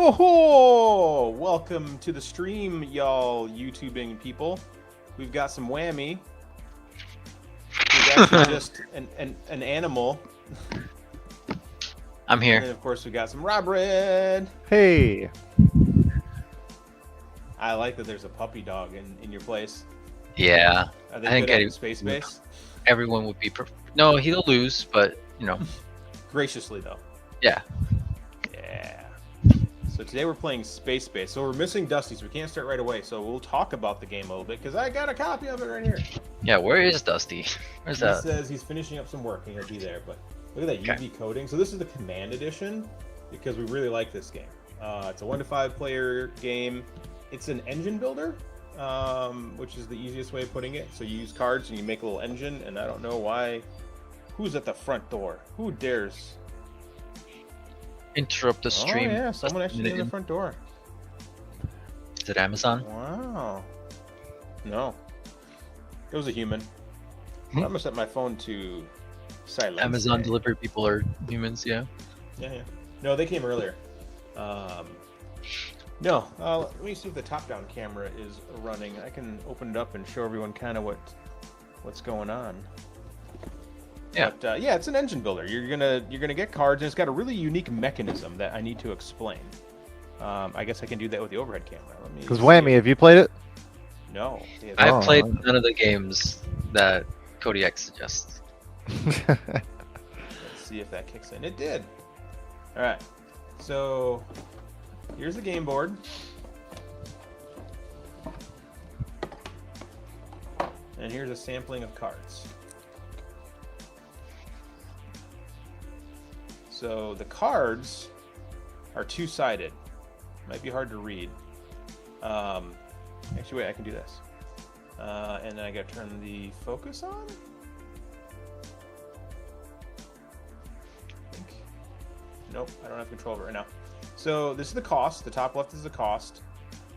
Oh, welcome to the stream, y'all YouTubing people. We've got some whammy. We've actually just an animal. I'm here. And then, of course, we got some Robert. Hey. I like that there's a puppy dog in your place. Yeah. Are they I think good at space base? Everyone would be... No, he'll lose, but, you know. Graciously, though. Yeah. Yeah. So today we're playing Space Base. So we're missing Dusty, so we can't start right away. So we'll talk about the game a little bit, because I got a copy of it right here. Yeah, where is Dusty? Where's that? He says he's finishing up some work, and he'll be there. But look at that UV coding. So this is the Command Edition, because we really like this game. It's a 1 to 5 player game. It's an engine builder, which is the easiest way of putting it. So you use cards and you make a little engine, and I don't know why. Who's at the front door? Who dares interrupt the stream? Oh yeah, someone actually in the front door. Is it Amazon? Wow. No. It was a human. I'm gonna set my phone to silent. Amazon delivery people are humans, yeah. Yeah. No, they came earlier. No, let me see if the top-down camera is running. I can open it up and show everyone kind of what's going on. Yeah. But, yeah, it's an engine builder. You're gonna get cards, and it's got a really unique mechanism that I need to explain. I guess I can do that with the overhead camera. Because Whammy, have you played it? No. I've played none of the games that Kodiak suggests. Let's see if that kicks in. It did. All right. So here's the game board. And here's a sampling of cards. So the cards are two-sided. Might be hard to read. Actually, wait, I can do this. And then I gotta turn the focus on? I think. Nope, I don't have control of it right now. So this is the cost. The top left is the cost.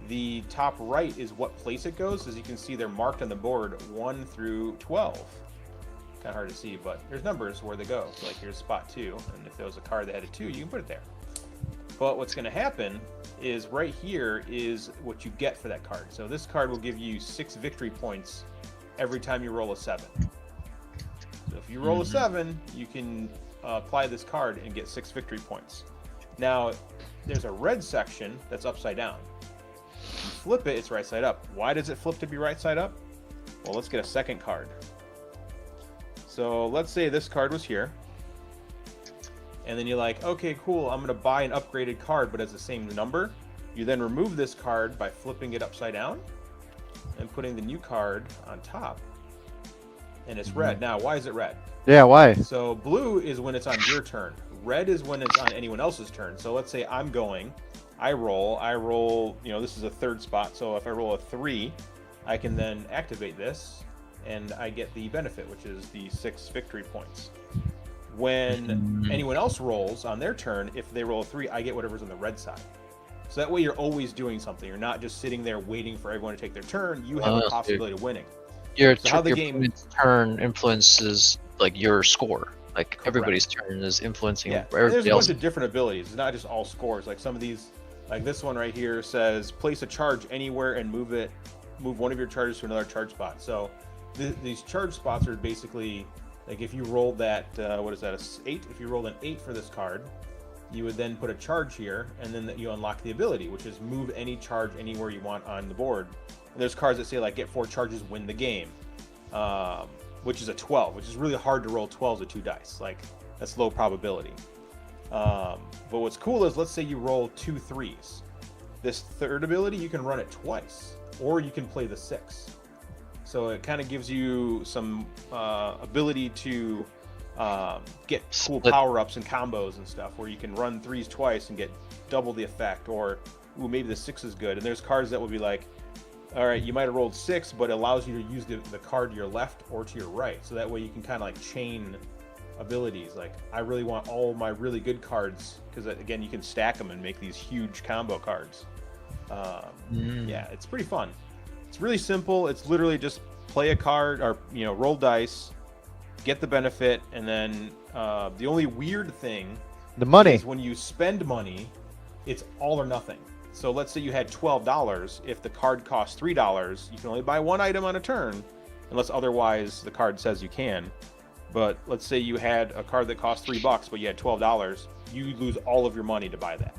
The top right is what place it goes. As you can see, they're marked on the board 1 through 12. Kind of hard to see, but there's numbers where they go. So like here's spot 2, and if there was a card that had a 2, you can put it there. But what's going to happen is right here is what you get for that card. So this card will give you 6 victory points every time you roll a 7. So if you roll a 7, you can apply this card and get 6 victory points. Now, there's a red section that's upside down. You flip it, it's right side up. Why does it flip to be right side up? Well, let's get a second card. So let's say this card was here. And then you're like, okay, cool, I'm going to buy an upgraded card, but it's the same number. You then remove this card by flipping it upside down and putting the new card on top. And it's red. Now, why is it red? Yeah, why? So blue is when it's on your turn. Red is when it's on anyone else's turn. So let's say I'm going, I roll, you know, this is a 3rd spot. So if I roll a 3, I can then activate this and I get the benefit, which is the 6 victory points. When anyone else rolls on their turn, if they roll a 3, I get whatever's on the red side. So that way you're always doing something. You're not just sitting there waiting for everyone to take their turn. You have a possibility of winning. Your turn influences like your score. Like Correct. Everybody's turn is influencing everybody else. There's a bunch of different abilities. It's not just all scores. Like some of these, like this one right here says, place a charge anywhere and move one of your charges to another charge spot. So these charge spots are basically like if you rolled that, what is that, a 8? If you rolled an 8 for this card, you would then put a charge here, and then you unlock the ability, which is move any charge anywhere you want on the board. And there's cards that say like get 4 charges, win the game, which is a 12, which is really hard to roll 12s with 2 dice. Like that's low probability. But what's cool is let's say you roll 2 3s. This 3rd ability, you can run it twice, or you can play the 6. So it kind of gives you some ability to get cool power-ups and combos and stuff, where you can run 3s twice and get double the effect, or ooh, maybe the 6 is good. And there's cards that will be like, all right, you might have rolled 6, but it allows you to use the card to your left or to your right. So that way you can kind of like chain abilities. Like I really want all my really good cards, because again, you can stack them and make these huge combo cards. Yeah, it's pretty fun. It's really simple. It's literally just play a card, or roll dice, get the benefit, and then the only weird thing the money is when you spend money, it's all or nothing. So let's say you had $12. If the card costs $3, you can only buy one item on a turn, unless otherwise the card says you can. But let's say you had a card that cost $3, but you had $12, you lose all of your money to buy that.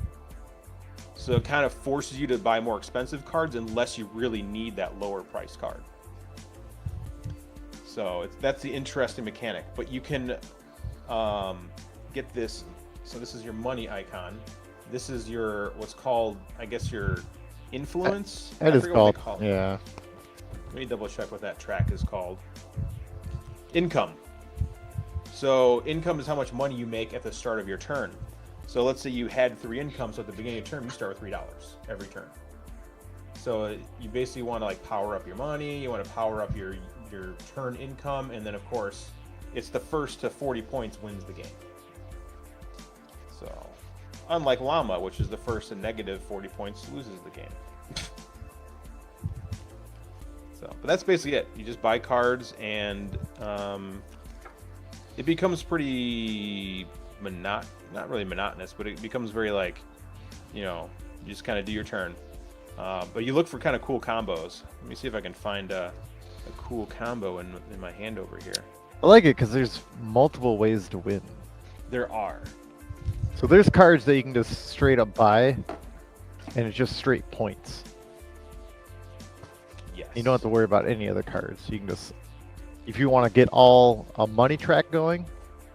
So it kind of forces you to buy more expensive cards unless you really need that lower price card. So that's the interesting mechanic. But you can get this. So this is your money icon. This is your what's called, I guess, your influence. That is called. It. Yeah. Let me double check what that track is called. Income. So income is how much money you make at the start of your turn. So let's say you had 3 income, so at the beginning of your turn, you start with $3 every turn. So you basically want to like power up your money, you want to power up your turn income, and then of course, it's the first to 40 points wins the game. So, unlike Llama, which is the first to negative 40 points, loses the game. So, but that's basically it. You just buy cards, and it becomes pretty not really monotonous, but it becomes very like, you know, you just kind of do your turn. But you look for kind of cool combos. Let me see if I can find a cool combo in my hand over here. I like it because there's multiple ways to win. There are. So there's cards that you can just straight up buy, and it's just straight points. Yes. You don't have to worry about any other cards. You can just, if you want to get all a money track going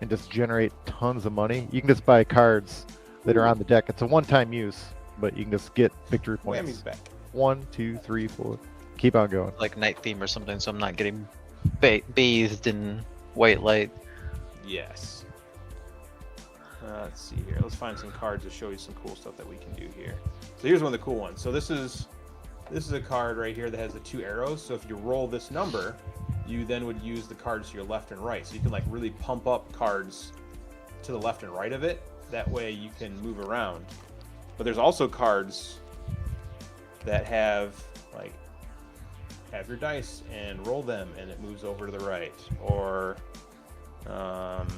and just generate tons of money, you can just buy cards that are on the deck. It's a one-time use, but you can just get victory points. Whammy's back. 1, 2, 3, 4. Keep on going. Like night theme or something, so I'm not getting bathed in white light. Yes. Let's see here. Let's find some cards to show you some cool stuff that we can do here. So here's one of the cool ones. So this is a card right here that has the 2 arrows. So if you roll this number, you then would use the cards to your left and right. So you can like really pump up cards to the left and right of it. That way you can move around. But there's also cards that have your dice and roll them and it moves over to the right. Or let's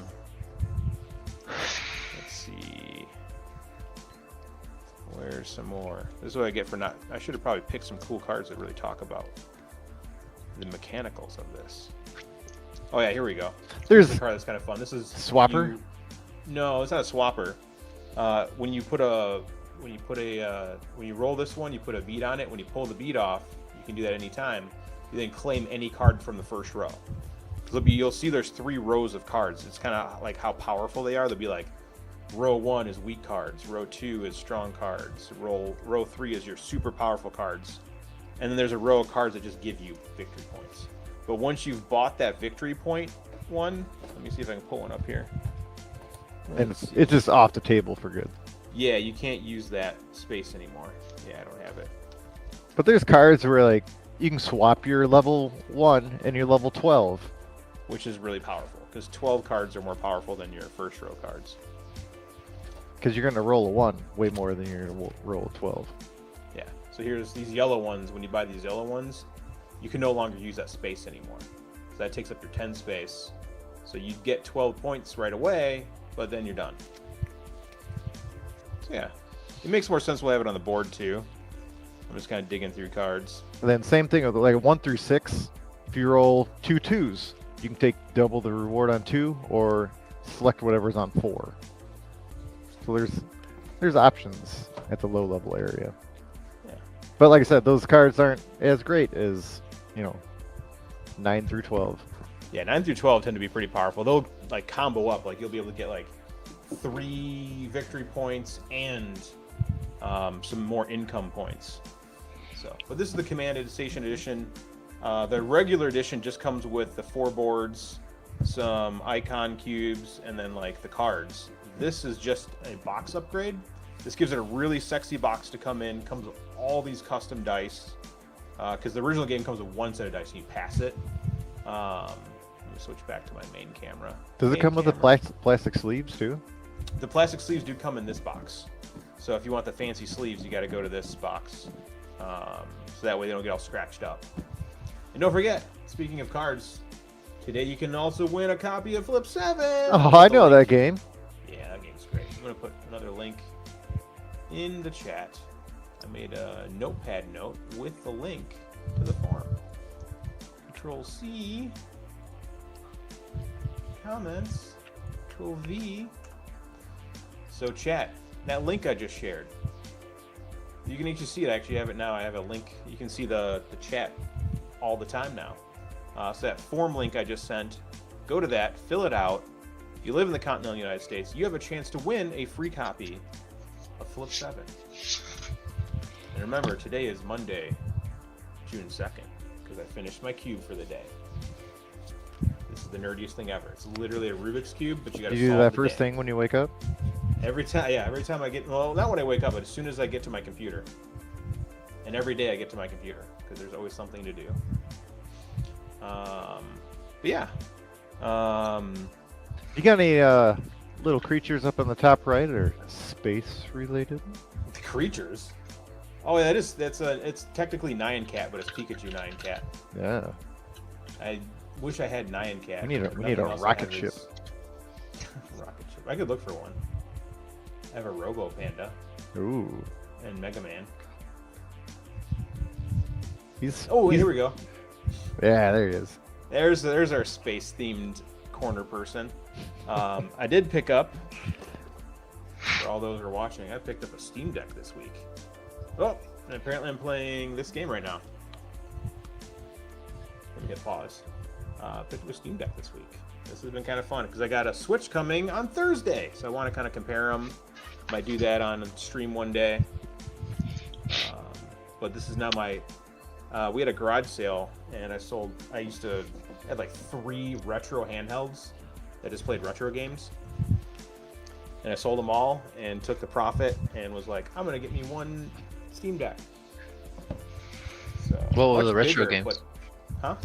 see. Where's some more? This is what I get for not. I should have probably picked some cool cards that really talk about the mechanicals of this. Oh yeah, here we go. There's a card that's kind of fun. This is Swapper. No, it's not a swapper. When you roll this one, you put a bead on it. When you pull the bead off, you can do that anytime. You then claim any card from the first row. You'll see there's 3 rows of cards. It's kind of like how powerful they are. They'll be like, row 1 is weak cards, row 2 is strong cards, row 3 is your super powerful cards, and then there's a row of cards that just give you victory points. But once you've bought that victory point one, let me see if I can pull one up here. And it's just off the table for good. Yeah, you can't use that space anymore. Yeah, I don't have it. But there's cards where like you can swap your level 1 and your level 12. Which is really powerful, because 12 cards are more powerful than your first row cards. Because you're going to roll a 1 way more than you're going to roll a 12. Yeah, so here's these yellow ones. When you buy these yellow ones, you can no longer use that space anymore. So that takes up your 10 space. So you get 12 points right away, but then you're done. So yeah, it makes more sense we'll have it on the board too. I'm just kind of digging through cards. And then same thing with like 1 through 6. If you roll 2 2s, you can take double the reward on 2 or select whatever's on 4. So there's options at the low level area. Yeah. But like I said, those cards aren't as great as, 9 through 12. Yeah, 9 through 12 tend to be pretty powerful. They'll like combo up. Like you'll be able to get like 3 victory points and some more income points. So, but this is the Commanded Station Edition. The regular edition just comes with the 4 boards, some icon cubes, and then like the cards. This is just a box upgrade. This gives it a really sexy box to come in. Comes with all these custom dice. Because the original game comes with 1 set of dice and you pass it. Let me switch back to my main camera. Does it come with the plastic sleeves too? The plastic sleeves do come in this box. So if you want the fancy sleeves, you got to go to this box. So that way they don't get all scratched up. And don't forget, speaking of cards, today you can also win a copy of Flip 7. Oh, I know that game. Yeah, that game's great. I'm going to put another link in the chat. I made a notepad note with the link to the forum. Control C. Comments. Control V. So chat, that link I just shared. You can actually see it. I actually have it now. I have a link. You can see the chat all the time now. So that form link I just sent, go to that, fill it out. If you live in the continental United States, you have a chance to win a free copy of Flip 7. And remember, today is Monday, June 2nd, because I finished my cube for the day. This is the nerdiest thing ever. It's literally a Rubik's Cube, but you got to solve You do that the first day. thing when you wake up? Every time I get, well, not when I wake up, but as soon as I get to my computer. And every day I get to my computer, because there's always something to do. But yeah. You got any little creatures up on the top right, or space related? The creatures. Oh, yeah, it's technically Nyan Cat, but it's Pikachu Nyan Cat. Yeah. I wish I had Nyan Cat. We need a Nothing else I rocket have ship. is- rocket ship. I could look for one. I have a Robo Panda Ooh. and Mega Man. He's Here we go. Yeah, there he is. There's our space themed corner person. I did pick up, for all those who are watching, I picked up a Steam Deck this week. Oh, and apparently I'm playing this game right now. Let me hit pause. Picked up a Steam Deck this week. This has been kind of fun because I got a Switch coming on Thursday, so I want to kind of compare them. Might do that on stream one day. But this is not my. We had a garage sale, and I had like 3 retro handhelds that just played retro games, and I sold them all and took the profit and was like, I'm gonna get me one Steam Deck. So What were much the retro bigger, games? Huh?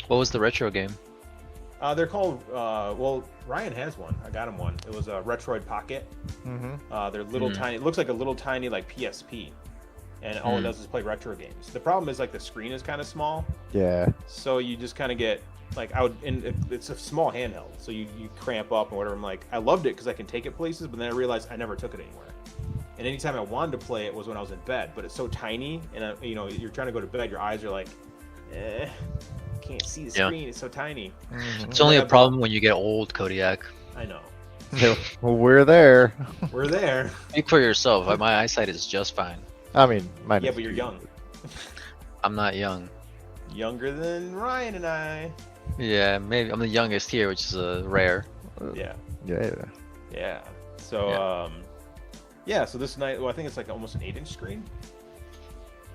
What was the retro game? They're called. Well, Ryan has one. I got him one. It was a Retroid Pocket. Mm-hmm. They're little tiny. It looks like a little tiny like PSP, and all it does is play retro games. The problem is like the screen is kind of small, Yeah. so you just kind of get like it's a small handheld, so you cramp up and whatever. I'm like, I loved it because I can take it places, but then I realized I never took it anywhere. And anytime I wanted to play it was when I was in bed, but it's so tiny, and you're trying to go to bed, your eyes are like, can't see the Yeah. screen. It's so tiny. Mhm. It's only a problem when you get old, Kodiak. I know. Well, we're there. We're there. Speak for yourself. My eyesight is just fine. I mean, mine Yeah, is but you're too. young. I'm not young. Younger than Ryan and I. Yeah, maybe I'm the youngest here, which is rare. Yeah. Yeah. Yeah. So so this night, well, I think it's like almost an 8-inch screen.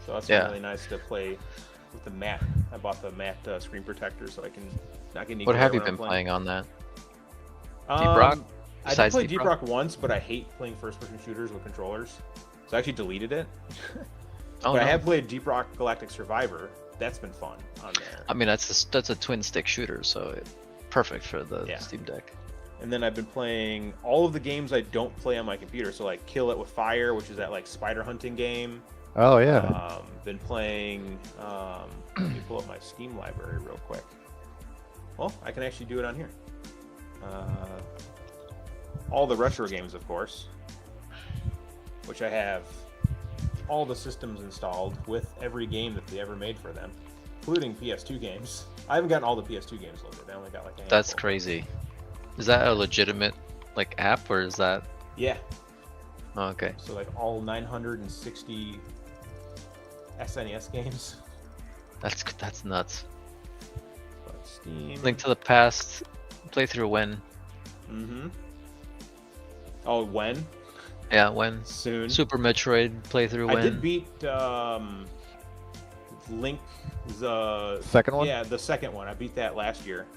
So that's Yeah. really nice to play with the matte. I bought the matte screen protector so I can not get any What glare have you when I'm been playing on that? Um, Deep Rock? I did Besides play Deep Deep Rock once, but I hate playing first-person shooters with controllers. So I actually deleted it. Oh, But I no. have played Deep Rock Galactic Survivor. That's been fun on there. I mean, that's a twin stick shooter, so perfect for the Yeah. Steam Deck. And then I've been playing all of the games I don't play on my computer. So like Kill It with Fire, which is that like spider hunting game. Oh yeah. Been playing. Let me pull up my Steam library real quick. Well, I can actually do it on here. All the retro games, of course, which I have all the systems installed with every game that they ever made for them, including PS2 games. I haven't gotten all the PS2 games loaded. I only got like a That's handful. crazy. Is that a legitimate like app, or is that? Yeah. Oh, okay. So like all 960 SNES games. That's nuts. But Steam. Link to the Past playthrough when? Mm-hmm. Oh, when? Yeah, when? Soon. Super Metroid playthrough when? I did beat Link. The Second one. Yeah, the second one. I beat that last year.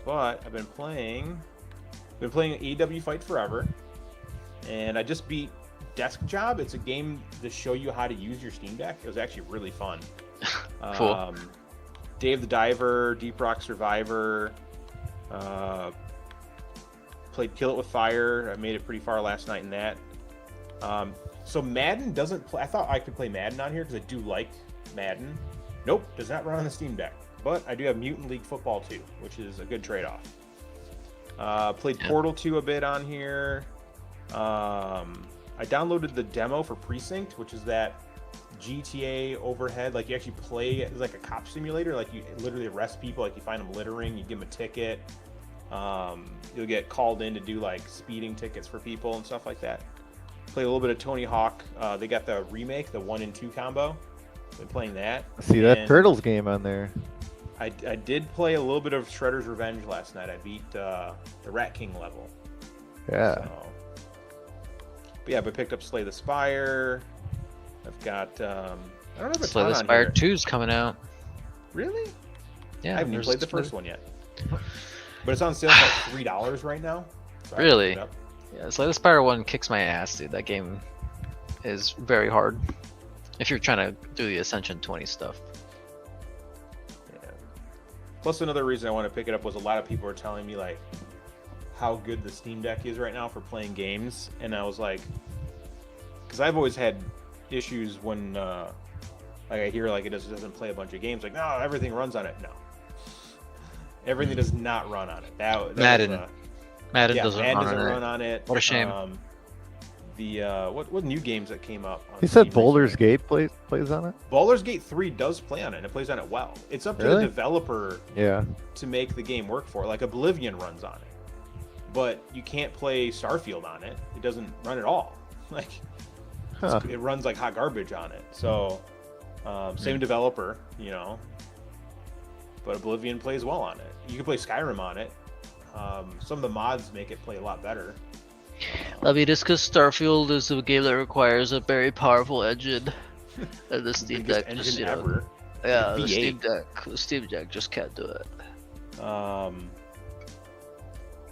But I've been playing AEW Fight Forever, and I just beat Desk Job. It's a game to show you how to use your Steam Deck. It was actually really fun. Cool. Dave the Diver, Deep Rock Survivor. Played Kill It with Fire. I made it pretty far last night in that. So Madden doesn't play. I thought I could play Madden on here because I do like Madden. Nope, does not run on the Steam Deck. But I do have Mutant League Football 2, which is a good trade-off. Played Yeah. Portal 2 a bit on here. I downloaded the demo for Precinct, which is that GTA overhead. Like you actually play it's like a cop simulator. Like you literally arrest people. Like you find them littering, you give them a ticket. You'll get called in to do like speeding tickets for people and stuff like that. Play a little bit of Tony Hawk. They got the remake, the 1 and 2 combo. Been playing that. See that And Turtles game on there. I did play a little bit of Shredder's Revenge last night. I beat the Rat King level. Yeah. So, but yeah, but picked up Slay the Spire. I've got I don't have a Slay ton the on Spire here. 2's coming out. Really? Yeah, I haven't even there's played the Slay- first one yet. But it's on sale for like $3 right now. So I Really? picked it up. Yeah, Slay the Spire 1 kicks my ass, dude. That game is very hard if you're trying to do the Ascension 20 stuff. Yeah. Plus another reason I want to pick it up was a lot of people were telling me like how good the Steam Deck is right now for playing games, and I was like, because I've always had issues when like I hear like it doesn't play a bunch of games. Like no, everything runs on it. No, everything does not run on it. That Madden. was, Madden yeah, doesn't Madden run doesn't on run it. on it. What a shame. What new games that came up? On He said Steam Boulder's recently? Gate plays on it. Baldur's Gate 3 does play on it, and it plays on it well. It's up to Really? the developer Yeah. to make the game work for it. Like Oblivion runs on it, but you can't play Starfield on it. It doesn't run at all. Like Huh. it runs like hot garbage on it. So same developer, you know, but Oblivion plays well on it. You can play Skyrim on it. Some of the mods make it play a lot better. I mean, it's because Starfield is a game that requires a very powerful engine. And the Steam Biggest Deck just, engine you know, ever. yeah, V8. the Steam Deck just can't do it.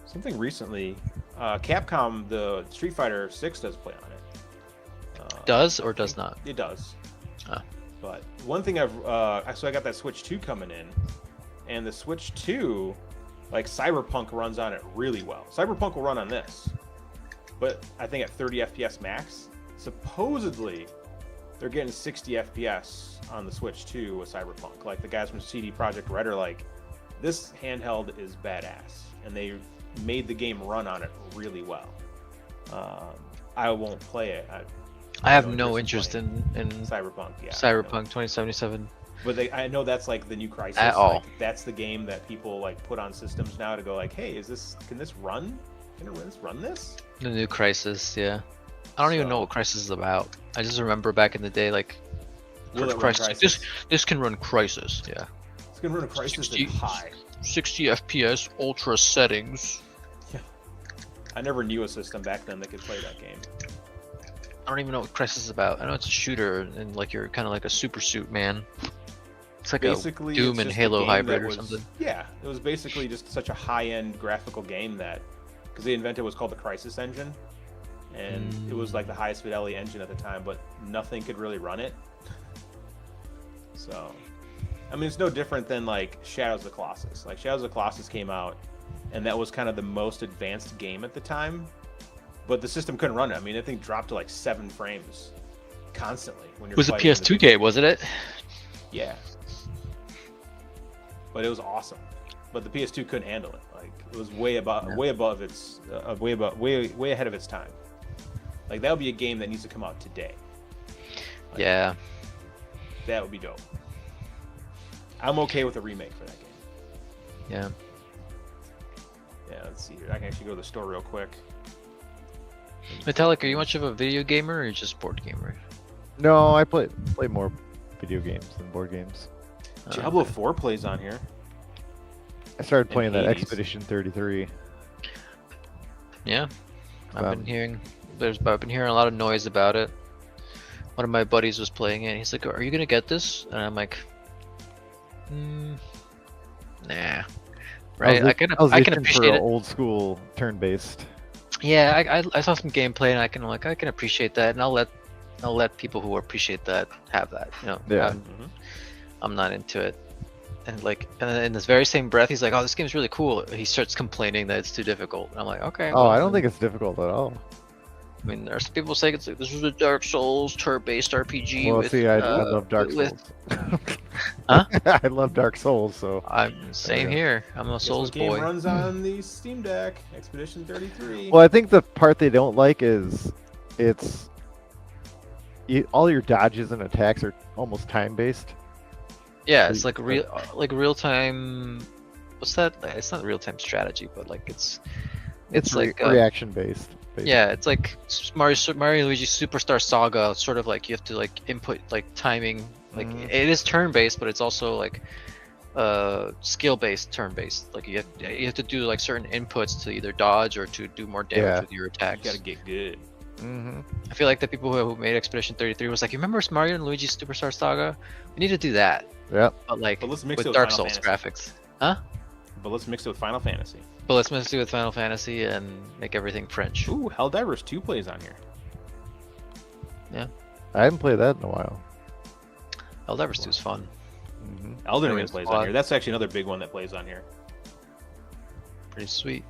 Something recently, Capcom, the Street Fighter 6 does play on it. Does or does not? It does. Ah. But one thing so I got that Switch 2 coming in, and the Switch 2, like Cyberpunk runs on it really well. Cyberpunk will run on this, but I think at 30 FPS max. Supposedly, they're getting 60 FPS on the Switch 2 with Cyberpunk. Like the guys from CD Projekt Red are like, this handheld is badass, and they made the game run on it really well. I won't play it. I have no interest in Cyberpunk. Yeah, Cyberpunk 2077 but I know that's like the new Crisis. at all. Like, that's the game that people like put on systems now to go like, hey, can this run? Can this run this? The new Crisis, yeah. I don't even know what Crisis is about. I just remember back in the day, like, Will it run Crisis. Crisis? This can run Crisis, yeah. It's gonna run a Crisis 60 in high. 60 FPS, ultra settings. I never knew a system back then that could play that game. I don't even know what Crisis is about. I know it's a shooter, and like you're kind of like a super suit man. It's like Basically, a Doom it's and just a Halo game hybrid that or was- something. Yeah, it was basically just such a high-end graphical game that, because they invented what's called the Crisis engine, and it was like the highest fidelity engine at the time, but nothing could really run it. So, I mean, it's no different than like Shadows of the Colossus. Like Shadows of the Colossus came out, and that was kind of the most advanced game at the time, but the system couldn't run it. I mean, I think dropped to like 7 frames constantly when you're It was a fighting in the PS2 big- game, wasn't it? Yeah. But it was awesome. But the PS2 couldn't handle it. Like it was way above its way ahead of its time. Like that would be a game that needs to come out today. Like, Yeah. that would be dope. I'm okay with a remake for that game. Yeah. Yeah, let's see here. I can actually go to the store real quick. Metallic, are you much of a video gamer or are you just board gamer? No, I play more video games than board games. Diablo 4 plays on here. I started playing that Hades. Expedition 33. Yeah. I've Um, been hearing a lot of noise about it. One of my buddies was playing it. He's like, "Are you gonna get this?" And I'm like, "Nah." Right? I can itching for appreciate it. old school turn-based. Yeah, I saw some gameplay and I can appreciate that, and I'll let people who appreciate that have that. You know, Yeah. I'm not into it. And like, and then in this very same breath, he's like, "Oh, this game's really cool." He starts complaining that it's too difficult. And I'm like, "Okay." Oh, well, I don't think it's difficult at all. I mean, there's some people saying it's like this is a Dark Souls turn-based RPG. Well, with, see, I love Dark with- Souls. Huh? I love Dark Souls, so I'm same Yeah. here. I'm a Guess Souls what game boy. runs on the Steam Deck? Expedition 33. well, I think the part they don't like is it's all your dodges and attacks are almost time based. Yeah, So it's like real time. What's that? It's not real time strategy, but like it's like reaction based. yeah, it's like Mario and Luigi Superstar Saga. Sort of like you have to like input like timing. Like it is turn based, but it's also like skill based, turn based. Like you have to do like certain inputs to either dodge or to do more damage with your attacks. You gotta get good. I feel like the people who made Expedition 33 was like, you remember Mario and Luigi Superstar Saga? We need to do that. Yep. But like But let's mix with it with Dark Final Souls Fantasy. graphics. Huh? But let's mix it with Final Fantasy. But let's mix it with Final Fantasy and make everything French. Ooh, Helldivers 2 plays on here. I haven't played that in a while. Helldivers 2 is fun. Elden Ring Anyways, plays squad. on here. That's actually another big one that plays on here. Pretty sweet.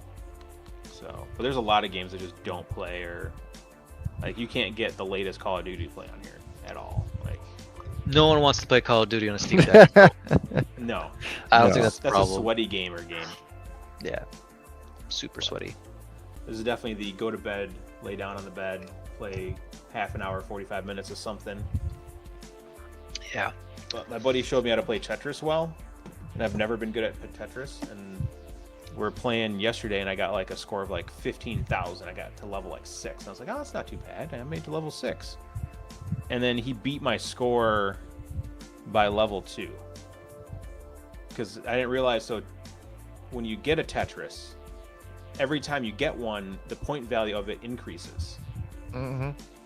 So, but there's a lot of games that just don't play, or like you can't get the latest Call of Duty to play on here at all. Like, No one wants to play Call of Duty on a Steam Deck. no, I don't No. think that's the that's a problem. sweaty gamer game. Yeah. Super sweaty. This is definitely the go to bed, lay down on the bed, play half an hour, 45 minutes of something. Yeah. But my buddy showed me how to play Tetris well, and I've never been good at Tetris. And we're playing yesterday, and I got like a score of like 15,000. I got to level like 6. And I was like, oh, that's not too bad. I made it to level 6. And then he beat my score by level 2. Because I didn't realize, so when you get a Tetris, every time you get one, the point value of it increases.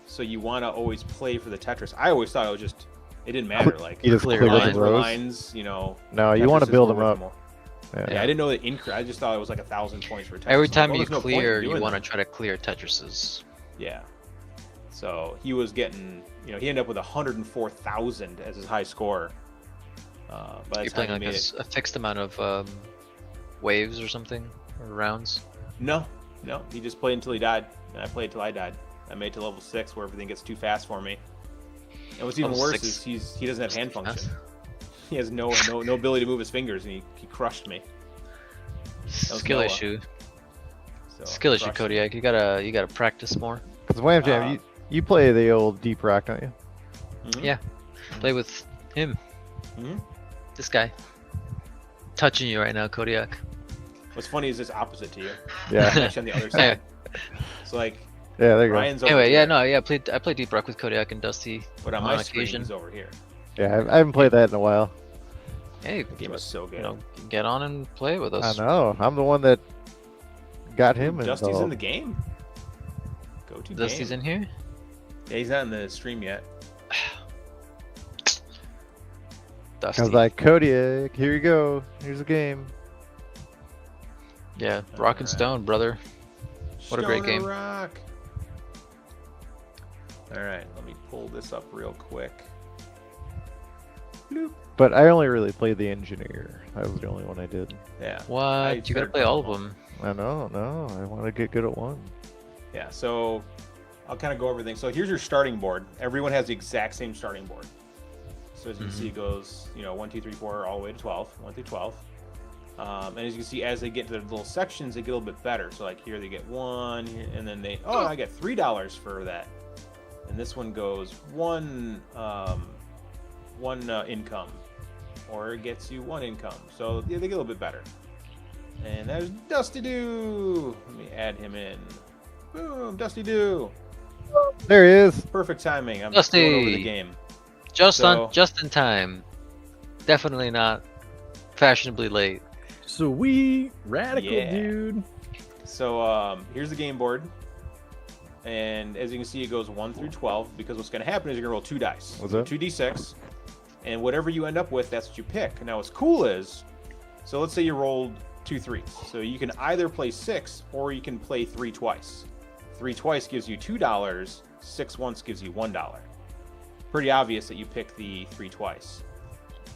So you want to always play for the Tetris. I always thought it was just, it didn't matter. Like, You just Clear clear lines. the for rows. lines, you know. No, you want to Tetris is build more them worth up. more. Yeah. Yeah, I didn't know that I just thought it was like 1,000 points for Tetris. Every I'm time like, you well, there's no point in clear, you doing want to that. try to clear Tetrises. Yeah. So he was getting, he ended up with 104,000 as his high score. By the You're time playing he like made it. a fixed amount of waves or something, or rounds. No, he just played until he died, and I played till I died. I made it to level 6 where everything gets too fast for me. And what's even Level worse 6. is he doesn't have hand Huh? function. He has no ability to move his fingers, and he crushed me. was Skill Noah. issue. So Skill issue, crushed me. Kodiak. You gotta practice more. Because Wham Jam, you play the old Deep Rock, don't you? Mhm. Yeah. Play with him. Mhm. This guy. Touching you right now, Kodiak. What's funny is it's opposite to you. Yeah. I'm actually on the other side. So like Yeah, there you go. Ryan's over Anyway, here, yeah, no, yeah, I played Deep Rock with Kodiak and Dusty but on on my screen occasion. he's over here. Yeah, I haven't played that in a while. Hey, The game was so good. get on and play with I us. know. I'm the one that got him Dusty's in involved. the game. Go to Dusty's game. in here. Yeah, he's not in the stream yet. I Dusty. was like, Kodiak, here you go. Here's a game. Yeah, Rock and Alright. Stone, brother. What a great Stoner game. Rock. All right, let me pull this up real quick. Bloop. But I only really played the Engineer. That was the only one I did. Yeah. What? I You gotta started play all of playing them. I know, no. I want to get good at one. Yeah. So I'll kind of go over everything. So here's your starting board. Everyone has the exact same starting board. So as you can see, it goes 1, 2, 3, 4 all the way to 12, 1 through 12. And as you can see, as they get to the little sections, they get a little bit better. So like here, they get 1, and then I get $3 for that. And this one goes one income, or it gets you 1 income. So yeah, they get a little bit better. And there's Dusty Doo. Let me add him in. Boom, Dusty Doo. There he is. Perfect timing. I'm Dusty. going over the game. Just So- just in time. Definitely not fashionably late. Sweet radical, Yeah. dude. So here's the game board. And as you can see, it goes 1 through 12, because what's going to happen is you're going to roll 2 dice. What's that? 2d6. And whatever you end up with, that's what you pick. Now, what's cool is, so let's say you rolled 2 3s. So you can either play 6, or you can play 3 twice. 3 twice gives you $2. 6 once gives you $1. Pretty obvious that you pick the 3 twice.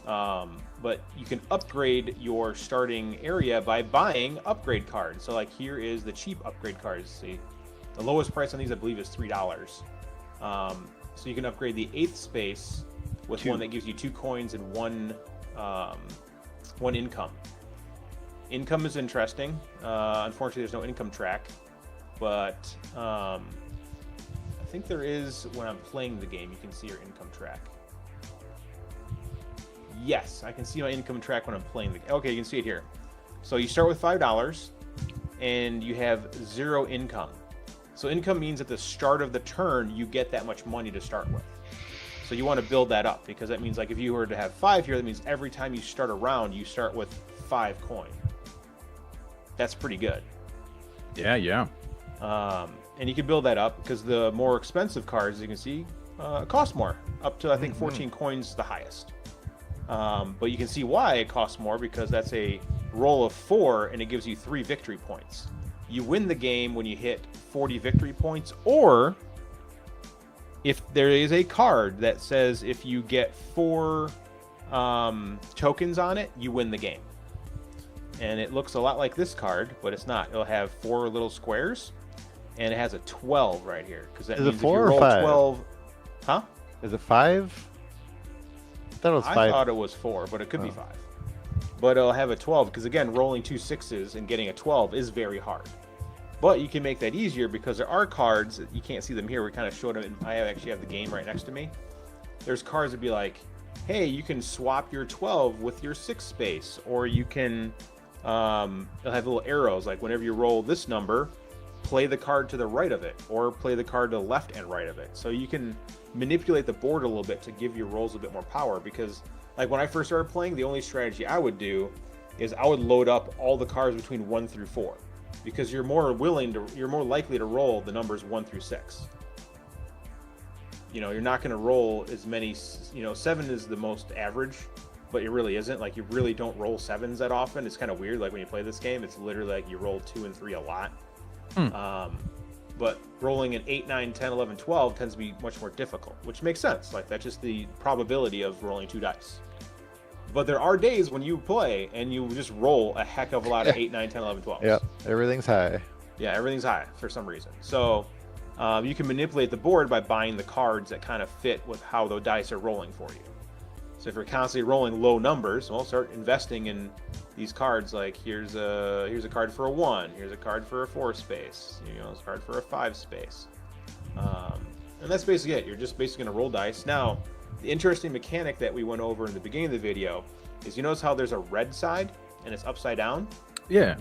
But you can upgrade your starting area by buying upgrade cards. So like here is the cheap upgrade cards. See, the lowest price on these I believe is $3. So you can upgrade the 8th space with 2. one that gives you 2 coins and 1 income. Income is interesting. Unfortunately, there's no income track, but I think there is when I'm playing the game. You can see your income track. Yes, I can see my income track when I'm playing the game. Okay, you can see it here. So you start with $5, and you have 0 income. So income means at the start of the turn, you get that much money to start with. So you want to build that up, because that means like if you were to have 5 here, that means every time you start a round, you start with 5 coin. That's pretty good. Yeah. And you can build that up because the more expensive cards, as you can see, cost more. Up to, I think, 14 coins the highest. But you can see why it costs more, because that's a roll of 4, and it gives you 3 victory points. You win the game when you hit 40 victory points, or if there is a card that says if you get 4 tokens on it, you win the game. And it looks a lot like this card, but it's not. It'll have 4 little squares, and it has a 12 right here, because that Is means it if 4 you or roll 5? 12, huh? Is it 5? I thought it was 5. I thought it was 4, but it could be 5. But it'll have a 12, because again, rolling 2 6s and getting a 12 is very hard. But you can make that easier, because there are cards, you can't see them here, we kind of showed them, and I actually have the game right next to me. There's cards that be like, hey, you can swap your 12 with your 6 space, or you can, it'll have little arrows, like whenever you roll this number, play the card to the right of it, or play the card to the left and right of it. So you can manipulate the board a little bit to give your rolls a bit more power, because like when I first started playing, the only strategy I would do is I would load up all the cards between 1 through 4, because you're more likely to roll the numbers 1 through 6. You know, you're not going to roll as many, 7 is the most average, but it really isn't. Like, you really don't roll 7s that often. It's kind of weird. Like when you play this game, it's literally like you roll 2 and 3 a lot. But rolling an 8, 9, 10, 11, 12 tends to be much more difficult, which makes sense. Like, that's just the probability of rolling 2 dice. But there are days when you play and you just roll a heck of a lot of 8, 9, 10, 11, 12. Yep, everything's high. Yeah, everything's high for some reason. So you can manipulate the board by buying the cards that kind of fit with how the dice are rolling for you. So if you're constantly rolling low numbers, well, start investing in these cards. Like here's a card for a 1, here's a card for a 4 space, there's a card for a 5 space, and that's basically it. You're just basically gonna roll dice. Now, the interesting mechanic that we went over in the beginning of the video is, you notice how there's a red side and it's upside down? Yeah.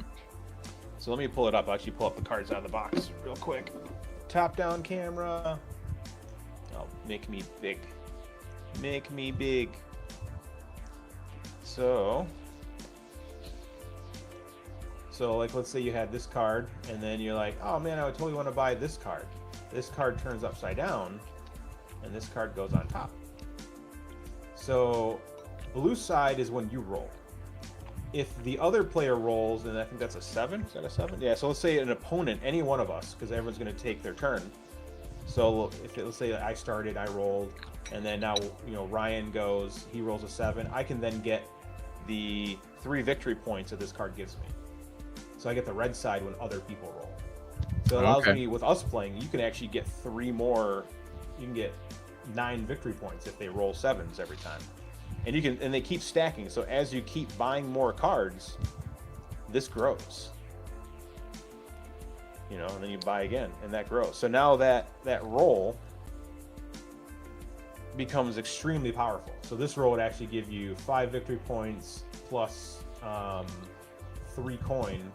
So let me pull it up. I'll actually pull up the cards out of the box real quick. Top down camera. Oh, make me big. Make me big. So like, let's say you had this card, and then you're like, oh man, I would totally want to buy this card. This card turns upside down, and this card goes on top. So blue side is when you roll. If the other player rolls, and I think that's a 7. Is that a 7? Yeah, so let's say an opponent, any one of us, because everyone's going to take their turn. So let's say I started, I rolled, and then now, Ryan goes, he rolls a 7. I can then get the 3 victory points that this card gives me. So I get the red side when other people roll. So it allows me, with us playing, you can actually get 3 more, you can get 9 victory points if they roll 7s every time. And they keep stacking. So as you keep buying more cards, this grows. And then you buy again, and that grows. So now that roll becomes extremely powerful. So this roll would actually give you 5 victory points plus 3 coin.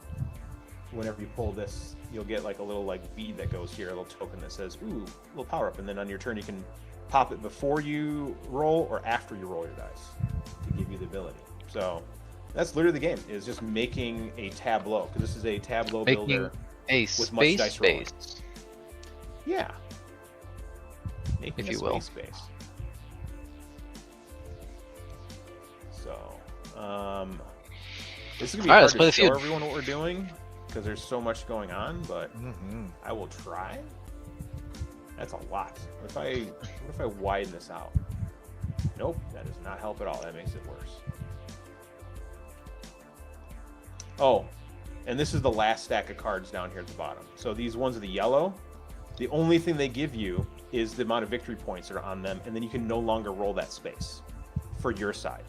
Whenever you pull this, you'll get like a little bead that goes here, a little token that says, ooh, a little power up. And then on your turn, you can pop it before you roll or after you roll your dice to give you the ability. So that's literally the game, is just making a tableau, because this is a tableau builder with much dice rolling. Yeah. Making if you will. Space. So, this is gonna be hard to show everyone what we're doing, because there's so much going on, but I will try. That's a lot. What if I widen this out? Nope, that does not help at all. That makes it worse. Oh, and this is the last stack of cards down here at the bottom. So these ones are the yellow. The only thing they give you is the amount of victory points that are on them, and then you can no longer roll that space for your side.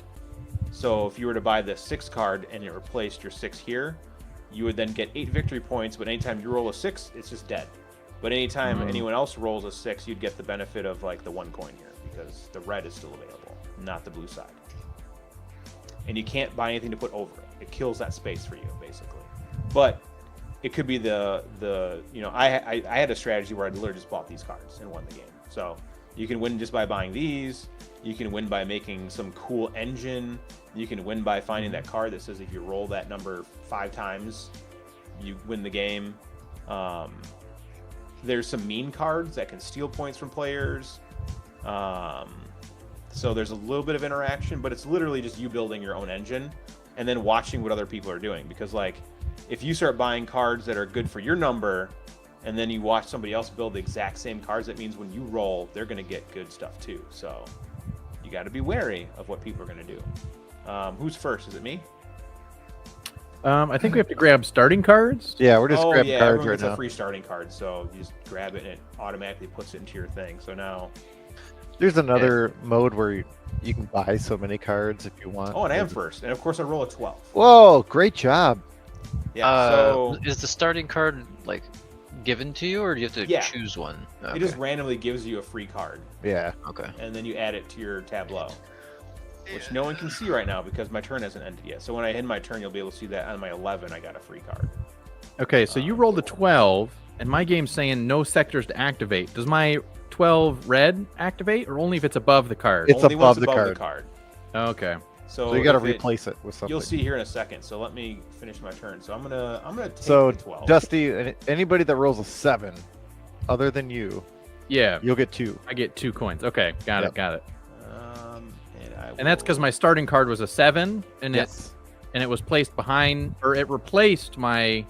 So if you were to buy the 6 card and it replaced your 6 here, you would then get 8 victory points, but anytime you roll a 6, it's just dead. But anytime anyone else rolls a 6, you'd get the benefit of like the 1 coin here because the red is still available, not the blue side. And you can't buy anything to put over it. It kills that space for you, basically. But it could be the you know, I had a strategy where I literally just bought these cards and won the game. So you can win just by buying these. You can win by making some cool engine. You can win by finding that card that says if you roll that number 5 times, you win the game. There's some mean cards that can steal points from players. So there's a little bit of interaction, but it's literally just you building your own engine and then watching what other people are doing. Because like, if you start buying cards that are good for your number, and then you watch somebody else build the exact same cards, that means when you roll, they're going to get good stuff too. So you got to be wary of what people are going to do. Who's first? Is it me? I think we have to grab starting cards. Yeah, we're just grabbing cards everyone right gets now. a free starting card, so you just grab it and it automatically puts it into your thing. So now, There's another mode where you can buy so many cards if you want. oh, and I am first, and of course I roll a 12. Whoa, great job. Yeah, so Is the starting card like given to you, or do you have to Yeah. choose one? it just randomly gives you a free card, Yeah. Okay. and then you add it to your tableau, which no one can see right now because my turn hasn't ended yet. So when I end my turn, you'll be able to see that on my 11, I got a free card. Okay, so you rolled a 12, and my game's saying no sectors to activate. Does my 12 red activate, or only if it's above the card? It's Only above once the card. Okay. So, So you got to if it- replace it with something. You'll see here in a second. So let me finish my turn. So I'm gonna take So the 12. Dusty, anybody that rolls a 7, other than you, Yeah, you'll get 2. I get 2 coins. Okay, got Yep. it, got it. And And that's because my starting card was a 7, and Yes. it was placed behind, or it replaced my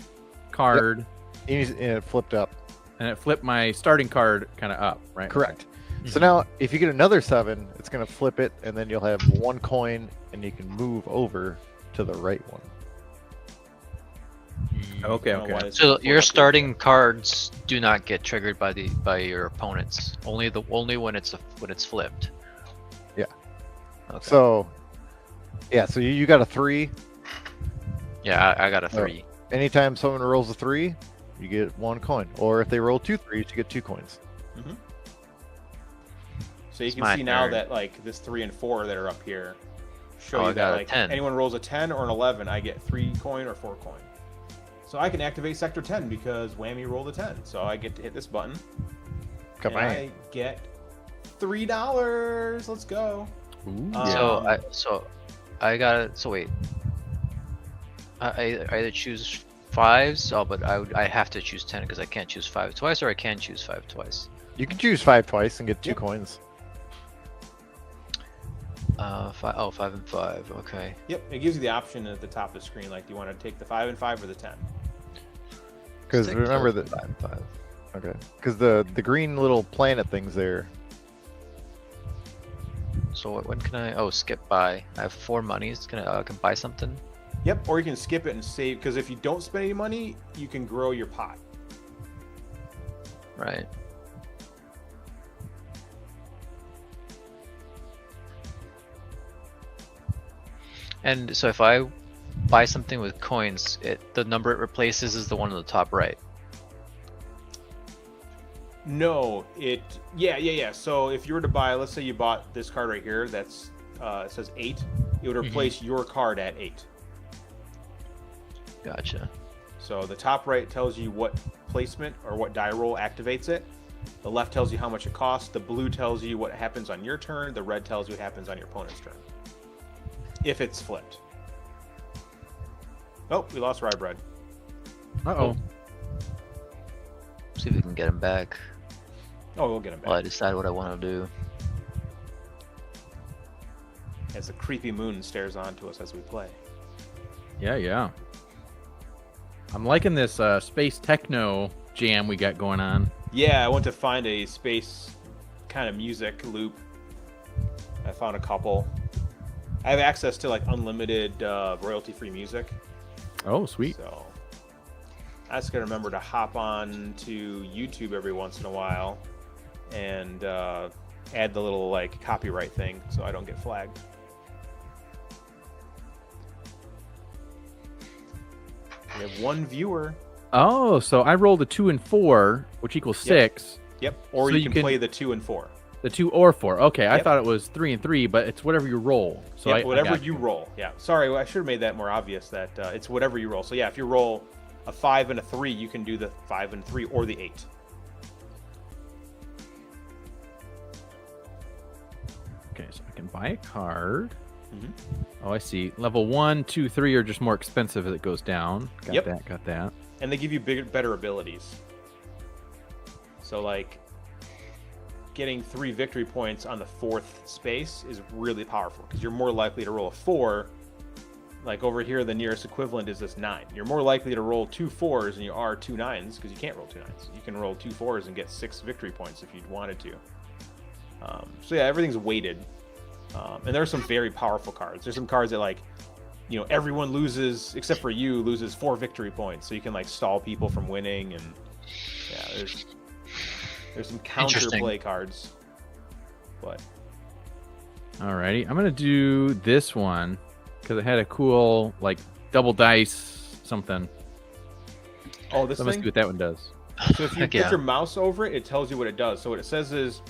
card, And it flipped up. and it flipped my starting card kind of up, right? Correct. So now, if you get another 7, it's going to flip it, and then you'll have 1 coin, and you can move over to the right one. Okay, I don't know why okay. this So is your full up starting cards do not get triggered by your opponents. Only when it's flipped. Yeah. Okay. So, yeah, so you got a 3. Yeah, I got a 3. Anytime someone rolls a 3, you get 1 coin. Or if they roll 2 3s, you get 2 coins. here. So you It's can my see now turn. that like this 3 and 4 that are up here show Oh, I you that got a like 10. anyone rolls a 10 or an 11, I get 3 coin or 4 coin. So I can activate sector 10 because Whammy rolled a 10. So I get to hit this button. Come and on. I get $3. Let's go. Ooh, So I got it. So wait, I either choose 5s. Oh, but I have to choose 10 because I can't choose 5 twice, or I can choose 5 twice. You can choose 5 twice and get 2 Yep. coins. 5 and 5. Okay. Yep, it gives you the option at the top of the screen. Like, do you want to take the 5 and 5 or the 10? Because Stick remember to that. 5 and 5. Okay. Because the green little planet things there. So when can I? Oh, skip buy. I have 4 monies. Can I can buy something? Yep, or you can skip it and save. Because if you don't spend any money, you can grow your pot. Right. And so if I buy something with coins, the number it replaces is the one on the top right. No, yeah. So if you were to buy, let's say you bought this card right here, that's it says 8. It would replace your card at 8. Gotcha. So the top right tells you what placement or what die roll activates it. The left tells you how much it costs. The blue tells you what happens on your turn. The red tells you what happens on your opponent's turn. If it's flipped. Oh, we lost Rye Bread. Uh-oh. See if we can get him back. Oh, we'll get him back. While I decide what I want to do. As the creepy moon stares on to us as we play. Yeah, yeah. I'm liking this space techno jam we got going on. Yeah, I went to find a space kind of music loop. I found a couple. I have access to like unlimited royalty-free music. Oh, sweet. So I just gotta remember to hop on to YouTube every once in a while and add the little like copyright thing so I don't get flagged. We have 1 viewer. Oh, so I rolled a 2 and 4, which equals Yep. 6. Yep. Or So you you can can- play the 2 and 4. The 2 or 4. Okay, I Yep. thought it was 3 and 3, but it's whatever you roll. So Yep, I whatever got you roll. Yeah. Sorry, I should have made that more obvious that it's whatever you roll. So yeah, if you roll a 5 and a 3, you can do the 5 and 3 or the 8. Okay, so I can buy a card. Mhm. Oh, I see. Level 1, 2, 3 are just more expensive as it goes down. Got Yep. that, got that. And they give you better abilities. So like getting 3 victory points on the 4th space is really powerful because you're more likely to roll a 4. Like over here, the nearest equivalent is this 9. You're more likely to roll 2 4s than you are 2 9s because you can't roll 2 9s. You can roll 2 4s and get 6 victory points if you wanted to. So yeah, everything's weighted. And there are some very powerful cards. There's some cards that like, you know, everyone loses except for you loses 4 victory points, so you can like stall people from winning. And yeah, there's some counterplay cards. But Alrighty, I'm gonna do this one because it had a cool like double dice something. oh, this So let's thing. see what that one does. So if you Heck put yeah. your mouse over it, it tells you what it does. So what it says is,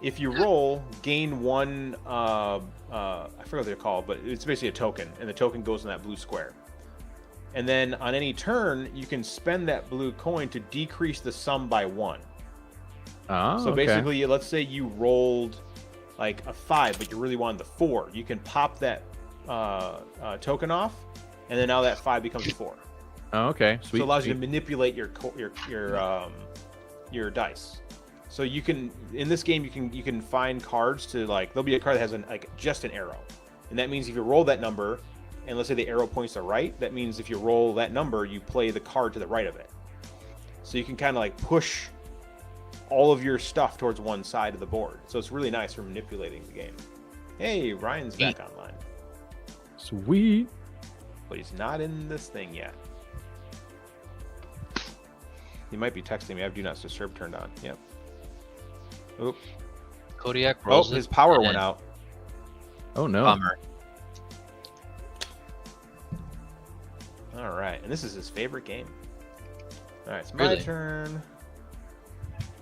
if you roll, gain 1. I forget what they're called, but it's basically a token, and the token goes in that blue square. And then on any turn, you can spend that blue coin to decrease the sum by 1. Oh, So okay. basically, let's say you rolled like a 5, but you really wanted the 4. You can pop that token off, and then now that 5 becomes a 4. Oh, okay, So sweet. it allows you sweet. to manipulate your dice. So you can, in this game, you can find cards to like, there'll be a card that has just an arrow, and that means if you roll that number, and let's say the arrow points to right, that means if you roll that number, you play the card to the right of it. So you can kind of like push all of your stuff towards one side of the board. So it's really nice for manipulating the game. Hey, Ryan's back online, Sweet. but he's not in this thing yet. He might be texting me. I have Do Not Disturb turned on. Yep. Oop. Kodiak Oh, rolls his it, power and went then out. Oh no. Bummer. All right, and this is his favorite game. All right, it's my Really? turn.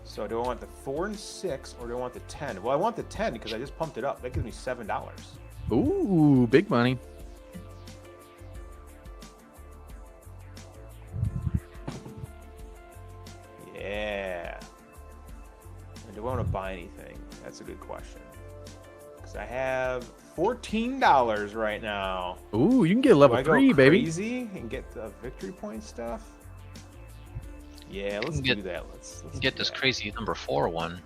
So do I want the 4 and 6, or do I want the 10? Well, I want the 10 because I just pumped it up. That gives me $7. Ooh, big money. Yeah. And do I want to buy anything? That's a good question. Because I have $14 right now. Ooh, you can get a Do level I go 3, baby. crazy and get the victory point stuff? Yeah, let's get- do that. Let's Get do this that. crazy number 4 one.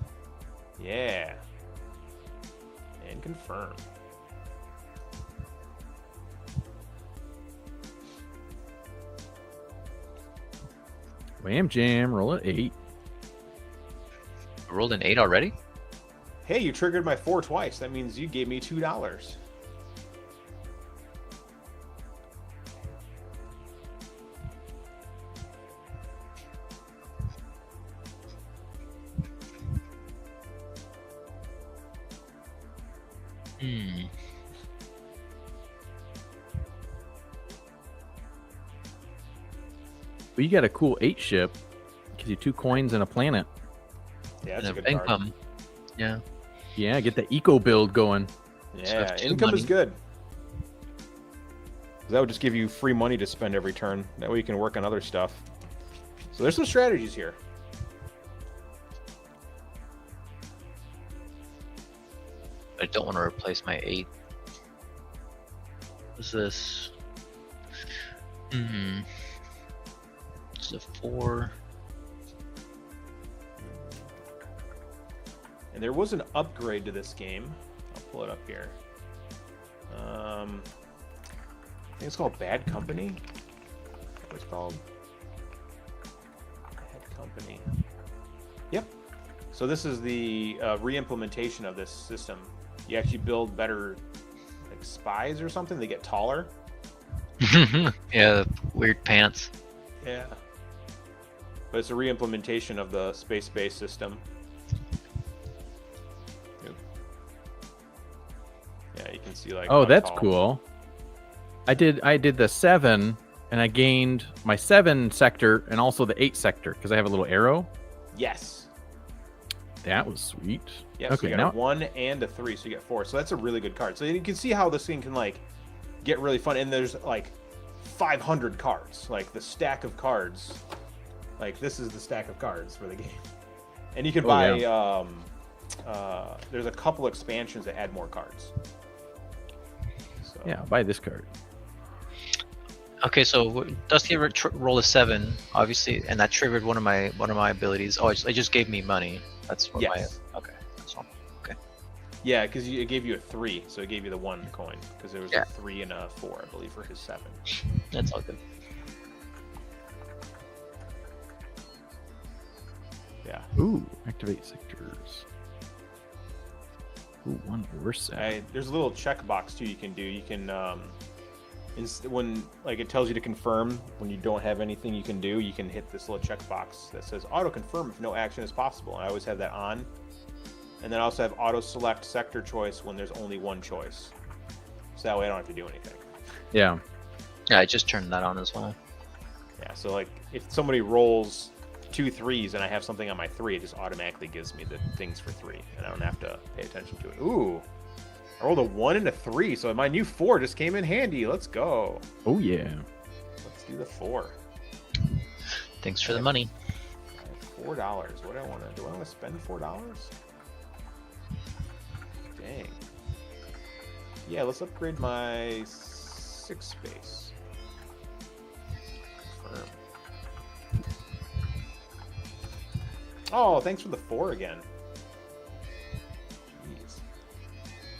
Yeah. And confirm. Wham jam, roll an 8. Rolled an 8 already? Hey, you triggered my 4 twice. That means you gave me $2. Hmm. But you got a cool 8 ship. Gives you 2 coins and a planet. Yeah, that's a And good card. income. Yeah. Yeah, get the eco build going. Yeah, have 2 income is money. good. That would just give you free money to spend every turn. That way you can work on other stuff. So there's some strategies here. I don't want to replace my 8. What's this? Hmm. It's a 4. And there was an upgrade to this game. I'll pull it up here. I think it's called Bad Company. What it's called? Bad Company. Yep. So this is the re-implementation of this system. You actually build better, like spies or something. They get taller. Yeah, weird pants. Yeah. But it's a re-implementation of the space-based system. Yep. Yeah, you can see like. Oh, how that's tall- cool. I did the 7 and I gained my 7 sector and also the 8 sector because I have a little arrow. Yes. That was sweet. Yeah, so you got a 1 and a 3, so you get 4. So that's a really good card. So you can see how this thing can like get really fun. And there's like 500 cards, like the stack of cards. Like this is the stack of cards for the game. And you can buy. There's a couple expansions that add more cards. So. Yeah, I'll buy this card. Okay, so Dusty rolled a 7, obviously, and that triggered one of my abilities. Oh, it just gave me money. That's what yes. Okay, that's all. Okay. Yeah, because it gave you a 3, so it gave you the 1 coin because there was a 3 and a 4, I believe, for his 7. That's all good. Yeah. Ooh, activate sectors. Ooh, 1 or 7. There's a little checkbox too you can do. You can when like it tells you to confirm when you don't have anything you can do, you can hit this little checkbox that says auto confirm if no action is possible. And I always have that on. And then I also have auto select sector choice when there's only one choice. So that way I don't have to do anything. Yeah. Yeah, I just turned that on as well. Yeah, so like if somebody rolls 2 3s and I have something on my 3, it just automatically gives me the things for 3, and I don't have to pay attention to it. Ooh, I rolled a 1 and a 3, so my new 4 just came in handy. Let's go. Oh yeah. Let's do the 4. Thanks for the money. $4. What do I want to do? I want to spend $4. Dang. Yeah, let's upgrade my 6 space. Confirm. Oh, thanks for the 4 again. Jeez.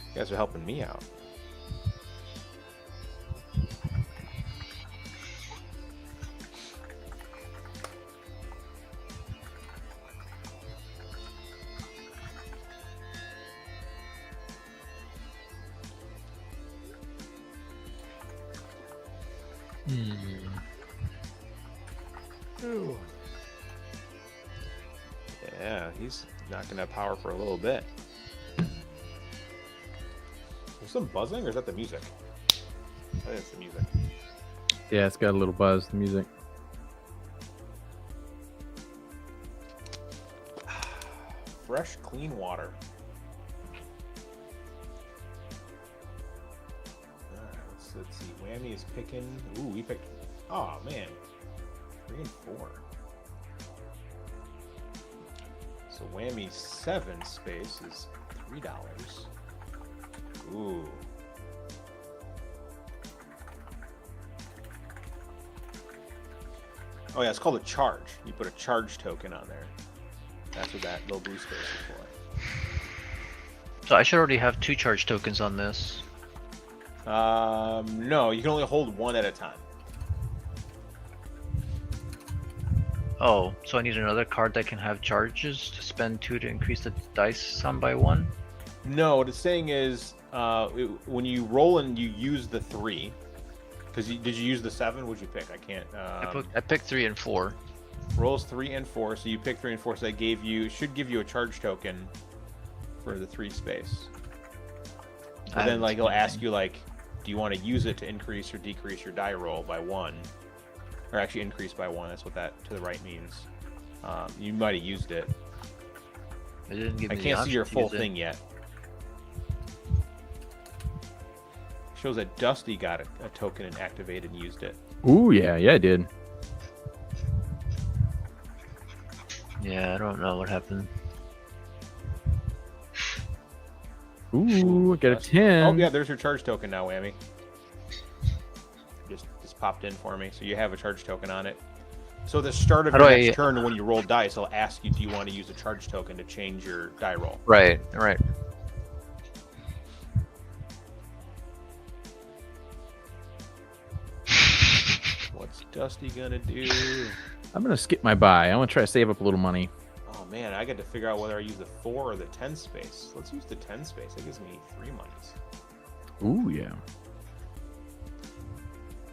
You guys are helping me out. Ooh. Yeah, he's not gonna have power for a little bit. There's some buzzing, or is that the music? I think it's the music. Yeah, it's got a little buzz, the music. Fresh, clean water. Alright, let's see. Whammy is picking. Ooh, we picked. Oh man, 3 and 4. So Whammy's 7 space is $3. Ooh. Oh yeah, it's called a charge. You put a charge token on there. That's what that little blue space is for. So I should already have 2 charge tokens on this. No, you can only hold 1 at a time. Oh, so I need another card that can have charges to spend 2 to increase the dice sum by 1? No, what it's saying is when you roll and you use the 3, because did you use the 7? What'd you pick? I can't. I picked 3 and 4. Rolls 3 and 4, so you pick 3 and 4. So that should give you a charge token for the 3 space. But then like it'll ask you like, do you want to use it to increase or decrease your die roll by 1? Or actually increase by 1. That's what that to the right means. You might have used it. It didn't give me I the can't see your option to full use it. thing yet. Shows that Dusty got a token and activated and used it. Ooh, yeah, I did. Yeah, I don't know what happened. Ooh, I got a 10. Oh yeah, there's your charge token now, Whammy. Just popped in for me, so you have a charge token on it. So the start of your next turn, when you roll dice, I'll ask you, do you want to use a charge token to change your die roll? Right. What's Dusty gonna do? I'm gonna skip my buy. I want to try to save up a little money. Oh man, I got to figure out whether I use the 4 or the 10 space. Let's use the 10 space. That gives me 3 monies. Ooh, yeah.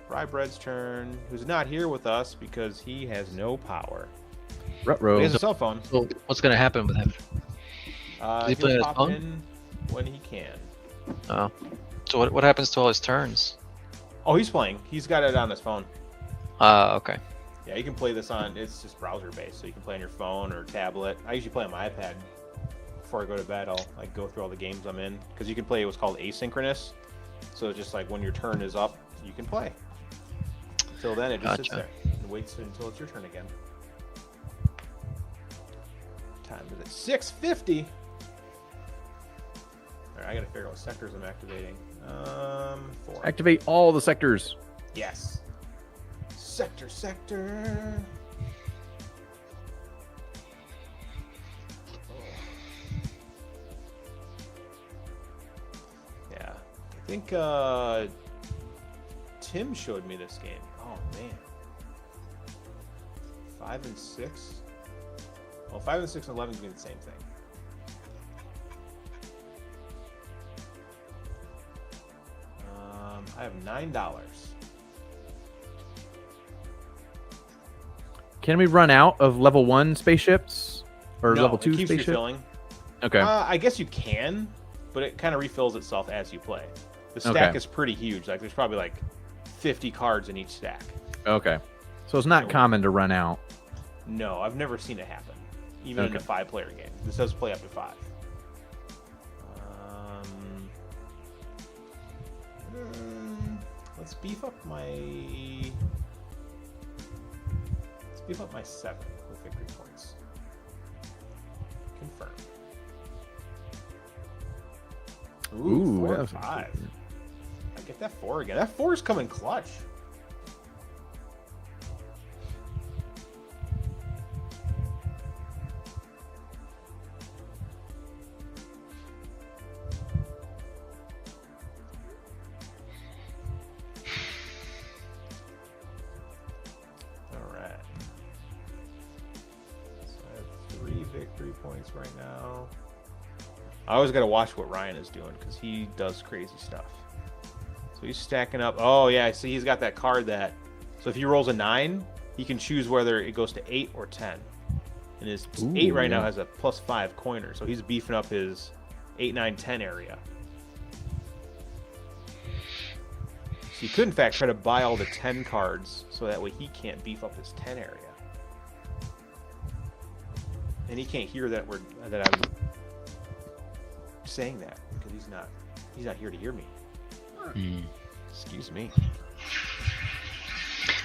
Rybread's turn, who's not here with us because he has no power. He Ruh-roh. has a cell phone. So what's gonna happen with him? Is he playing He'll his pop phone? in when he can. Oh. So what happens to all his turns? Oh, he's playing. He's got it on his phone. Okay. Yeah, you can play this on. It's just browser based, so you can play on your phone or tablet. I usually play on my iPad. Before I go to bed, I'll like go through all the games I'm in because you can play what's called asynchronous. So it's just like when your turn is up, you can play. Until then, it just sits Gotcha. there and waits until it's your turn again. Time is at 6:50. All right, I gotta figure out what sectors I'm activating. 4. Activate all the sectors. Yes. Sector. Yeah, I think Tim showed me this game. Oh man, 5 and 6. Well, 5 and 6 and 11 mean the same thing. I have $9. Can we run out of level 1 spaceships or No, level it 2 keeps spaceships? refilling. Okay. I guess you can, but it kind of refills itself as you play. The stack Okay. is pretty huge. Like there's probably like 50 cards in each stack. Okay. So it's not common to run out. No, I've never seen it happen, even in a Okay. 5-player game. This does play up to 5. Let's beef up my 7 with victory points. Confirm. Ooh, 4 that and was 5. I get that 4 again. That 4 is coming clutch. Alright. So I have 3 victory points right now. I always got to watch what Ryan is doing because he does crazy stuff. So he's stacking up. Oh, yeah. See, he's got that card that. So if he rolls a 9, he can choose whether it goes to 8 or 10. And his 8 right now has a +5 coiner. So he's beefing up his 8, 9, 10 area. So he could, in fact, try to buy all the 10 cards so that way he can't beef up his 10 area. And he can't hear that I'm saying that because he's not here to hear me. Excuse me.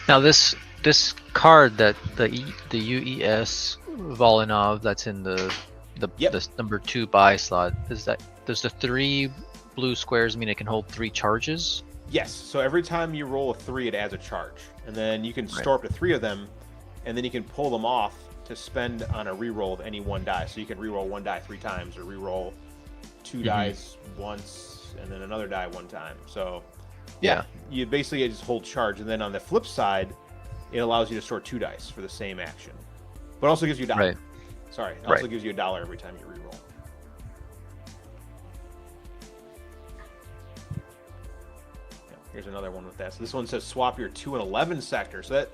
Now this card that the UES Volinov that's in the Yep. this number 2 buy slot, does the 3 blue squares mean it can hold 3 charges? Yes. So every time you roll a 3, it adds a charge, and then you can store up to 3 of them, and then you can pull them off to spend on a reroll of any 1 die. So you can reroll 1 die 3 times, or reroll 2 dice once, and then another die 1 time. So Yeah. you basically just hold charge, and then on the flip side, it allows you to store 2 dice for the same action, but also gives you $1. Right. Sorry, it also Right. gives you $1 every time you reroll. Yeah, here's another one with that. So this one says swap your 2 and 11 sector. So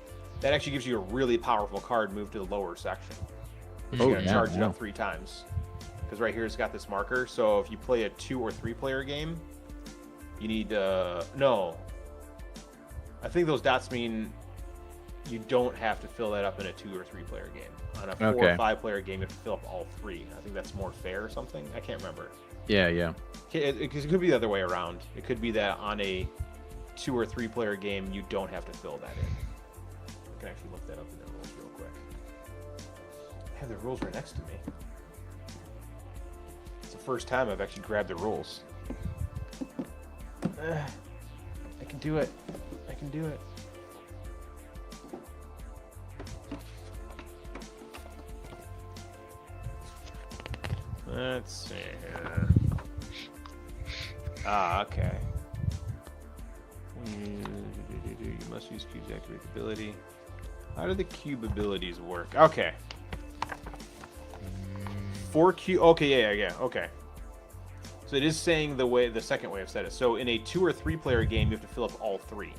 that actually gives you a really powerful card moved to the lower section. You're Oh, gonna yeah, charge it yeah. up 3 times. Because right here it's got this marker. So if you play a 2 or 3 player game, you need no. I think those dots mean you don't have to fill that up in a 2 or 3 player game. On a 4 Okay. or 5 player game, you have to fill up all 3. I think that's more fair or something. I can't remember. Yeah. It could be the other way around. It could be that on a 2 or 3 player game, you don't have to fill that in. I can actually look that up in the rules real quick. I have the rules right next to me. It's the first time I've actually grabbed the rules. I can do it. I can do it. Let's see here. Okay. You must use cubes to activate the ability. How do the cube abilities work? Okay. 4 cube. Okay, yeah. Okay. So it is saying the second way I've said it. So in a 2 or 3 player game, you have to fill up all 3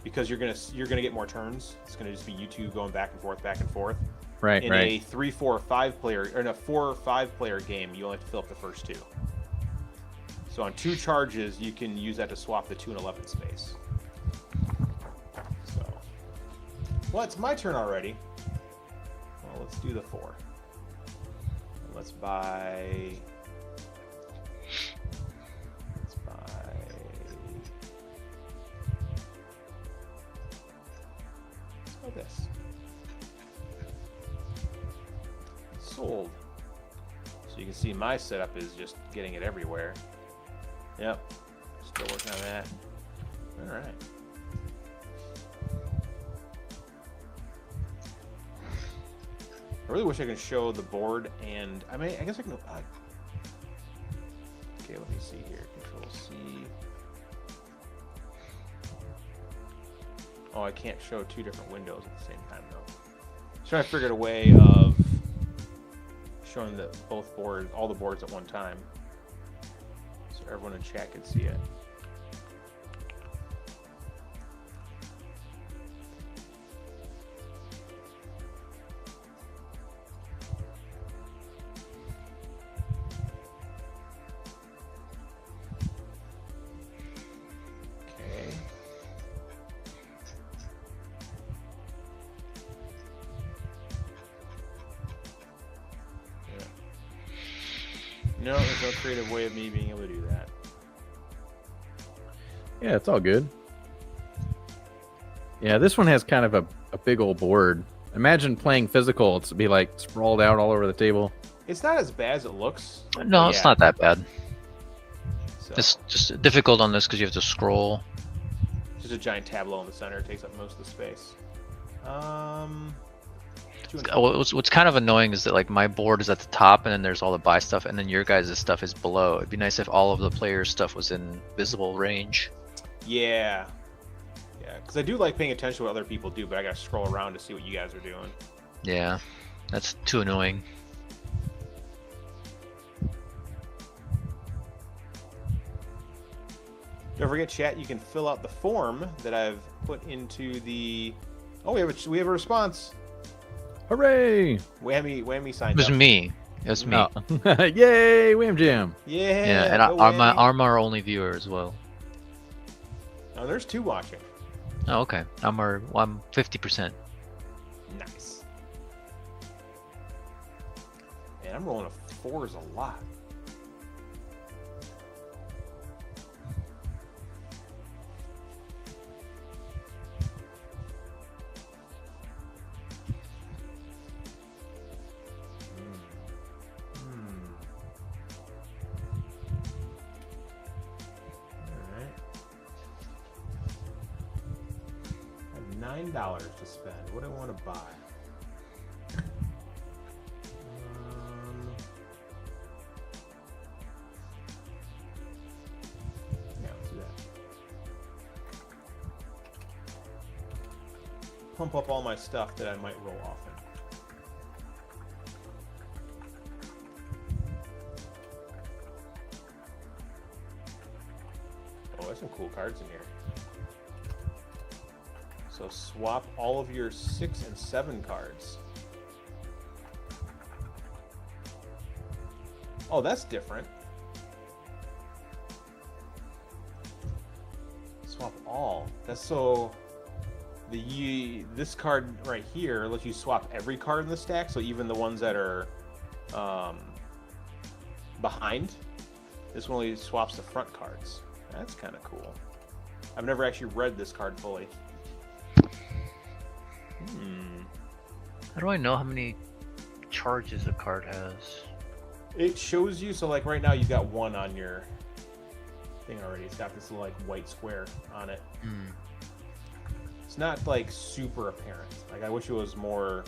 because you're gonna get more turns. It's gonna just be you two going back and forth. Right. In a 3, 4, 5 player, or in a 4 or 5 player game, you only have to fill up the first 2. So on 2 charges, you can use that to swap the 2 and 11 space. So Well, it's my turn already. Well, let's do the 4. Let's buy. Let's buy. Let's buy this. Sold. So you can see my setup is just getting it everywhere. Yep. Still working on that. All right. I really wish I could show the board, and I guess I can. Okay, let me see here. Control C. Oh, I can't show 2 different windows at the same time though. Trying to figure out a way of showing both boards, all the boards at one time, so everyone in chat could see it. No, there's no creative way of me being able to do that. Yeah, it's all good. Yeah, this one has kind of a big old board. Imagine playing physical. It's be like sprawled out all over the table. It's not as bad as it looks. No, it's not that bad. So, It's just difficult on this because you have to scroll. just a giant tableau in the center. It takes up most of the space. What's kind of annoying is that like my board is at the top and then there's all the buy stuff and then your guys' stuff is below. It'd be nice if all of the players' stuff was in visible range. Yeah. Yeah, because I do like paying attention to what other people do, but I gotta scroll around to see what you guys are doing. Yeah, that's too annoying. Don't forget, chat, you can fill out the form that I've put into the... Oh, we have a response. Hooray! Whammy signed It was up. me. It was me. Oh. Yay, Wham Jam! Yeah, Yeah, and go I'm Whammy. our only viewer as well. Oh, there's 2 watching. Oh, okay. I'm 50%. Nice. Man, I'm rolling a 4s a lot. $9 to spend. What do I want to buy? Yeah, let's do that. Pump up all my stuff that I might roll often. Oh, there's some cool cards in here. So swap all of your 6 and 7 cards. Oh, that's different. Swap all. That's so this card right here lets you swap every card in the stack, so even the ones that are behind. This one only swaps the front cards. That's kind of cool. I've never actually read this card fully. How do I know how many charges a card has? It shows you, so like right now you've got 1 on your thing already. It's got this little like white square on it. It's not like super apparent. Like I wish it was more.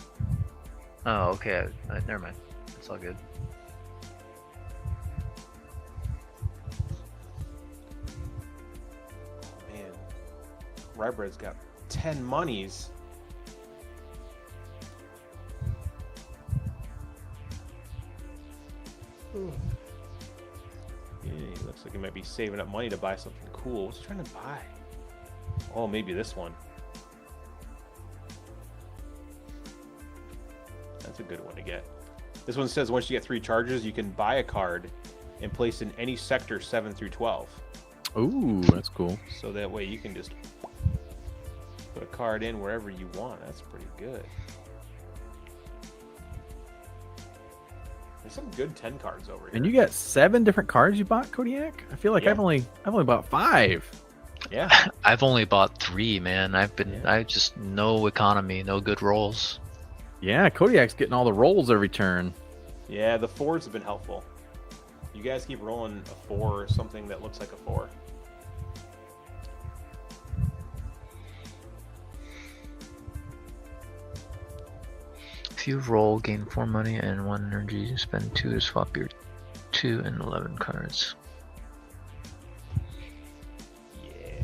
Oh, okay. Never mind. It's all good. Oh, man, Rybread's got 10 monies. Yeah, he looks like he might be saving up money to buy something cool. What's he trying to buy? Oh, maybe this one. That's a good one to get. This one says once you get 3 charges, you can buy a card and place in any sector 7 through 12. Ooh, that's cool. So that way you can just Put a card in wherever you want. That's pretty good. There's some good 10 cards over here. And you got 7 different cards you bought, Kodiak? I feel like Yeah. I've only bought 5. Yeah. I've only bought 3, man. I just no economy, no good rolls. Yeah, Kodiak's getting all the rolls every turn. Yeah, the 4s have been helpful. You guys keep rolling a 4 or something that looks like a 4. If you roll, gain 4 money and 1 energy, spend 2 to swap your 2 and 11 cards. Yeah.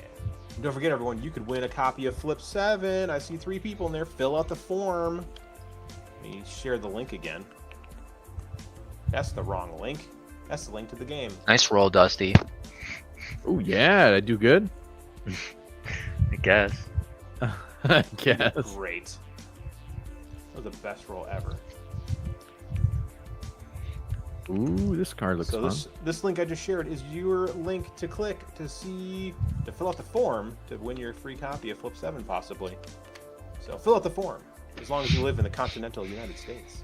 And don't forget, everyone, you could win a copy of Flip 7. I see 3 people in there. Fill out the form. Let me share the link again. That's the wrong link. That's the link to the game. Nice roll, Dusty. Oh yeah, did I do good? I guess. I guess. Great. That was the best roll ever. Ooh, this card looks So fun. this link I just shared is your link to click to fill out the form to win your free copy of Flip 7 possibly. So fill out the form as long as you live in the continental United States.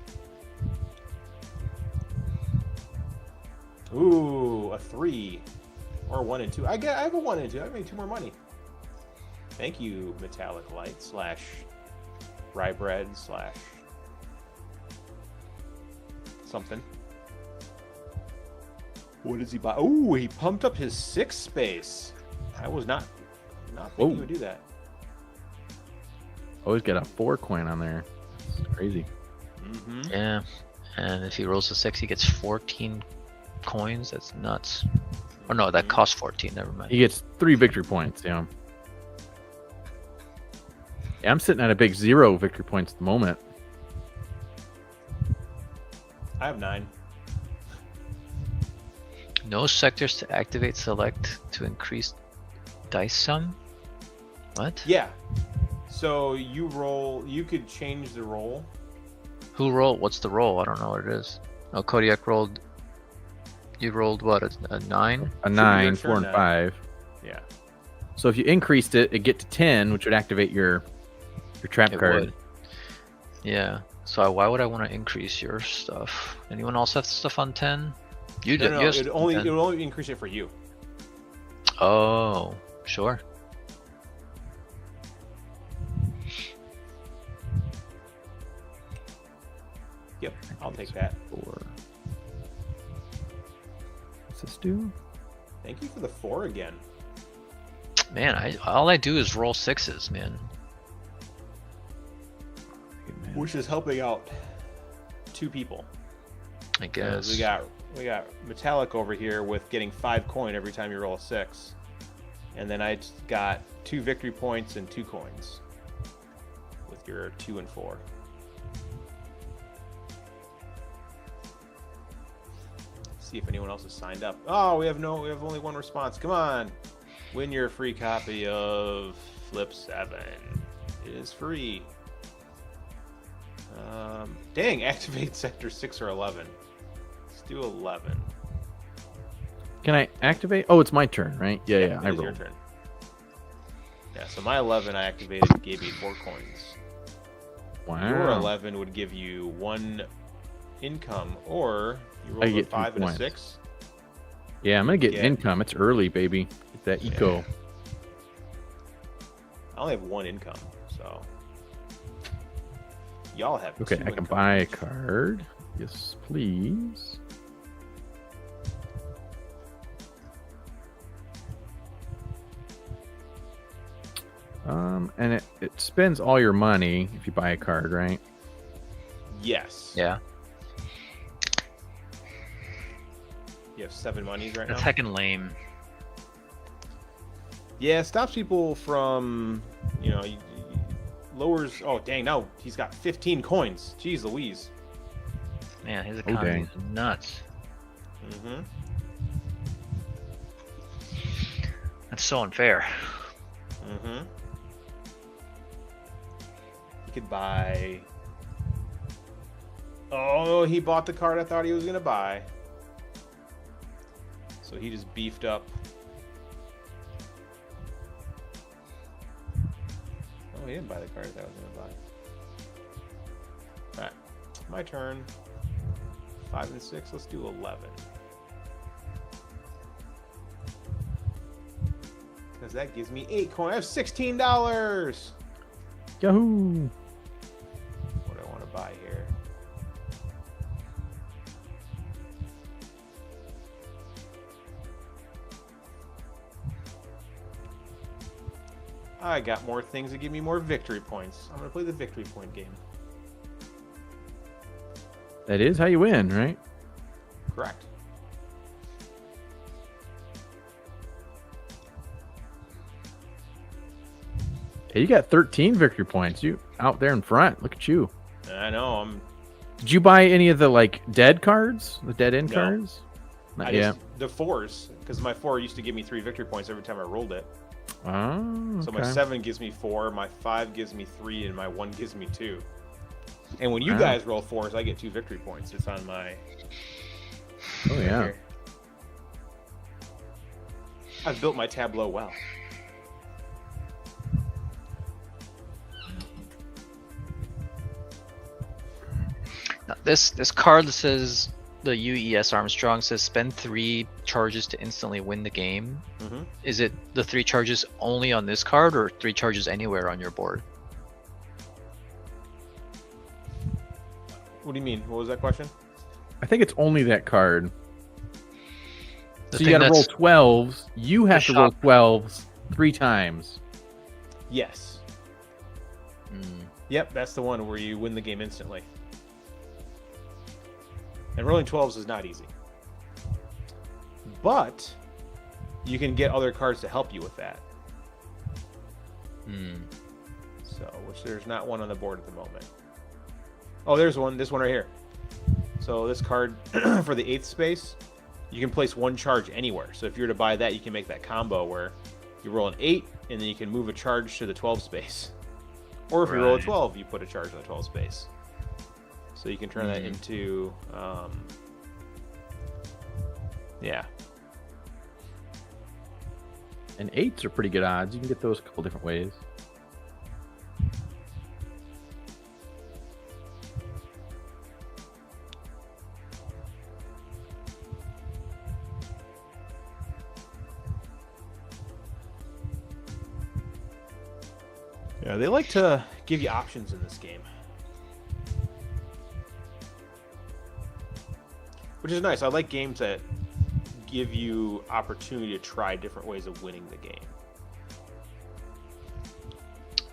Ooh, a 3 or 1 and 2. I have a 1 and 2. I made 2 more money. Thank you, Metallic Light / Rye Bread / something. What does he buy? Oh, he pumped up his 6 space. I was not thinking he would do that. Always got a 4 coin on there. It's crazy. Mm-hmm. Yeah. And if he rolls a 6, he gets 14 coins. That's nuts. Oh no, that costs 14. Never mind. He gets 3 victory points, yeah. Yeah, I'm sitting at a big 0 victory points at the moment. I have 9. No sectors to activate. Select to increase dice sum. What? Yeah. So you roll. You could change the roll. Who rolled? What's the roll? I don't know what it is. Oh, Kodiak rolled. You rolled what? A 9? A be 9, your 4, turn and now. 5. Yeah. So if you increased it, it'd get to 10, which would activate your trap It card. would. Yeah. So why would I want to increase your stuff? Anyone else have stuff on 10? You did. No, you have it stuff only on 10. increase it for you. Oh, sure. Yep, I'll take that. 4. What's this do? Thank you for the 4 again. Man, all I do is roll 6s, man. Which is helping out 2 people. I guess. We got Metallic over here with getting 5 coin every time you roll a 6. And then I got 2 victory points and 2 coins with your 2 and 4. See if anyone else has signed up. Oh, we have only 1 response. Come on. Win your free copy of Flip 7. It is free. Dang, activate sector 6 or 11. Let's do 11. Can I activate? Oh, it's my turn, right? Yeah, It I is your rolled. turn. Yeah, so my 11 I activated gave me 4 coins. Wow. Your 11 would give you 1 income, or you roll a get 2 5 and a coins. 6. Yeah, I'm gonna get Yeah. income. It's early, baby. Get that Yeah. eco. I only have 1 income, so y'all have Okay, 2 I can income. buy a card. Yes, please. And it spends all your money if you buy a card, right? Yes. Yeah. You have 7 monies right That's now. heckin' lame. Yeah, it stops people from, lowers. Oh, dang! No, he's got 15 coins. Jeez Louise. Man, his dang. economy is nuts. Mm-hmm. That's so unfair. Mm-hmm. He could buy. Oh, he bought the card I thought he was gonna buy. So he just beefed up. Oh, he didn't buy the card that I was gonna buy. Alright, my turn. 5 and 6, let's do 11. Because that gives me 8 coins. I have $16! Yahoo! What do I want to buy here? I got more things that give me more victory points. I'm going to play the victory point game. That is how you win, right? Correct. Hey, you got 13 victory points. You out there in front. Look at you. I know. Did you buy any of the like dead cards? The dead end No. cards? Not I yet. the 4s, because my 4 used to give me 3 victory points every time I rolled it. Oh, So my okay. 7 gives me 4, my 5 gives me 3, and my 1 gives me 2. And when you Wow. guys roll 4s, I get 2 victory points. It's on my. Oh yeah. Here. I've built my tableau well. Now, this card that says the UES Armstrong says spend 3 charges to instantly win the game. Mm-hmm. Is it the 3 charges only on this card, or 3 charges anywhere on your board? What do you mean? What was that question? I think it's only that card. The So you thing got to roll that's 12s. You have to roll shop- 12s 3 times. Yes. Hmm. Yep, that's the one where you win the game instantly. And rolling 12s is not easy. But you can get other cards to help you with that. Hmm. So, which there's not one on the board at the moment. Oh, there's one. This one right here. So this card for the 8th space, you can place 1 charge anywhere. So if you were to buy that, you can make that combo where you roll an 8 and then you can move a charge to the 12 space. Or if you roll a Right. 12, you put a charge in the 12 space. So you can turn that into, yeah. And 8s are pretty good odds. You can get those a couple different ways. Yeah, they like to give you options in this game. Which is nice. I like games that give you opportunity to try different ways of winning the game.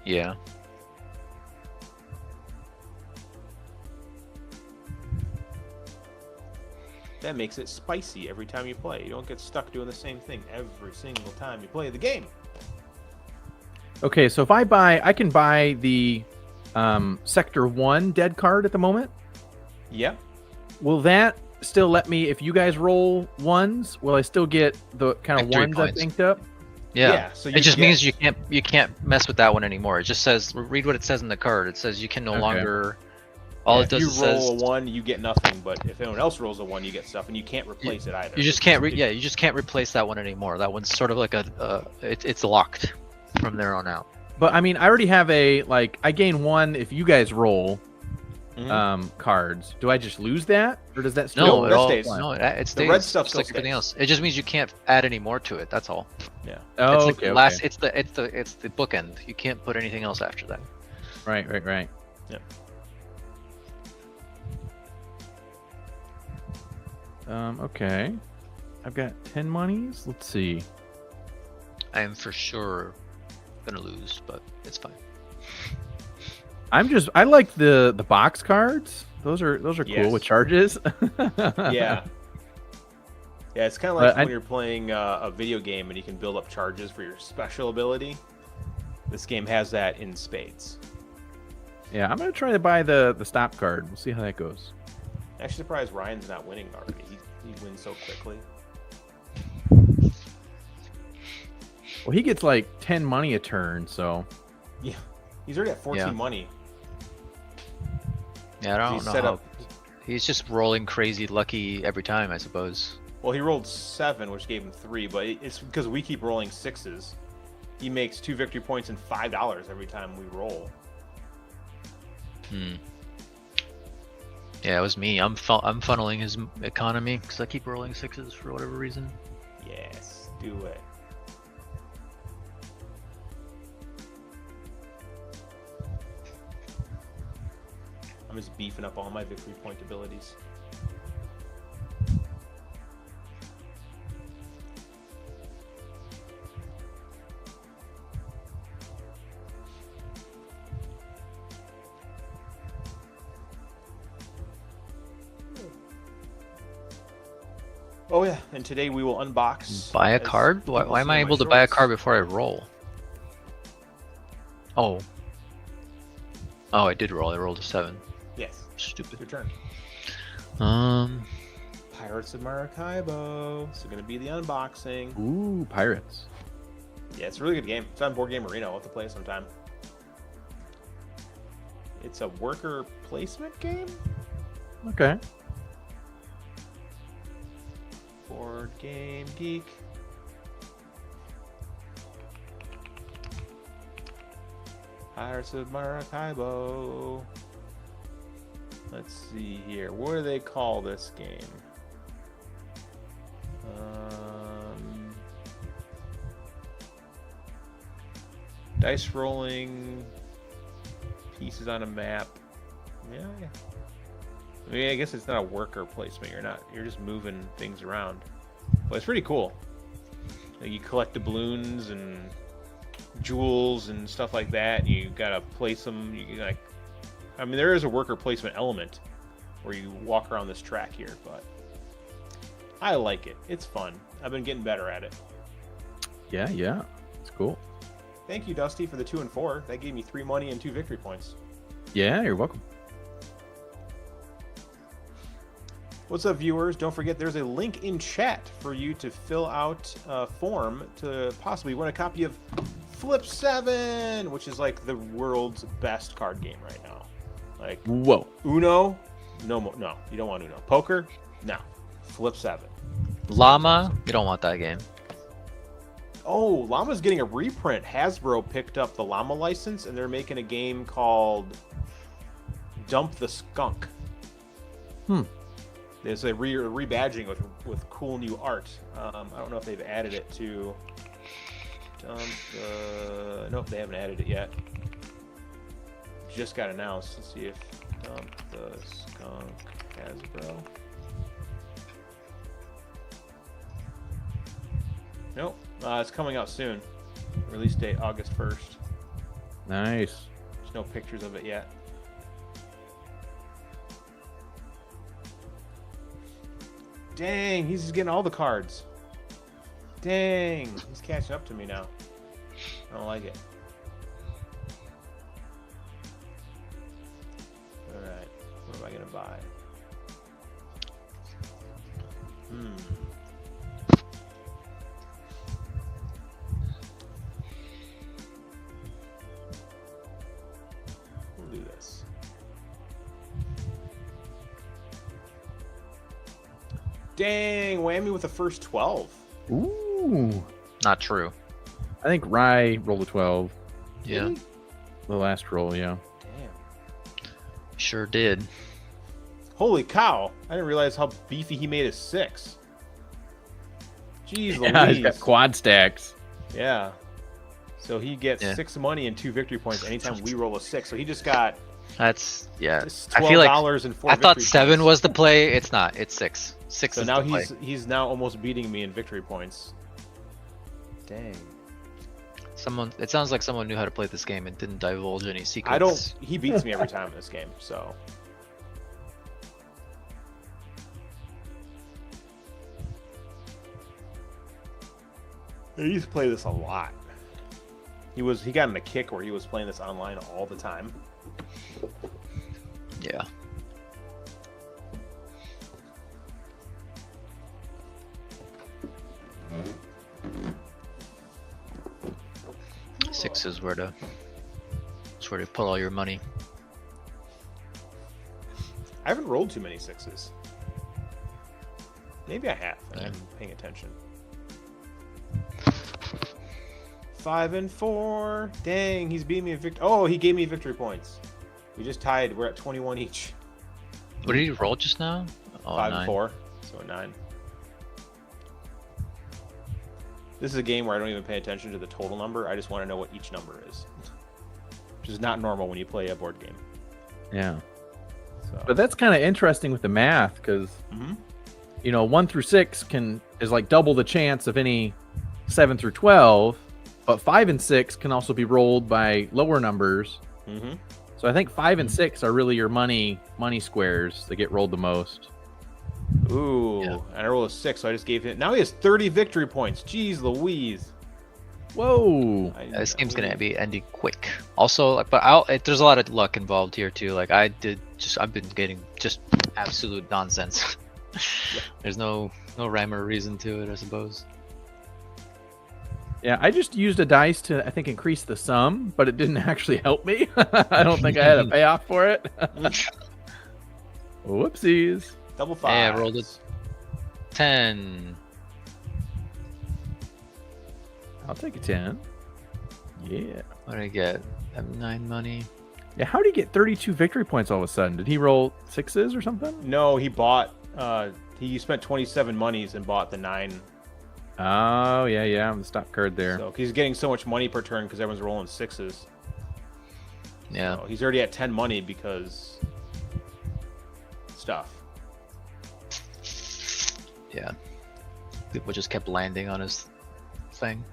Yeah. That makes it spicy every time you play. You don't get stuck doing the same thing every single time you play the game. Okay, so if I can buy the Sector 1 dead card at the moment. Yep. Will that still let me, if you guys roll 1s, will I still get the kind of Victory 1s points. I thinked up? Yeah. So It just means you can't mess with that one anymore. It just says, read what it says in the card. It says you can no Okay. longer. All it if does you is roll says a 1, you get nothing. But if anyone else rolls a 1, you get stuff, and you can't replace it either. you just can't. You just can't replace that one anymore. That one's sort of like it's locked from there on out. But I mean, I already have I gain 1 if you guys roll Mhm. cards. Do I just lose that, or does that still? No, it that all stays. no, it stays. The red stuff just still like everything stays. else. It just means you can't add any more to it. That's all. Yeah. Oh, It's like okay, the last. okay. It's the bookend. You can't put anything else after that. Right. Yep. Okay. I've got 10 monies. Let's see. I am for sure gonna lose, but it's fine. I like the box cards. Those are cool Yes. with charges. Yeah. Yeah, it's kind of like But when you're playing a video game and you can build up charges for your special ability. This game has that in spades. Yeah, I'm gonna try to buy the stop card. We'll see how that goes. Actually, surprised Ryan's not winning already. He wins so quickly. Well, he gets like 10 money a turn, so Yeah, he's already at 14 Yeah. money. Yeah, I don't He's know. set How, up. he's just rolling crazy lucky every time, I suppose. Well, he rolled 7, which gave him 3, but it's because we keep rolling 6s, he makes 2 victory points and $5 every time we roll. Yeah, it was me. I'm funneling his economy because I keep rolling 6s for whatever reason. Yes, do it. I'm just beefing up all my victory point abilities. Oh yeah, and today we will unbox. Buy a as card? Why people am see I on my able to buy a shorts. card before I roll? Oh. Oh, I did roll. I rolled a 7. Yes, Stupid. your turn. Pirates of Maracaibo. So gonna be the unboxing. Ooh, pirates. Yeah, it's a really good game. It's on Board Game Arena. I'll have to play it sometime. It's a worker placement game? Okay. Board Game Geek. Pirates of Maracaibo. Let's see here. What do they call this game? Dice rolling, pieces on a map. Yeah. I mean, I guess it's not a worker placement. You're just moving things around. But it's pretty cool. Like, you collect doubloons and jewels and stuff like that. And you gotta place them. I mean, there is a worker placement element where you walk around this track here, but I like it. It's fun. I've been getting better at it. Yeah. It's cool. Thank you, Dusty, for the 2 and 4. That gave me 3 money and 2 victory points. Yeah, you're welcome. What's up, viewers? Don't forget there's a link in chat for you to fill out a form to possibly win a copy of Flip 7, which is like the world's best card game right now. Like, Whoa. Uno? No, you don't want Uno. Poker? No. Flip 7. Llama? You don't want that game. Oh, Llama's getting a reprint. Hasbro picked up the Llama license, and they're making a game called Dump the Skunk. There's a rebadging with cool new art. I don't know if they've added it to Nope, they haven't added it yet. Just got announced. Let's see if Dump the Skunk Hasbro. Nope. It's coming out soon. Release date August 1st. Nice. There's no pictures of it yet. Dang, he's getting all the cards. Dang, he's catching up to me now. I don't like it. Alright, what am I gonna buy? We'll do this. Dang, whammy with the first 12. Ooh. Not true. I think Rye rolled a 12. Yeah, Really? The last roll, yeah. Damn. sure did. Holy cow. I didn't realize how beefy he made his 6. Jeez Yeah, he's Louise. got quad stacks. Yeah. So he gets Yeah. 6 money and 2 victory points anytime we roll a 6. So he just got That's yeah. just I feel like $12 and 4 I thought victory 7 points. was the play. It's not. It's 6. 6 So is now the play. he's now almost beating me in victory points. Dang. It sounds like someone knew how to play this game and didn't divulge any secrets. I don't. He beats me every time in this game. So. I used to play this a lot. He got in a kick where he was playing this online all the time. Yeah. Six is where to put all your money. I haven't rolled too many 6s. Maybe I have, and I'm paying attention. 5 and 4. Dang, he's beating me in victory. Oh, he gave me victory points. We just tied. We're at 21 each. What did he roll just now? Oh, 5 9. and 4. So a 9. This is a game where I don't even pay attention to the total number. I just want to know what each number is. Which is not normal when you play a board game. Yeah. So. But that's kind of interesting with the math because, you know, 1 through 6 is like double the chance of any 7 through 12, but 5 and 6 can also be rolled by lower numbers. So I think 5 and 6 are really your money squares that get rolled the most. Ooh, Yeah. and I rolled a 6, so I just gave him. Now he has 30 victory points. Jeez Louise. Whoa. Yeah, this game's gonna be ending quick. Also, like, but there's a lot of luck involved here too. Like I've been getting just absolute nonsense. There's no rhyme or reason to it, I suppose. Yeah, I just used a dice to, I think, increase the sum, but it didn't actually help me. I don't think I had a payoff for it. Whoopsies. Double 5. Yeah, I rolled it. 10. I'll take a 10. Yeah. What did I get? M9 money. Yeah, how did he get 32 victory points all of a sudden? Did he roll 6s or something? No, he bought. He spent 27 monies and bought the 9. Oh, yeah, the stop card there. So he's getting so much money per turn because everyone's rolling 6s. Yeah. So he's already at 10 money because stuff. Yeah. People just kept landing on his thing.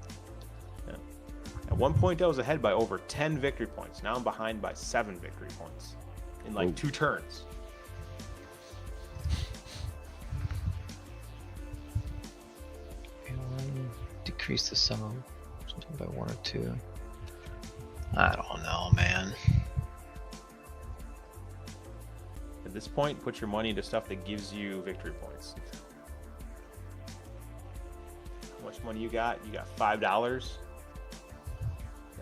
At one point, I was ahead by over 10 victory points. Now I'm behind by 7 victory points in like 2 turns. Decrease the sum of something by 1 or 2. I don't know, man. At this point, put your money into stuff that gives you victory points. How much money you got? You got $5.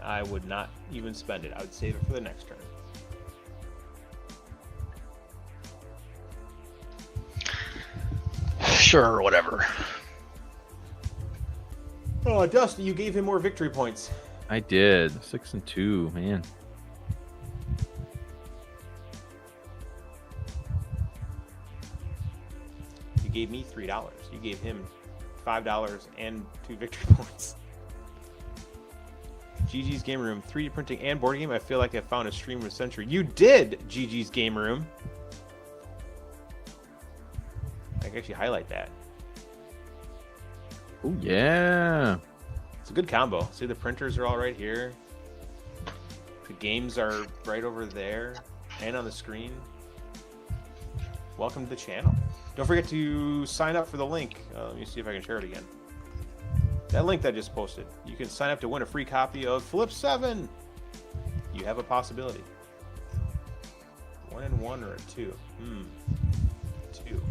I would not even spend it. I would save it for the next turn. Sure, whatever. Oh, Dusty, you gave him more victory points. I did. 6 and 2, man. You gave me $3. You gave him $5 and 2 victory points. GG's Game Room, 3D printing and board game. I feel like I found a stream of the century. You did, GG's Game Room. I can actually highlight that. Oh, yeah. It's a good combo. See, the printers are all right here. The games are right over there and on the screen. Welcome to the channel. Don't forget to sign up for the link. Let me see if I can share it again. That link that I just posted. You can sign up to win a free copy of Flip 7. You have a possibility. 1 and 1 or a 2? 2.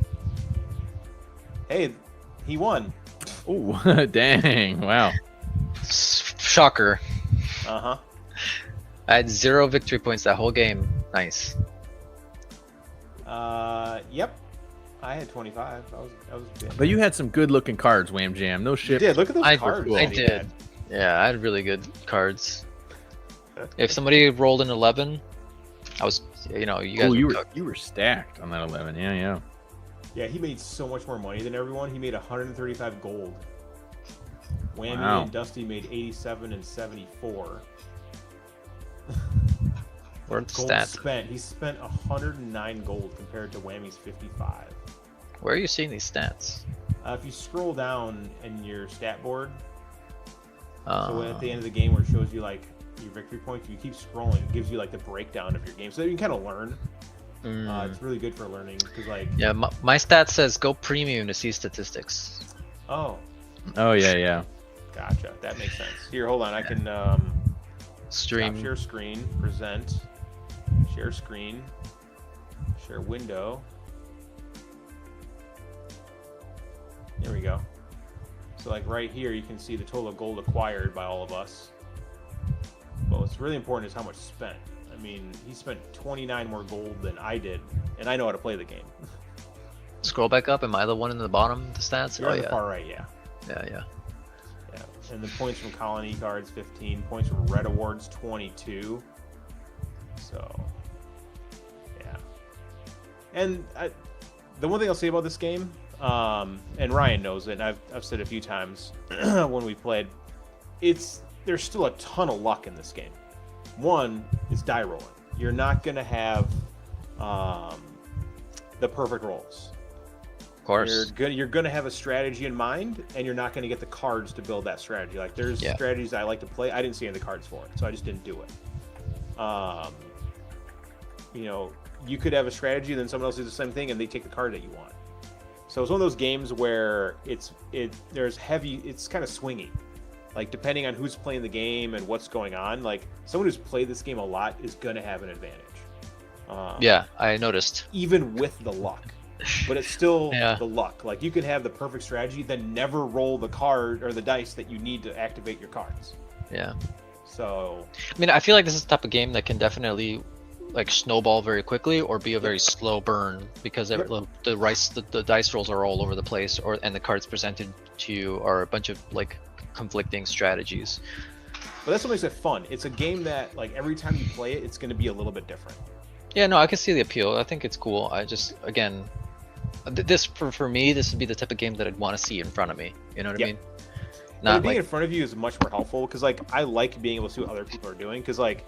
Hey, he won. Oh, dang. Wow. Shocker. Uh-huh. I had 0 victory points that whole game. Nice. Yep. I had 25. I was But you had some good looking cards, Wham Jam. No You shit. did. Look at those I cards. I that he did. had. Yeah, I had really good cards. If somebody rolled an 11, I was, you know, you guys. Oh, were cooked. you were stacked on that 11. Yeah. Yeah, he made so much more money than everyone. He made 135 gold. Whammy Wow. and Dusty made 87 and 74. Where's the Gold stat? spent. He spent 109 gold compared to Whammy's 55. Where are you seeing these stats? If you scroll down in your stat board, so at the Uh, end of the game where it shows you like your victory points, you keep scrolling, it gives you like the breakdown of your game, so you can kind of learn. It's really good for learning because like yeah, my stat says go premium to see statistics. oh, Oh, yeah. gotcha, that makes sense. Here, hold on, I can Stream. stop share screen, present, share screen, share window. There we go. So like right here, you can see the total gold acquired by all of us. But what's really important is how much spent. I mean, he spent 29 more gold than I did, and I know how to play the game. Scroll back up. Am I the one in the bottom? The stats. You're Oh on the yeah. far right, yeah. Yeah. Yeah. And the points from colony cards 15, points from red awards 22. So, yeah. And the one thing I'll say about this game, and Ryan knows it, and I've said it a few times when we played, there's still a ton of luck in this game. One, it's die rolling. You're not going to have the perfect rolls. Of course. You're gonna have a strategy in mind, and you're not gonna get the cards to build that strategy. Like there's strategies I like to play. I didn't see any of the cards for it, so I just didn't do it. You know, you could have a strategy, then someone else does the same thing, and they take the card that you want. So it's one of those games where it's kind of swingy. Like depending on who's playing the game and what's going on, like someone who's played this game a lot is gonna have an advantage. Yeah, I noticed. Even with the luck. But it's still Yeah. the luck. Like you can have the perfect strategy, then never roll the card or the dice that you need to activate your cards. Yeah. So I mean, I feel like this is the type of game that can definitely like snowball very quickly or be a very slow burn because the dice rolls are all over the place, and the cards presented to you are a bunch of like conflicting strategies. but that's what makes it fun. It's a game that like every time you play it, it's going to be a little bit different. Yeah, no, I can see the appeal. I think it's cool. I just, again, this for me, this would be the type of game that I'd want to see in front of me. You know what I mean? But being in front of you is much more helpful because like I like being able to see what other people are doing because like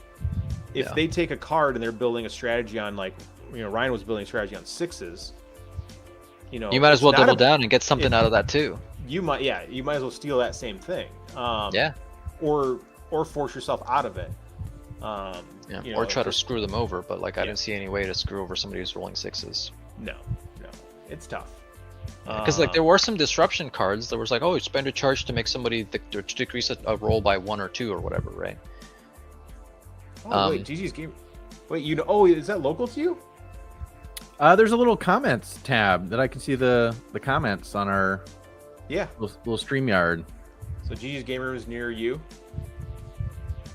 if they take a card and they're building a strategy on like Ryan was building a strategy on sixes, you might as well double down and get something out of that too. You might as well steal that same thing. Yeah. Or force yourself out of it. Or try to screw them over, but like I didn't see any way to screw over somebody who's rolling sixes. No, it's tough. Because like there were some disruption cards that was like, oh, you spend a charge to make somebody to decrease a roll by 1 or 2 or whatever, right? Oh wait, GG's game. Wait, is that local to you? There's a little comments tab that I can see the comments on our little StreamYard. So GG's game room is near you.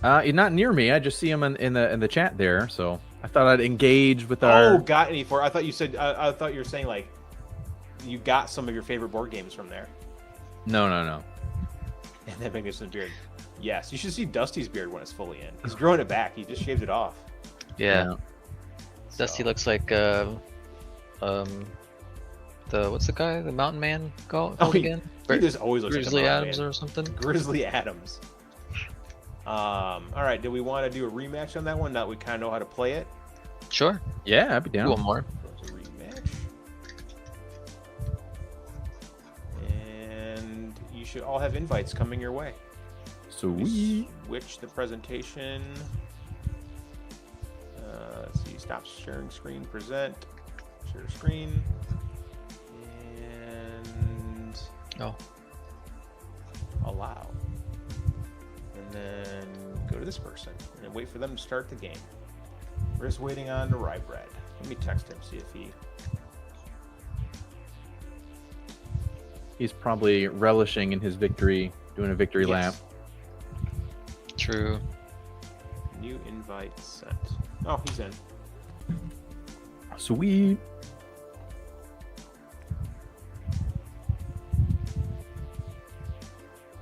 Not near me. I just see him in the chat there. So I thought I'd engage with our. Oh, got any for? I thought you said. I thought you were saying like you got some of your favorite board games from there. No. And that magnificent beard. Yes, you should see Dusty's beard when it's fully in. He's growing it back. He just shaved it off. Yeah. Dusty looks like what's the guy? The Mountain Man called again? He just always looks Grizzly like a Adams man. or something. Grizzly Adams. All right. Do we want to do a rematch on that one? Now that we kind of know how to play it. Sure. Yeah, I'd be down. One more. Let's rematch. And you should all have invites coming your way. Sweet. Switch the presentation. Let's see. Stop sharing screen. Present. Share screen. And allow. And then go to this person and wait for them to start the game. We're just waiting on the rye bread. Let me text him, see if He's probably relishing in his victory, doing a victory lap. True. New invite sent. Oh, he's in. Sweet.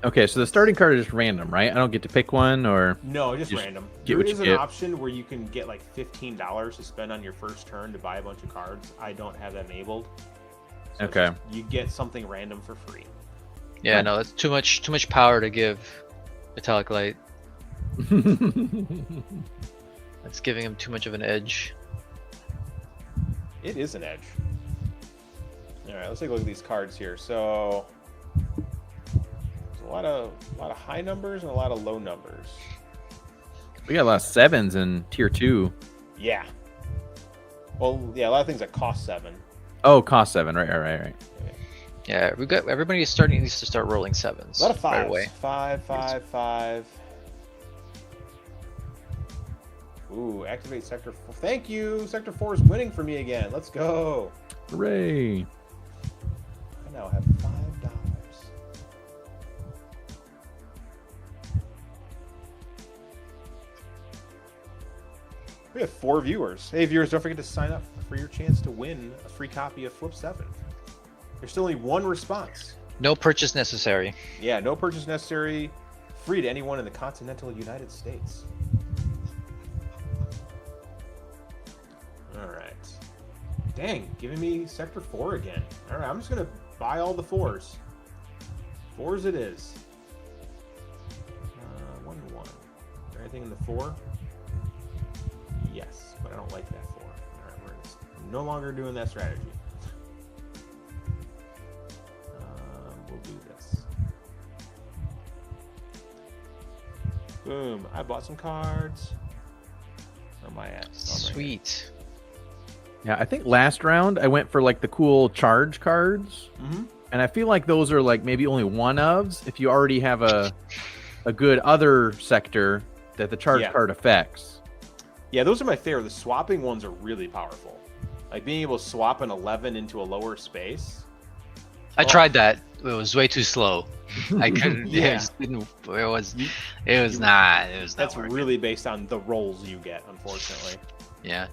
Okay, so the starting card is just random, right? I don't get to pick one, or No, just Just random. get There what you is an get. option where you can get like $15 to spend on your first turn to buy a bunch of cards. I don't have that enabled. So it's Okay. just- you get something random for free. Yeah, no, that's too much power to give Metallic Light. That's giving him too much of an edge. It is an edge. All right, let's take a look at these cards here. So there's a lot of high numbers and a lot of low numbers. We got a lot of 7s in tier 2. Yeah. Well, yeah, a lot of things that cost 7. Oh, cost 7. Right. Yeah, everybody needs to start rolling 7s. A lot of 5s. right away. 5. Ooh, activate Sector 4. Thank you! Sector 4 is winning for me again. Let's go. Hooray. I now have $5. We have 4 viewers. Hey, viewers, don't forget to sign up for your chance to win a free copy of Flip 7. There's still only one response. No purchase necessary. Yeah, no purchase necessary. Free to anyone in the continental United States. All right. Dang, giving me Sector 4 again. All right, I'm just going to buy all the 4s. 4s it is. 1 and 1. Is there anything in the 4? Yes, but I don't like that 4. All right, we're no longer doing that strategy. We'll do this. Boom, I bought some cards. Where am I at? Oh, right here. Sweet. Yeah, I think last round I went for like the cool charge cards, and I feel like those are like maybe only one-ofs if you already have a good other sector that the charge card affects. Yeah, those are my favorite. The swapping ones are really powerful. Like being able to swap an 11 into a lower space. I tried that. It was way too slow. I couldn't. Yeah. It just didn't. It was not. That's working. really based on the rolls you get, unfortunately. Yeah.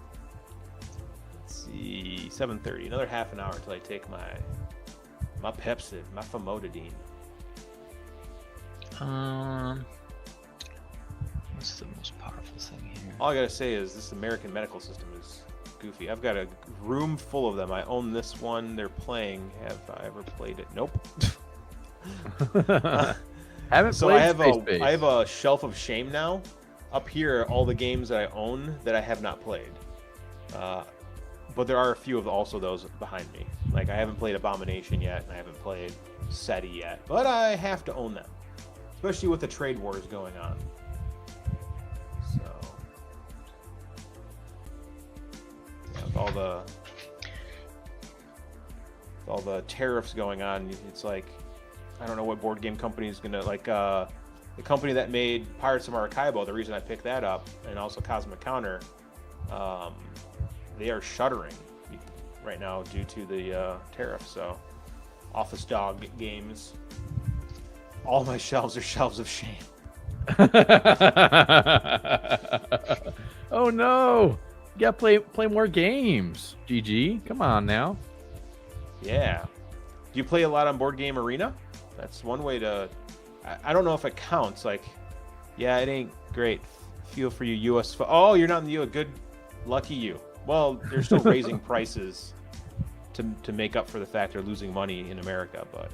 Let's see, 7:30. Another half an hour until I take my Pepsid, my famotidine. What's the most powerful thing here? All I gotta say is this American medical system is goofy. I've got a room full of them. I own this one. They're playing. Have I ever played it? Nope. Haven't So played I have Space Base. I have a shelf of shame now. Up here are all the games that I own that I have not played. But there are a few of also those behind me. Like I haven't played Abomination yet, and I haven't played SETI yet. But I have to own them, especially with the trade wars going on. So, yeah, with all the tariffs going on, it's like I don't know what board game company is gonna like. The company that made Pirates of Maracaibo, the reason I picked that up, and also Cosmic Counter, they are shuttering right now due to the tariffs. So, Office Dog games, all my shelves are shelves of shame. Oh no! You gotta play more games. GG, come on now. Yeah. Do you play a lot on Board Game Arena? That's one way to. I don't know if it counts. Like, yeah, it ain't great. Feel for you, US. Oh, you're not in the U.S. Good, lucky you. Well, they're still raising prices to make up for the fact they're losing money in America. But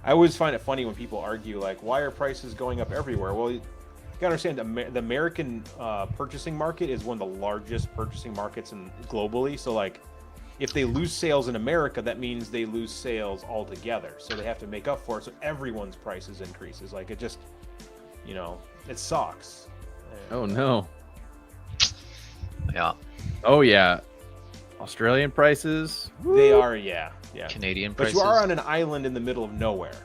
I always find it funny when people argue like, why are prices going up everywhere? Well, you gotta understand the American purchasing market is one of the largest purchasing markets globally. So like, if they lose sales in America, that means they lose sales altogether. So they have to make up for it. So everyone's prices increases. Like it just, it sucks. Oh no. Yeah. Oh yeah. Australian prices. They are, yeah. Canadian But prices. you are on an island in the middle of nowhere,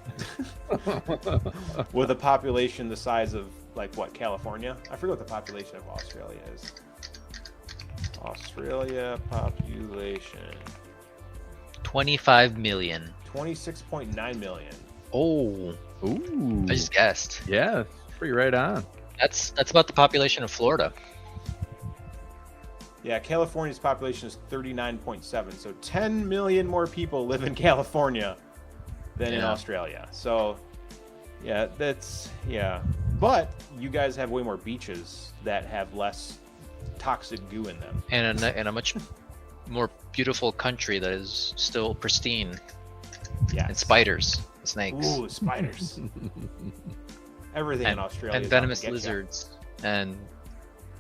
with a population the size of like what, California? I forget what the population of Australia is. Australia population 25 million. 26.9 million. Oh, Ooh. I just guessed. Yeah, pretty right on. That's about the population of Florida. Yeah, California's population is 39.7, so 10 million more people live in California than in Australia. So, yeah, but you guys have way more beaches that have less toxic goo in them, And a much more beautiful country that is still pristine. Yeah, And spiders, snakes, Ooh, spiders. Everything in Australia. and is venomous out to get ya. lizards,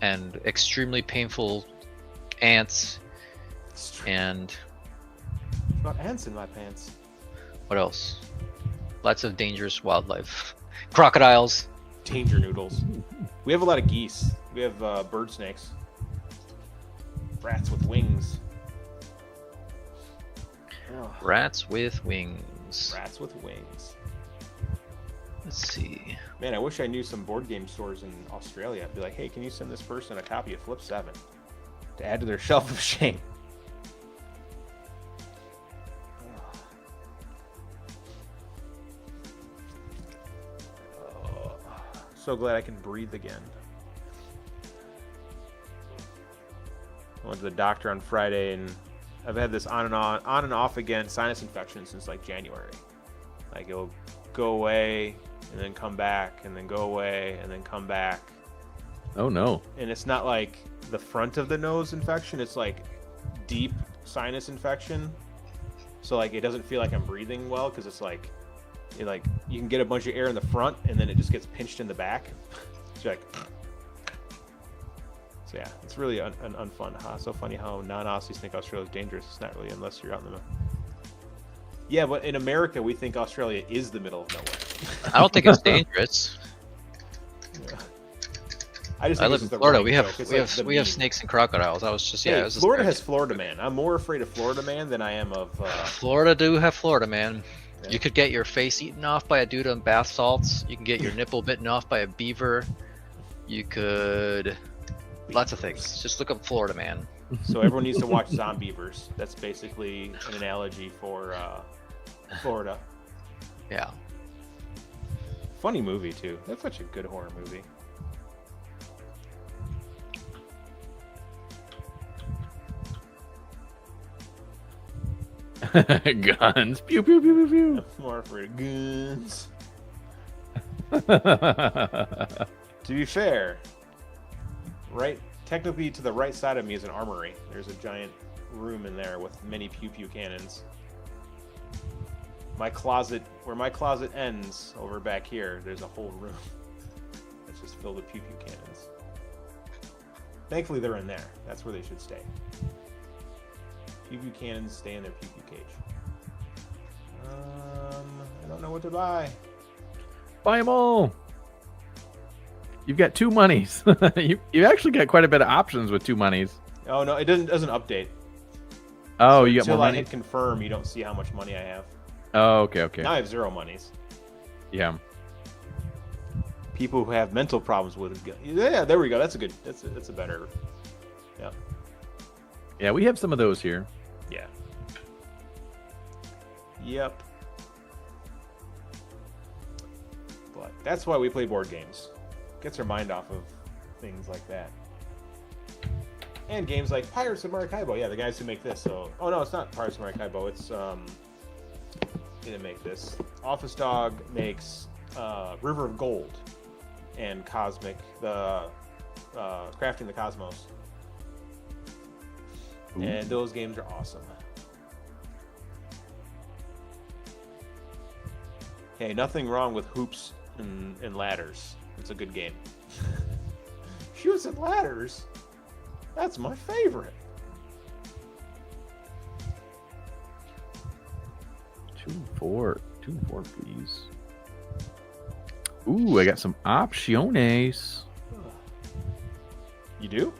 and extremely painful ants, and I've got ants in my pants. what else? Lots of dangerous wildlife, crocodiles. Danger noodles. We have a lot of geese. We have bird snakes. Rats with wings. Ugh, Rats with wings. rats with wings. Let's see. Man, I wish I knew some board game stores in Australia. I'd be like, hey, can you send this person a copy of Flip 7 to add to their shelf of shame? Oh, so glad I can breathe again. I went to the doctor on Friday, and I've had this on and off again sinus infection since like January. Like it'll go away and then come back and then go away and then come back. Oh no. And it's not like the front of the nose infection, it's like deep sinus infection. So like it doesn't feel like I'm breathing well because it's like you can get a bunch of air in the front and then it just gets pinched in the back. It's like, so yeah, it's really unfun. Huh? So funny how non-Aussies think Australia is dangerous. It's not really unless you're out in the middle. Yeah, but in America we think Australia is the middle of nowhere. I don't think it's dangerous. Yeah. I I live in Florida. We have snakes and crocodiles. I was just Hey, it was just Florida has Florida Man. I'm more afraid of Florida Man than I am of. Florida do have Florida Man. Yeah. You could get your face eaten off by a dude on bath salts. You can get your nipple bitten off by a beaver. You could lots of things. Just look up Florida Man. So everyone needs to watch Zombievers. That's basically an analogy for Florida. Yeah. Funny movie too. That's such a good horror movie. Guns. Pew pew pew pew pew. I'm more afraid of guns. To be fair, technically to the right side of me is an armory. There's a giant room in there with many pew pew cannons. My closet, where my closet ends, over back here, there's a whole room that's just filled with pew pew cannons. Thankfully, they're in there. That's where they should stay. Pew pew cannons stay in their pew pew cage. I don't know what to buy. Buy them all. You've got 2 monies. you actually got quite a bit of options with 2 monies. Oh no, it doesn't update. Oh, So you got more until I money. hit confirm, you don't see how much money I have. Oh, okay. Now I have 0 monies. Yeah. People who have mental problems with it. Yeah, there we go. That's a better. Yeah. Yeah, we have some of those here. Yeah. Yep. But that's why we play board games. Gets our mind off of things like that. And games like Pirates of Maracaibo. Yeah, the guys who make this. So, oh no, it's not Pirates of Maracaibo. It's they didn't make this. Office Dog makes River of Gold and Cosmic, the Crafting the Cosmos. Ooh. And those games are awesome. Hey, nothing wrong with hoops and ladders. It's a good game. Shoots and ladders? That's my favorite. 2 and 4. 2 and 4, please. Ooh, I got some opciones. You do?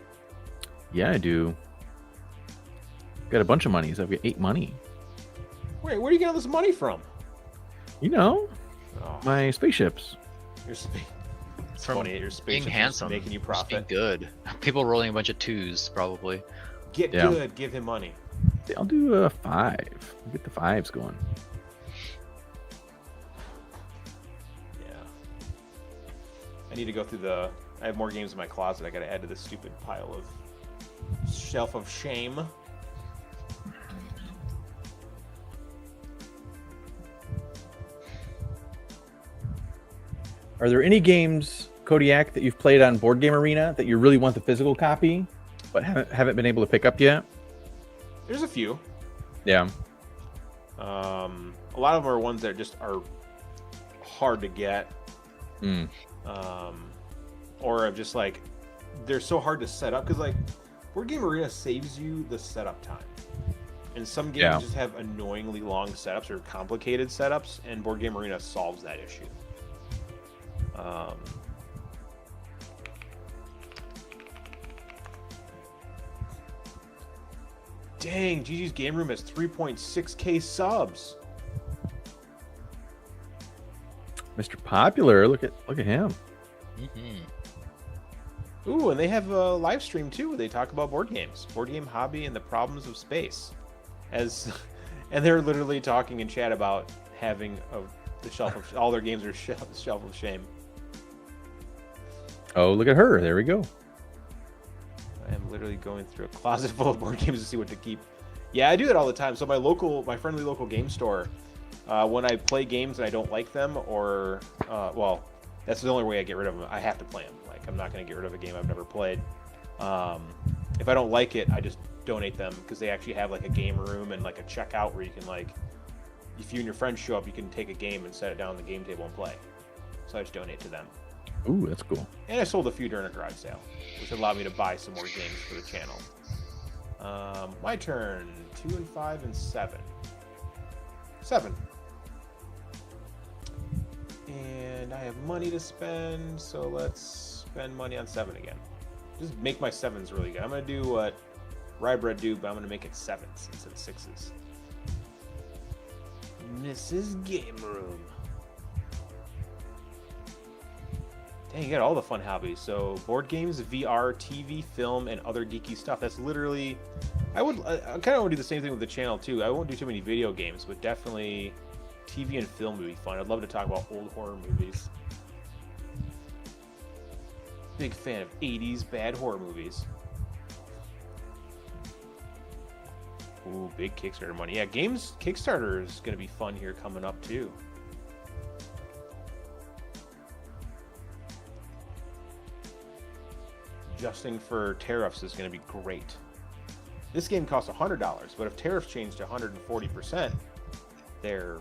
Yeah, I do. Got a bunch of monies. I've got 8 money. Wait, where do you get all this money from? You know, Oh, my spaceships. it's From funny. Your being space is handsome, making you just being profit. good. People rolling a bunch of 2s probably. Get Yeah. good. Give him money. I'll do a 5. Get the 5s going. Yeah. I need to go through I have more games in my closet. I got to add to this stupid pile of shelf of shame. Are there any games, Kodiak, that you've played on Board Game Arena that you really want the physical copy, but haven't been able to pick up yet? There's a few. Yeah. A lot of them are ones that just are hard to get. Mm. Or of just like they're so hard to set up because like Board Game Arena saves you the setup time, and some games Yeah. just have annoyingly long setups or complicated setups, and Board Game Arena solves that issue. Dang, GG's Game Room has 3.6k subs. Mr. Popular, look at him. Ooh, and they have a live stream too where they talk about board games, board game hobby, and the problems of space. And they're literally talking in chat about having the shelf of all their games are shelf of shame. Oh, look at her. There we go. I am literally going through a closet full of board games to see what to keep. Yeah, I do it all the time. So my friendly local game store, when I play games and I don't like them, or well, that's the only way I get rid of them. I have to play them. Like I'm not going to get rid of a game I've never played. If I don't like it, I just donate them because they actually have like a game room and like a checkout where you can like, if you and your friends show up, you can take a game and set it down on the game table and play. So I just donate to them. Ooh, that's cool. And I sold a few during a garage sale, which allowed me to buy some more games for the channel. My turn. 2 and 5 and 7. 7. And I have money to spend, so let's spend money on 7 again. Just make my 7s really good. I'm going to do what Rybread do, but I'm going to make it 7s instead of 6s. Mrs. Game Room. Dang, you got all the fun hobbies. So board games, VR, TV, film, and other geeky stuff. That's literally... I kind of want to do the same thing with the channel too. I won't do too many video games, but definitely TV and film would be fun. I'd love to talk about old horror movies. Big fan of 80s bad horror movies. Ooh, big Kickstarter money. Yeah, games Kickstarter is going to be fun here coming up too. Adjusting for tariffs is going to be great. This game costs $100, but if tariffs change to 140%, they're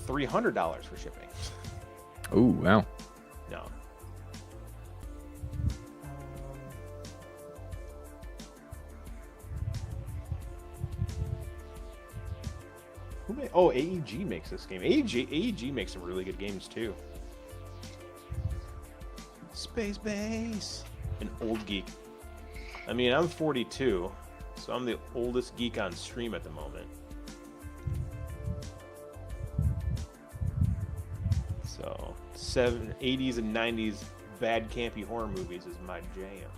$300 for shipping. Oh, wow. No. AEG makes this game. AEG makes some really good games too. Space Base. An old geek. I mean, I'm 42, so I'm the oldest geek on stream at the moment. So, 80s and 90s bad campy horror movies is my jam.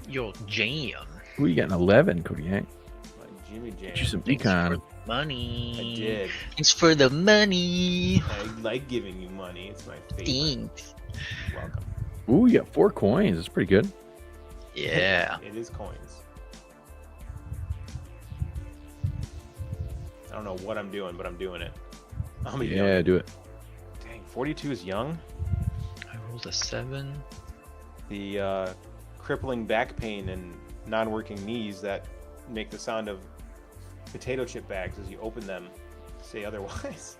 Your jam. Ooh, you got an 11, Kodiak. My Jimmy jam. Get you some Thanks for econ. the money. I did. Thanks for the money. I like giving you money. It's my favorite. Thanks. You're welcome. Ooh, you got 4 coins. That's pretty good. Yeah. It is coins. I don't know what I'm doing, but I'm doing it. I'm a Yeah, young. do it. Dang, 42 is young. I rolled a 7. The crippling back pain and non-working knees that make the sound of potato chip bags as you open them say otherwise.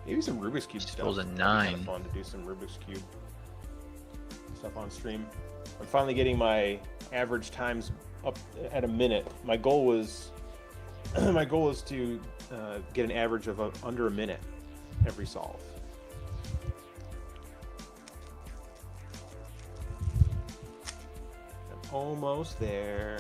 Maybe some Rubik's Cube stuff. Rolls a That'd be 9. kinda fun to do some Rubik's Cube stuff on stream. I'm finally getting my average times up at a minute. My goal was to get an average of under a minute every solve. I'm almost there.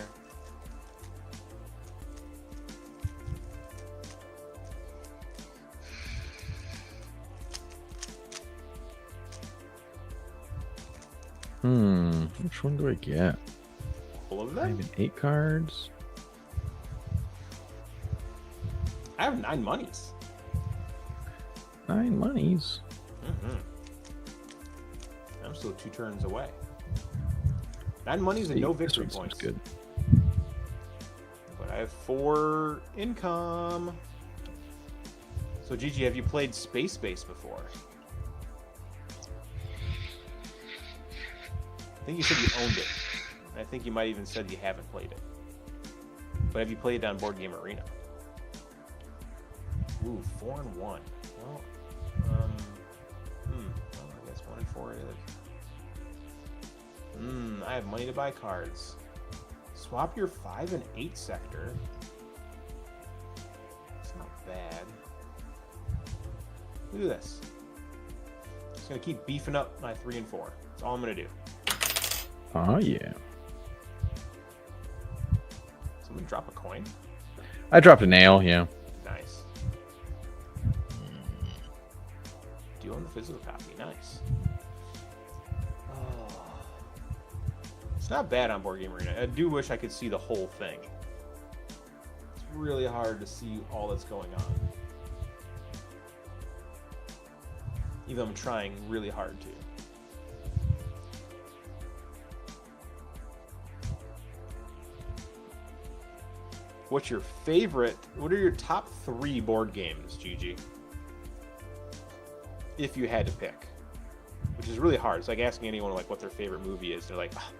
Which one do I get? All of 5 them? and 8 cards. I have 9 monies. 9 monies. I'm still 2 turns away. 9 monies and no This victory one seems points. good. But I have 4 income. So Gigi, have you played Space Base before? I think you said you owned it. I think you might even said you haven't played it. But have you played it on Board Game Arena? Ooh, 4 and 1. Well, well, I guess 1 and 4 is. I have money to buy cards. Swap your 5 and 8 sector. It's not bad. Look at this. Just gonna keep beefing up my 3 and 4. That's all I'm gonna do. Oh, yeah. Someone drop a coin? I dropped a nail, yeah. Nice. Do you own the physical copy? Nice. Oh. It's not bad on Board Game Arena. I do wish I could see the whole thing. It's really hard to see all that's going on. Even though I'm trying really hard to. What's your favorite? What are your top 3 board games, Gigi? If you had to pick, which is really hard. It's like asking anyone like what their favorite movie is. They're like, oh,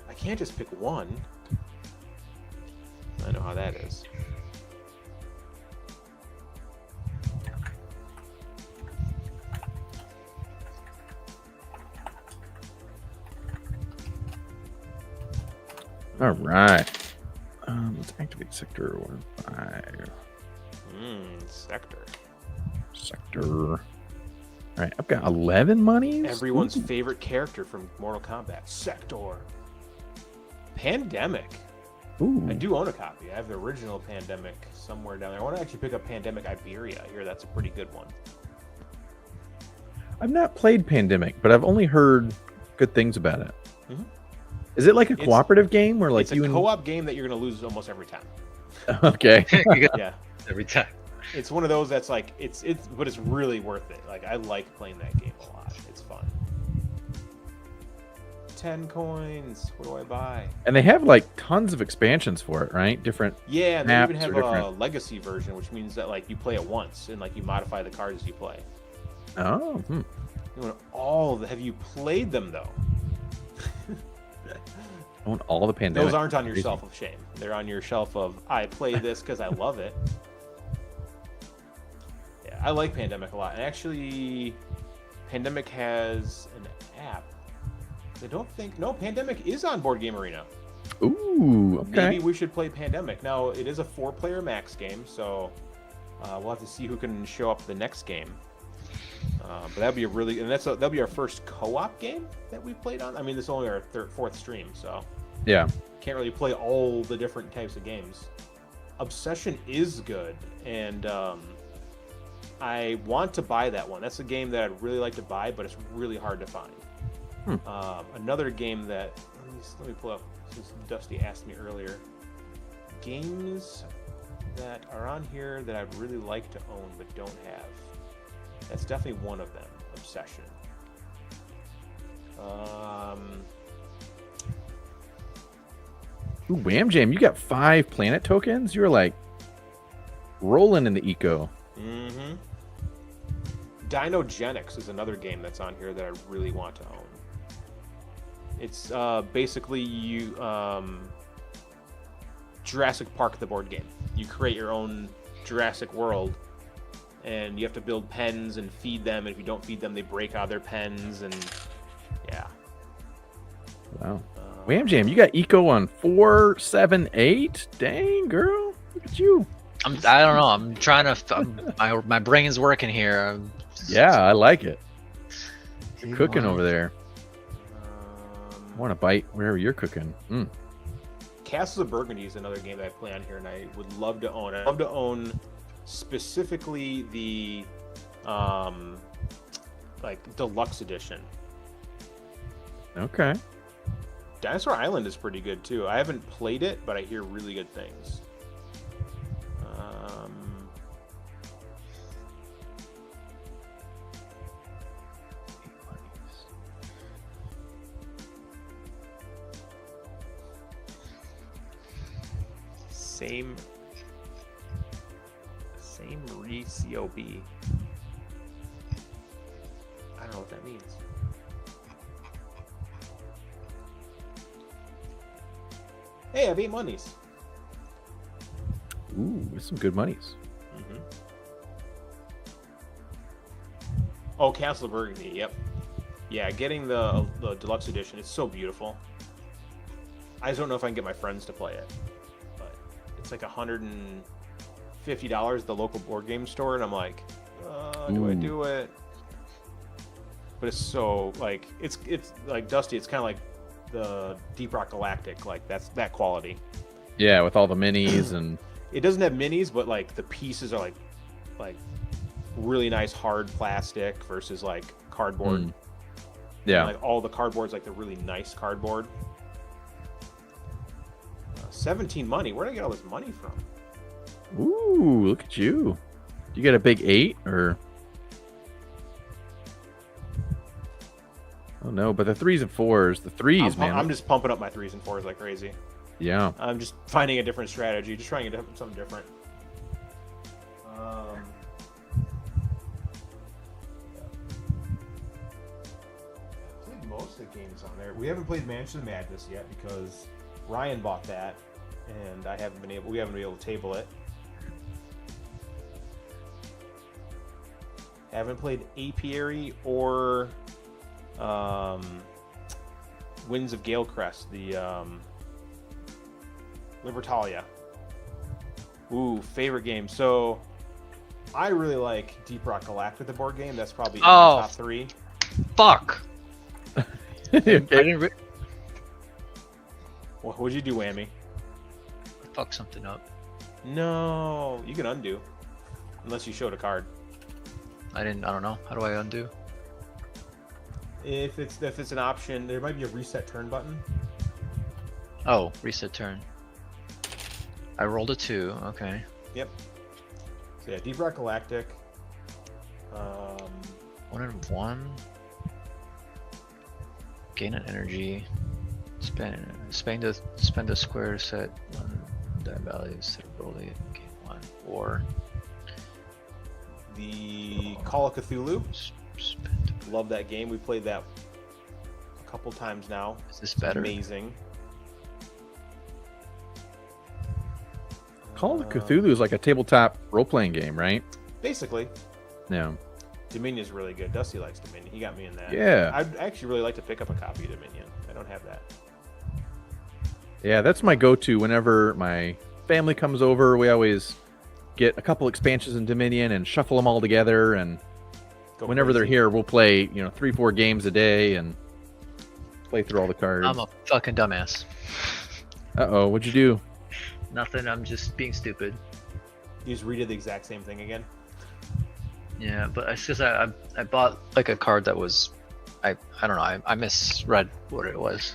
I can't just pick one. I know how that is. All right. Let's activate sector 1-5. Sector. Sector. All right, I've got 11 monies. Everyone's favorite character from Mortal Kombat. Sector. Pandemic. Ooh. I do own a copy. I have the original Pandemic somewhere down there. I want to actually pick up Pandemic Iberia. I hear that's a pretty good one. I've not played Pandemic, but I've only heard good things about it. Mhm. Is it like a cooperative game where like it's a co-op game that you're going to lose almost every time. Okay. Yeah. Every time. It's one of those that's like but it's really worth it. Like I like playing that game a lot. It's fun. 10 coins. What do I buy? And they have like tons of expansions for it, right? Different. Yeah, and they maps even have or a different- legacy version, which means that like you play it once and like you modify the cards as you play. Oh. You want have you played them though? I own all the Pandemic. Those aren't on your Crazy. shelf of shame. They're on your shelf of I play this because I love it. Yeah, I like Pandemic a lot. And actually, Pandemic has an app. I don't think Pandemic is on Board Game Arena. Ooh. Okay. Maybe we should play Pandemic. Now it is a 4-player max game, so we'll have to see who can show up the next game. But that'd be that'll be our first co-op game that we've played on. I mean, this is only our 4th stream, so Yeah. can't really play all the different types of games. Obsession is good, and I want to buy that one. That's a game that I'd really like to buy, but it's really hard to find. Another game that let me pull up since Dusty asked me earlier. Games that are on here that I'd really like to own but don't have. That's definitely one of them. Obsession. Ooh, Wham Jam, you got 5 planet tokens? You're like rolling in the eco. Mm-hmm. Dinogenics is another game that's on here that I really want to own. It's basically you Jurassic Park, the board game. You create your own Jurassic World, and you have to build pens and feed them. And if you don't feed them, they break out of their pens, and yeah. Wow. Wham Jam, you got eco on 4, 7, 8. Dang, girl, look at you. I don't know. I'm trying to. My brain's working here. Yeah, I like it. You're cooking Wow. over there. I want to bite wherever you're cooking. Castles of Burgundy is another game that I play on here, and I would love to own. I'd love to own specifically the like deluxe edition. Okay. Dinosaur Island is pretty good too. I haven't played it, but I hear really good things. Same re-COB. I don't know what that means. Hey, I have 8 monies. Ooh, there's some good monies. Mm-hmm. Oh, Castle of Burgundy. Yep. Yeah, getting the deluxe edition. It's so beautiful. I just don't know if I can get my friends to play it, but it's like $150 at the local board game store, and I'm like, do I do it? But it's so like it's like Dusty. It's kind of like the Deep Rock Galactic. Like that's that quality. Yeah, with all the minis and It doesn't have minis, but like the pieces are like really nice hard plastic versus like cardboard. Yeah. And, like all the cardboard's like the really nice cardboard. 17 money. Where did I get all this money from? Ooh, look at you. You get a big 8 or? Oh no, but the 3s and 4s, the 3s, man. I'm just pumping up my 3s and 4s like crazy. Yeah. I'm just finding a different strategy, just trying something different. Played most of the games on there. We haven't played Mansion of Madness yet because Ryan bought that, and we haven't been able to table it. Haven't played Apiary or Winds of Galecrest, the Libertalia. Ooh, favorite game. So I really like Deep Rock Galactic, the board game. That's probably in my top 3. Fuck. I didn't What'd you do, Whammy? fuck something up. No, you can undo, unless you showed a card. I don't know. How do I undo? If it's an option, there might be a reset turn button. Oh, reset turn. I rolled a 2. Okay. Yep. So yeah, Deep Rock Galactic. 1 and 1. Gain an energy. Spend the square set 1 die value instead of rolling. Gain 1 or The Call of Cthulhu. spend. Love that game. We played that a couple times now. Is this It's better? amazing. Call of Cthulhu is like a tabletop role-playing game, right? Basically, Yeah. Dominion is really good. Dusty likes Dominion. He got me in that. Yeah. I'd actually really like to pick up a copy of Dominion. I don't have that. Yeah, that's my go-to whenever my family comes over. We always get a couple expansions in Dominion and shuffle them all together. And Go whenever they're crazy. here, we'll play, 3-4 games a day and play through all the cards. I'm a fucking dumbass. Uh-oh, what'd you do? Nothing. I'm just being stupid. You just redid the exact same thing again. Yeah, but it's just I bought like a card that was I don't know. I misread what it was.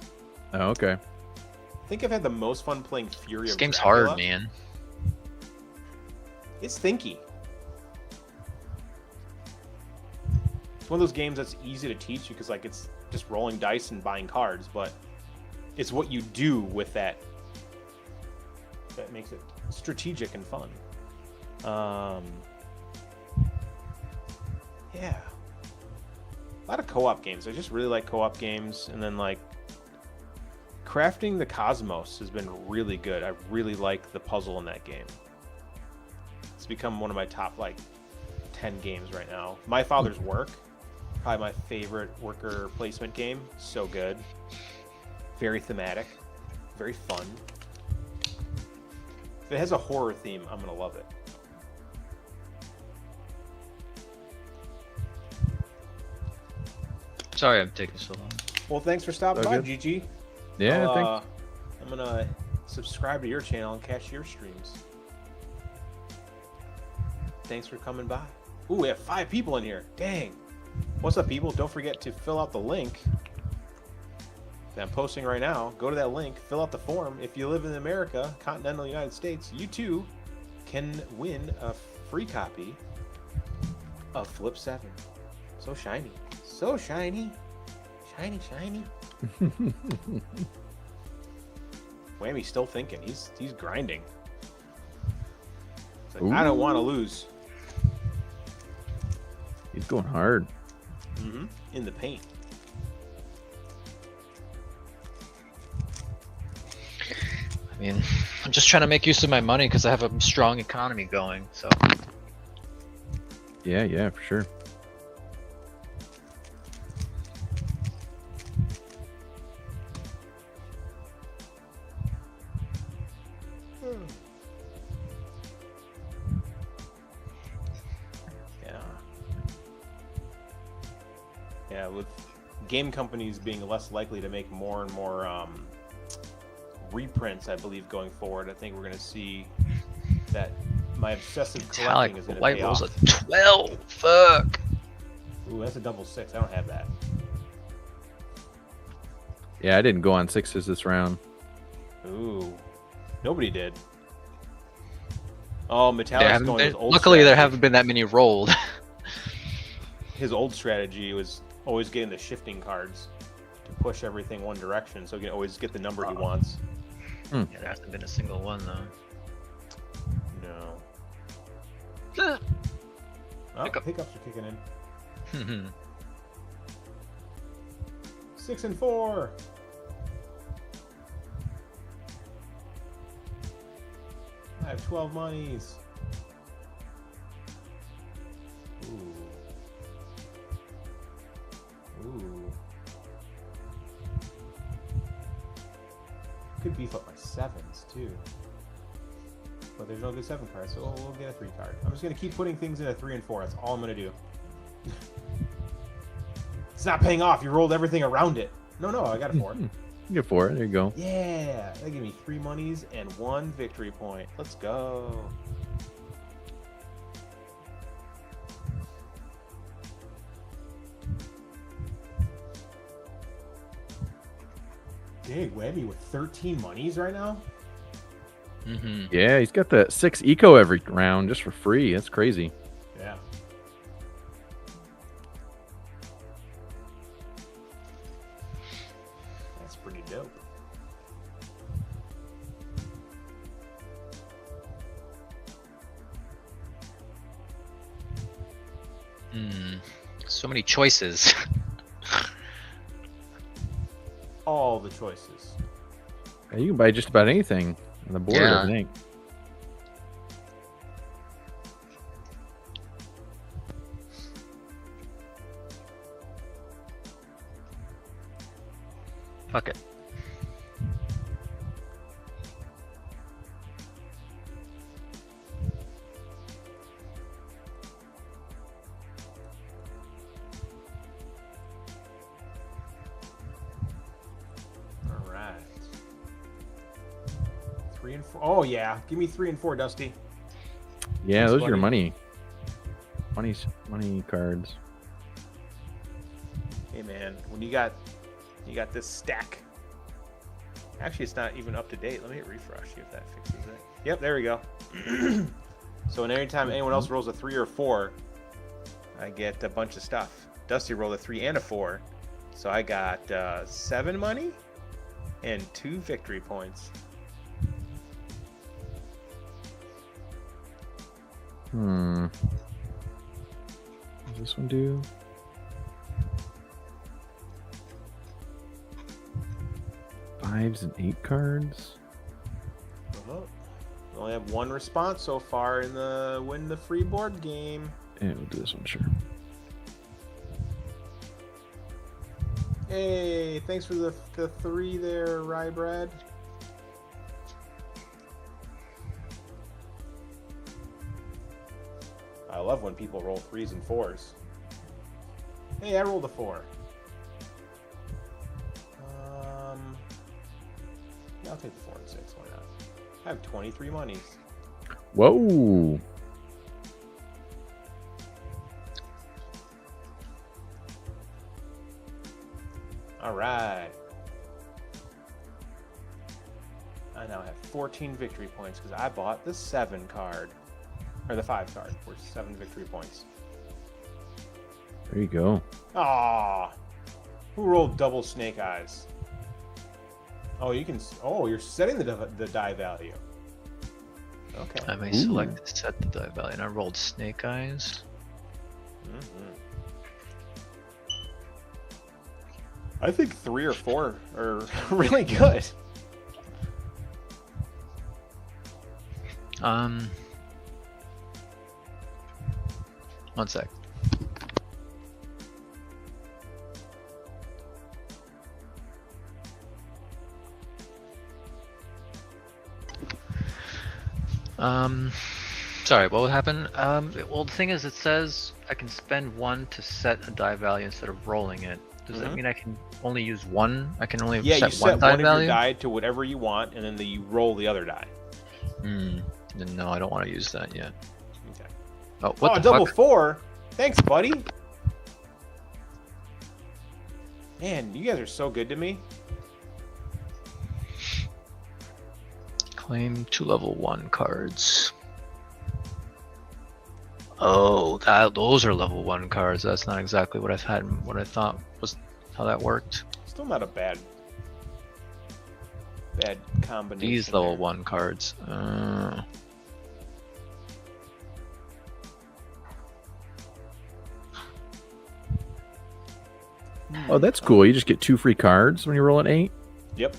Oh, okay. I think I've had the most fun playing Fury This of game's Dracula. hard, man. It's thinky. It's one of those games that's easy to teach you because like it's just rolling dice and buying cards, but it's what you do with that that makes it strategic and fun. Yeah. A lot of co-op games. I just really like co-op games, and then like Crafting the Cosmos has been really good. I really like the puzzle in that game. It's become one of my top like 10 games right now. My Father's Work, probably my favorite worker placement game. So good. Very thematic. Very fun. If it has a horror theme, I'm gonna love it. Sorry, I'm taking so long. Well, thanks for stopping So by, good. GG. Yeah, I'll, thanks. I'm gonna subscribe to your channel and catch your streams. Thanks for coming by. Ooh, we have 5 people in here. Dang. What's up, people? Don't forget to fill out the link that I'm posting right now. Go to that link, fill out the form. If you live in America, continental United States, you too can win a free copy of Flip 7. So shiny. So shiny. Shiny, shiny. Whammy's still thinking. He's grinding. It's like, I don't want to lose. He's going hard. In the paint. I mean, I'm just trying to make use of my money because I have a strong economy going. So Yeah, for sure. Yeah, with game companies being less likely to make more and more reprints, I believe, going forward, I think we're going to see that my obsessive collecting is metallic going to white pay rolls off. a 12. Fuck. Ooh, that's a double 6. I don't have that. Yeah, I didn't go on 6s this round. Ooh, nobody did. Oh, There Metallic's haven't going been, with old luckily, there strategy. haven't been that many rolled. His old strategy was always getting the shifting cards to push everything one direction, so he can always get the number he wants. Yeah, there hasn't been a single one No. though. Oh, Hiccup. hiccups are kicking in. 6 and 4. I have 12 monies. Ooh. Ooh. Could beef up my 7s too. But there's no good 7 cards, so we'll get a 3 card. I'm just gonna keep putting things in a 3 and 4. That's all I'm gonna do. It's not paying off. You rolled everything around it. No, I got a 4. You get 4. There you go. Yeah, that gave me 3 monies and 1 victory point. Let's go. Dang, Webby with 13 monies right now? Yeah, he's got the 6 eco every round just for free. That's crazy. Yeah. That's pretty dope. So many choices. All the choices. Yeah, you can buy just about anything on the board, Yeah. I think. Fuck it. All right. 3 and 4. Oh yeah, give me 3 and 4, Dusty. Yeah, Thanks, those are your buddy. money cards. Hey man, when you got this stack. Actually, it's not even up to date. Let me hit refresh, see if that fixes it. Yep, there we go. So, and anytime anyone else rolls a 3 or 4, I get a bunch of stuff. Dusty rolled a 3 and a 4, so I got 7 money and 2 victory points. What does this one do? Fives and 8 cards. We only have 1 response so far in the win the free board game. Yeah, we'll do this one, sure. Hey, thanks for the 3 there, Ryebrad. I love when people roll 3s and 4s. Hey, I rolled a 4. Yeah, I'll take the 4 and 6. Why not? I have 23 monies. Whoa! All right. I now have 14 victory points because I bought the 7 card. Or the 5 card for 7 victory points. There you go. Ah, who rolled double snake eyes? Oh, you can. Oh, you're setting the die value. Okay. I may select to set the die value, and I rolled snake eyes. I think 3 or 4 are really good. One sec. Sorry, what would happen? Well, the thing is, it says I can spend 1 to set a die value instead of rolling it. Does that mean I can only use 1? I can only Yeah, you set set one die one of value? your die to whatever you want, and then you roll the other die. Then no, I don't want to use that yet. Okay. Oh, what Oh, the double fuck? 4. Thanks, buddy. Man, you guys are so good to me. Claim 2 level 1 cards. Oh, those are level 1 cards. That's not exactly what what I thought was how that worked. Still not a bad combination. These level there. 1 cards. Oh, that's cool. You just get 2 free cards when you roll an 8. Yep.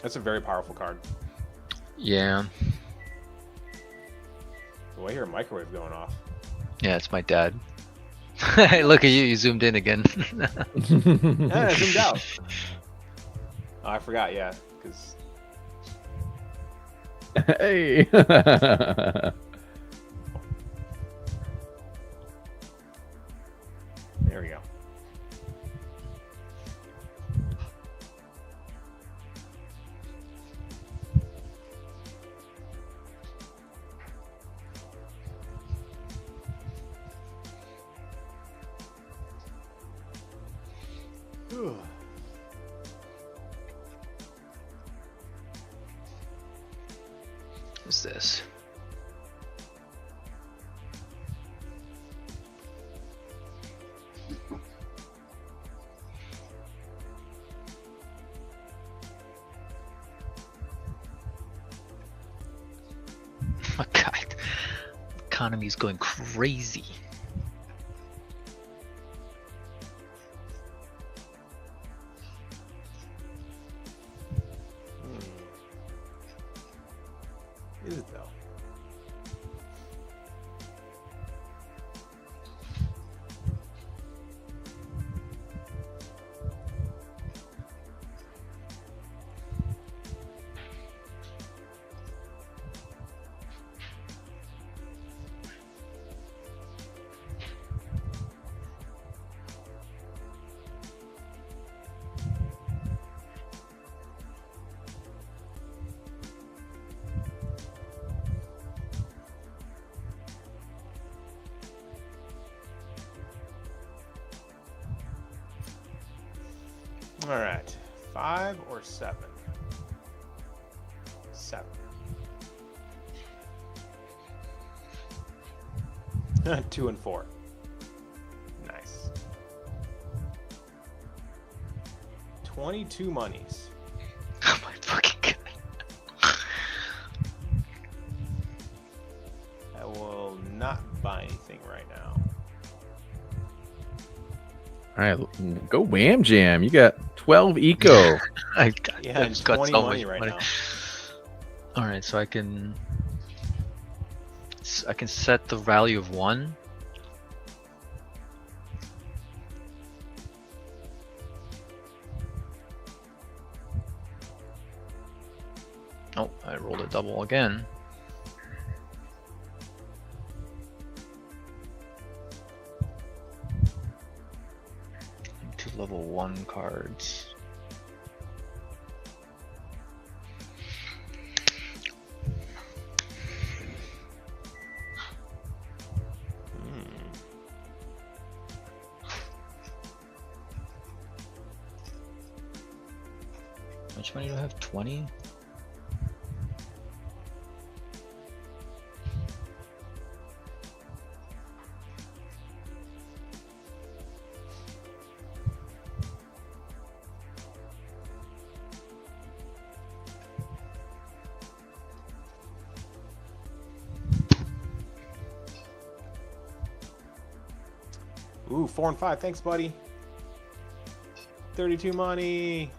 That's a very powerful card. Yeah. Oh, I hear a microwave going off. Yeah, it's my dad. Look at you, you zoomed in again. I zoomed out. Oh, I forgot, yeah. Because Hey. there we go. Whew. What's this? Oh god, economy's going crazy. Is it though? All right, 5 or 7? 7. 2 and 4. Nice. 22 monies. Oh my fucking god. I will not buy anything right now. All right, go Wham Jam. You got 12 eco. Yeah, and I've got 20 so money much right money. now. All right, so I can set the value of 1. Oh, I rolled a double again. Two level 1 cards. How much money do I have? 20? Ooh, 4 and 5. Thanks, buddy. 32 money.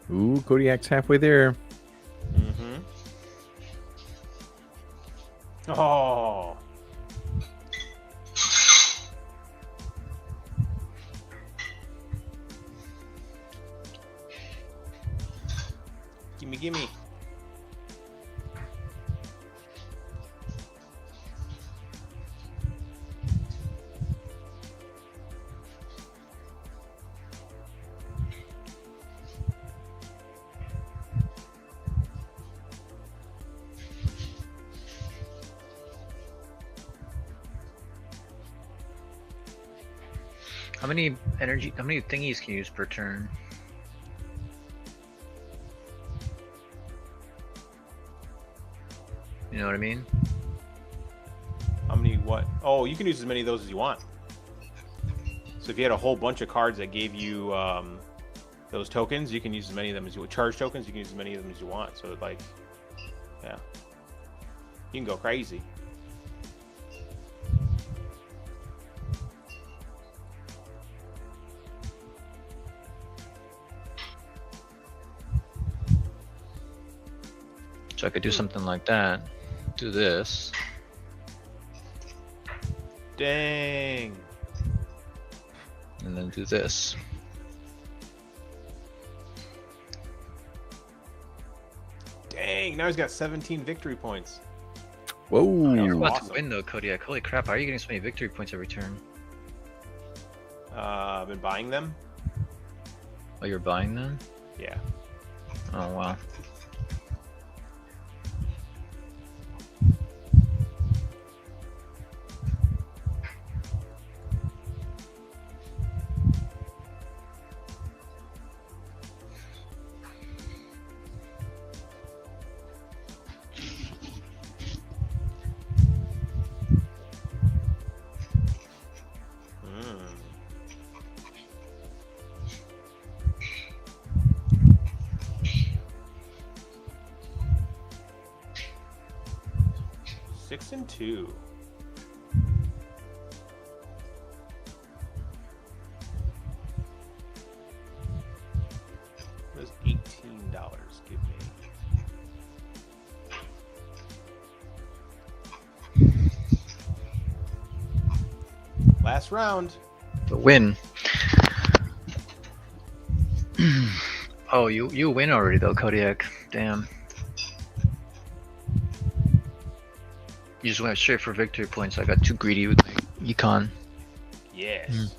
Ooh, Kodiak's halfway there. Mm-hmm. Oh. Gimme, gimme. How many thingies can you use per turn? You know what I mean? How many what? Oh, you can use as many of those as you want. So if you had a whole bunch of cards that gave you those tokens, you can use as many of them as you want. Charge tokens, you can use as many of them as you want. So like, yeah, you can go crazy. So I could do something like that. Do this. Dang. And then do this. Dang, now he's got 17 victory points. Whoa. You're about Awesome. to win though, Kodiak. Holy crap, how are you getting so many victory points every turn? I've been buying them. Oh, you're buying them? Yeah. Oh, wow. Mm. Six and 2. Those $18. Give me. Last round. The win. Oh, you win already though, Kodiak. Damn. You just went straight for victory points. I got too greedy with my econ. Yes. Mm.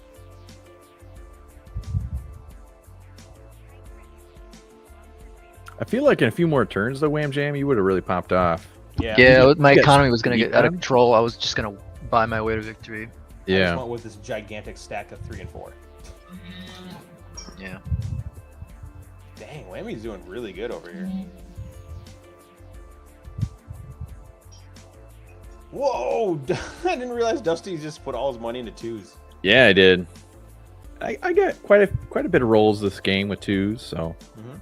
I feel like in a few more turns, though, Wham Jam, you would have really popped off. Yeah. Yeah, my Yes. economy was gonna get out of Econ? control. I was just gonna buy my way to victory. I just Yeah. went with this gigantic stack of 3 and 4. Yeah. Dang, Whammy's doing really good over here. Whoa! I didn't realize Dusty just put all his money into 2s. Yeah, I did. I got quite a bit of rolls this game with 2s, so Mm-hmm.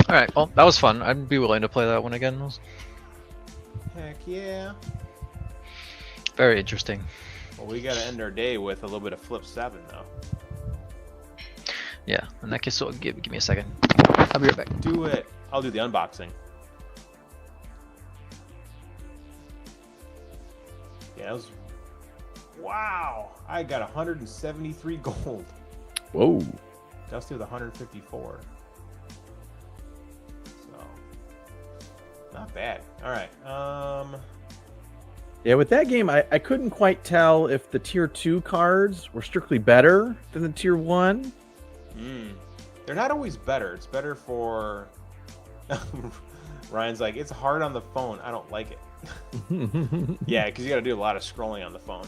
All right. Well, that was fun. I'd be willing to play that one again. It was Heck yeah. very interesting. Well, we gotta end our day with a little bit of flip 7, though. Yeah. In that case, so give me a second. I'll be right back. Do it. I'll do the unboxing. Yeah, that was... Wow! I got 173 gold. whoa. Dusty with 154. So... Not bad. Alright, Yeah, with that game, I couldn't quite tell if the tier 2 cards were strictly better than the tier 1. They're not always better. It's better for... Ryan's like, it's hard on the phone. I don't like it. Yeah, because you got to do a lot of scrolling on the phone.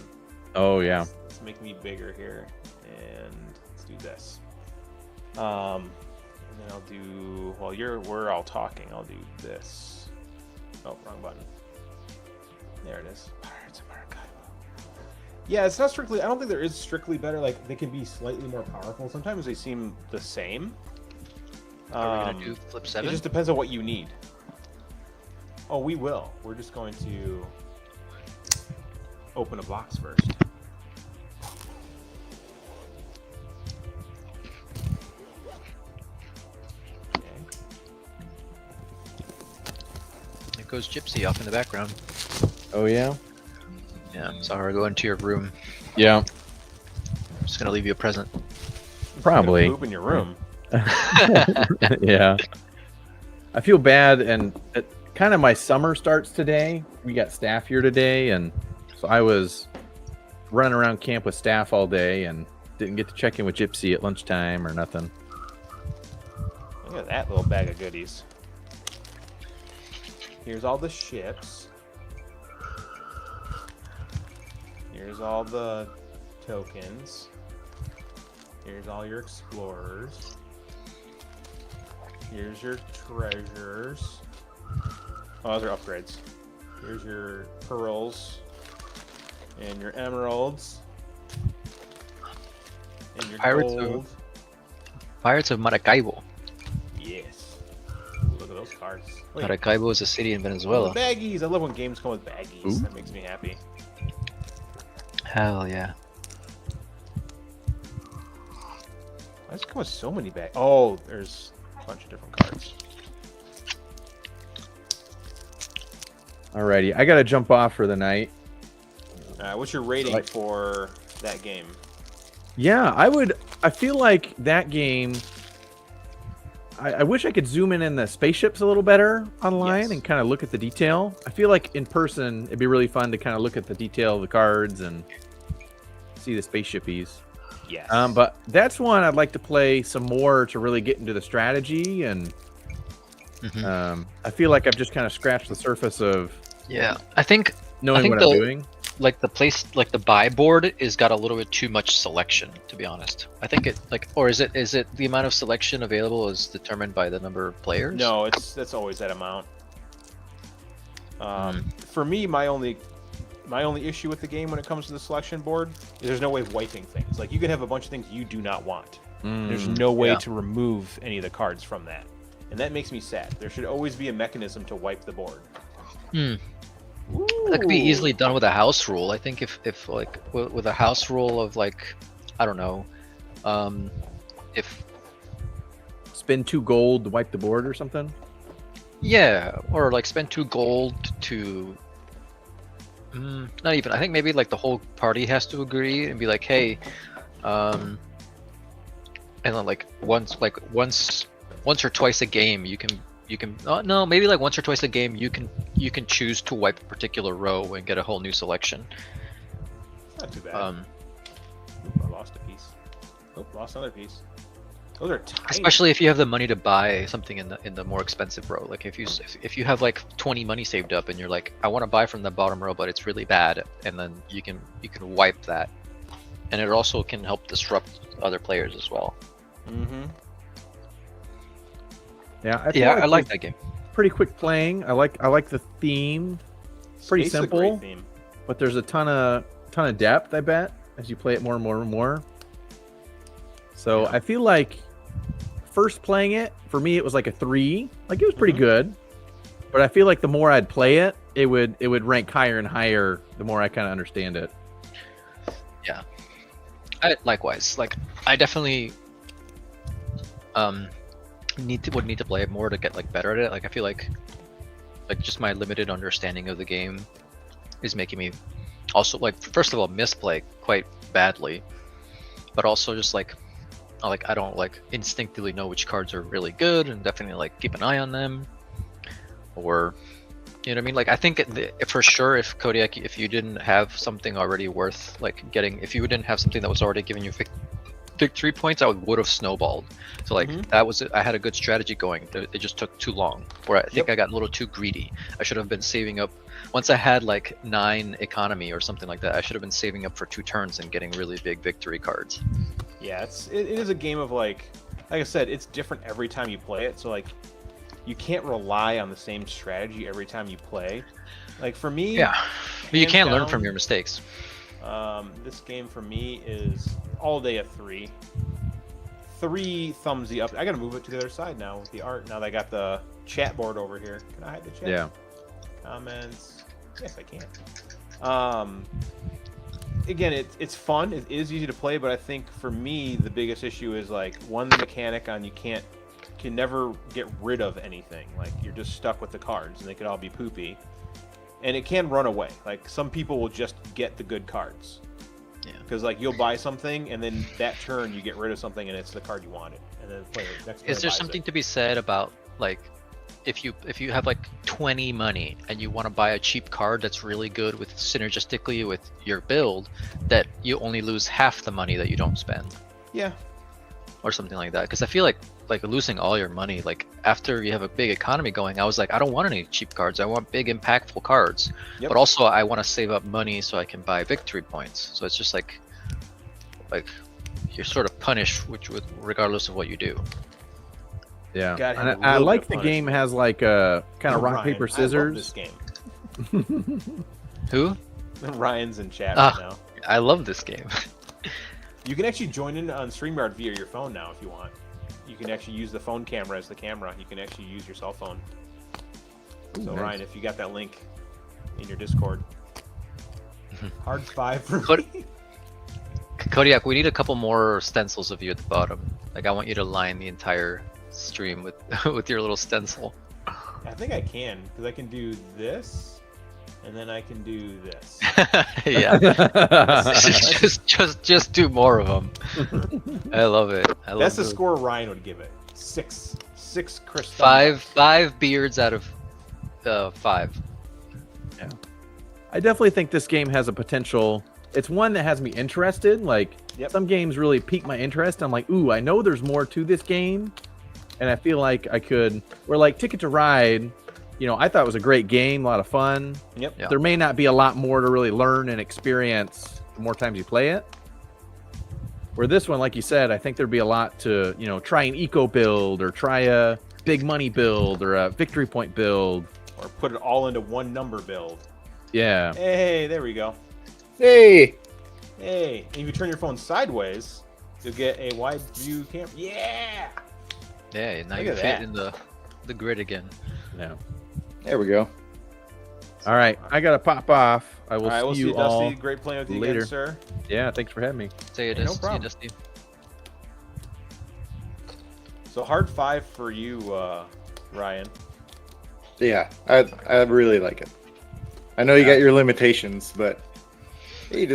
Oh, yeah. Let's make me bigger here. And let's do this. And then I'll do... Well, we're all talking. I'll do this. Oh, wrong button. There it is. Pirates of Maracaibo. Yeah, it's not strictly... I don't think there is strictly better. Like, they can be slightly more powerful. Sometimes they seem the same. Are we gonna do flip It 7? just depends on what you need. Oh, we will. We're just going to open a box first. Okay. There goes Gypsy off in the background. Oh, yeah? Yeah. Saw her go into your room. Yeah. Just gonna leave you a present. Probably. Poop in your room. Yeah. I feel bad, and kind of my summer starts today. We got staff here today, and so I was running around camp with staff all day and didn't get to check in with Gypsy at lunchtime or nothing. Look at that little bag of goodies. Here's all the ships. Here's all the tokens. Here's all your explorers. Here's your treasures. Oh, those are upgrades. Here's your pearls. And your emeralds. And your gold. Pirates of Maracaibo. Yes. Ooh, look at those cards. Wait, Maracaibo is a city in Venezuela. baggies! I love when games come with baggies. Ooh. That makes me happy. Hell yeah. Why does it come with so many bags? Oh, there's a bunch of different cards. Alrighty, I gotta jump off for the night. What's your rating for that game? Yeah, I feel like that game. I wish I could zoom in the spaceships a little better online Yes. and kind of look at the detail. I feel like in person it'd be really fun to kind of look at the detail of the cards and see the spaceshipies. Yes. But that's one I'd like to play some more to really get into the strategy, and I feel like I've just kind of scratched the surface of Yeah, I think knowing what I'm doing. like the buy board is got a little bit too much selection, to be honest. I think it or is it the amount of selection available is determined by the number of players? No, that's always that amount. For me, my only issue with the game when it comes to the selection board is there's no way of wiping things. Like, you can have a bunch of things you do not want. There's no way Yeah. to remove any of the cards from that, and that makes me sad. There should always be a mechanism to wipe the board. That could be easily done with a house rule. I think if like with a house rule of like, I don't know, if Spend 2 gold to wipe the board or something. yeah, or like spend 2 gold to not even. I think maybe like the whole party has to agree and be like, hey, and then like once or twice a game you can no, maybe like once or twice a game you can choose to wipe a particular row and get a whole new selection. Not too bad. Oop, I lost a piece. Oh, lost another piece. Those are tiny. Especially if you have the money to buy something in the more expensive row. Like if you have like 20 money saved up and you're like, I want to buy from the bottom row, but it's really bad, and then you can wipe that, and it also can help disrupt other players as well. Mm-hmm. Yeah, I feel I like it's that game. pretty quick playing. I like the theme. Pretty Space is a great simple, theme. but there's a ton of depth, I bet, as you play it more and more and more. So I feel like first playing it, for me it was like a 3. Like, it was pretty good. But I feel like the more I'd play it, it would rank higher and higher the more I kind of understand it. Yeah, likewise. Like I definitely would need to play it more to get like better at it. Like I feel like just my limited understanding of the game is making me also, like, first of all, misplay quite badly, but also just like I don't like instinctively know which cards are really good and definitely like keep an eye on them, or you know what I mean. Like I think for sure, if Kodiak, if you didn't have something already worth like getting, if you didn't have something that was already giving you victory points, I would have snowballed. So like that was it. I had a good strategy going. It just took too long, or I think I got a little too greedy. I should have been saving up. Once I had like 9 economy or something like that, I should have been saving up for 2 turns and getting really big victory cards. Yeah, it is a game of like I said, it's different every time you play it. So like, you can't rely on the same strategy every time you play. Like for me, Yeah, but you hands can learn down, from your mistakes. This game for me is all day a 3. 3 thumbsy up. I gotta move it to the other side now with the art. Now that I got the chat board over here. Can I hide the chat? Yeah. Comments. Yes, I can. Again, it's fun. It is easy to play, but I think for me the biggest issue is like the mechanic on you can never get rid of anything. Like you're just stuck with the cards, and they could all be poopy. And it can run away. Like some people will just get the good cards, Yeah. Because like you'll buy something and then that turn you get rid of something and it's the card you wanted, and then next player Is there buys something it. to be said about like if you have like 20 money and you want to buy a cheap card that's really good with synergistically with your build, that you only lose half the money that you don't spend Yeah. or something like that? Because I feel like losing all your money, like after you have a big economy going, I was like, I don't want any cheap cards. I want big impactful cards. Yep. But also I want to save up money so I can buy victory points. So it's just like you're sort of punished with regardless of what you do. Yeah, Gotta have and a I little like bit the of game has like a kind of Oh, rock Ryan, paper I love scissors. this game. Who? Ryan's in chat Ah. right now. I love this game. You can actually join in on StreamYard via your phone now if you want. You can actually use the phone camera as the camera. You can actually use your cell phone. Ooh, So nice. Ryan, if you got that link in your Discord, hard 5 for But- me. Kodiak, we need a couple more stencils of you at the bottom. Like I want you to line the entire stream with with your little stencil. I think I can because I can do this, and then I can do this. Yeah. just do more of them. I love it. I love That's the it. score Ryan would give it. 6 crystal. Five beards out of 5. I definitely think this game has a potential. It's one that has me interested. Like Yep. some games really pique my interest. I'm like, ooh, I know there's more to this game, and I feel like I could. Or like Ticket to Ride, you know, I thought it was a great game, a lot of fun. Yep. Yeah. There may not be a lot more to really learn and experience the more times you play it. Where this one, like you said, I think there'd be a lot to, you know, try an eco build or try a big money build or a victory point build. Or put it all into one number build. Yeah. Hey, there we go. Hey, Hey, if you turn your phone sideways, you'll get a wide view camera. Yeah. Yeah, now Look you at fit that. in the grid again. Yeah. there we go. All right, I gotta pop off. I will All right, see we'll see you you, all. Dusty. Great playing with you later. again, sir. Yeah, thanks for having me. Say it Hey, no is. problem. Dusty. So hard 5 for you, Ryan. Yeah, I really like it. I know you got your limitations, but you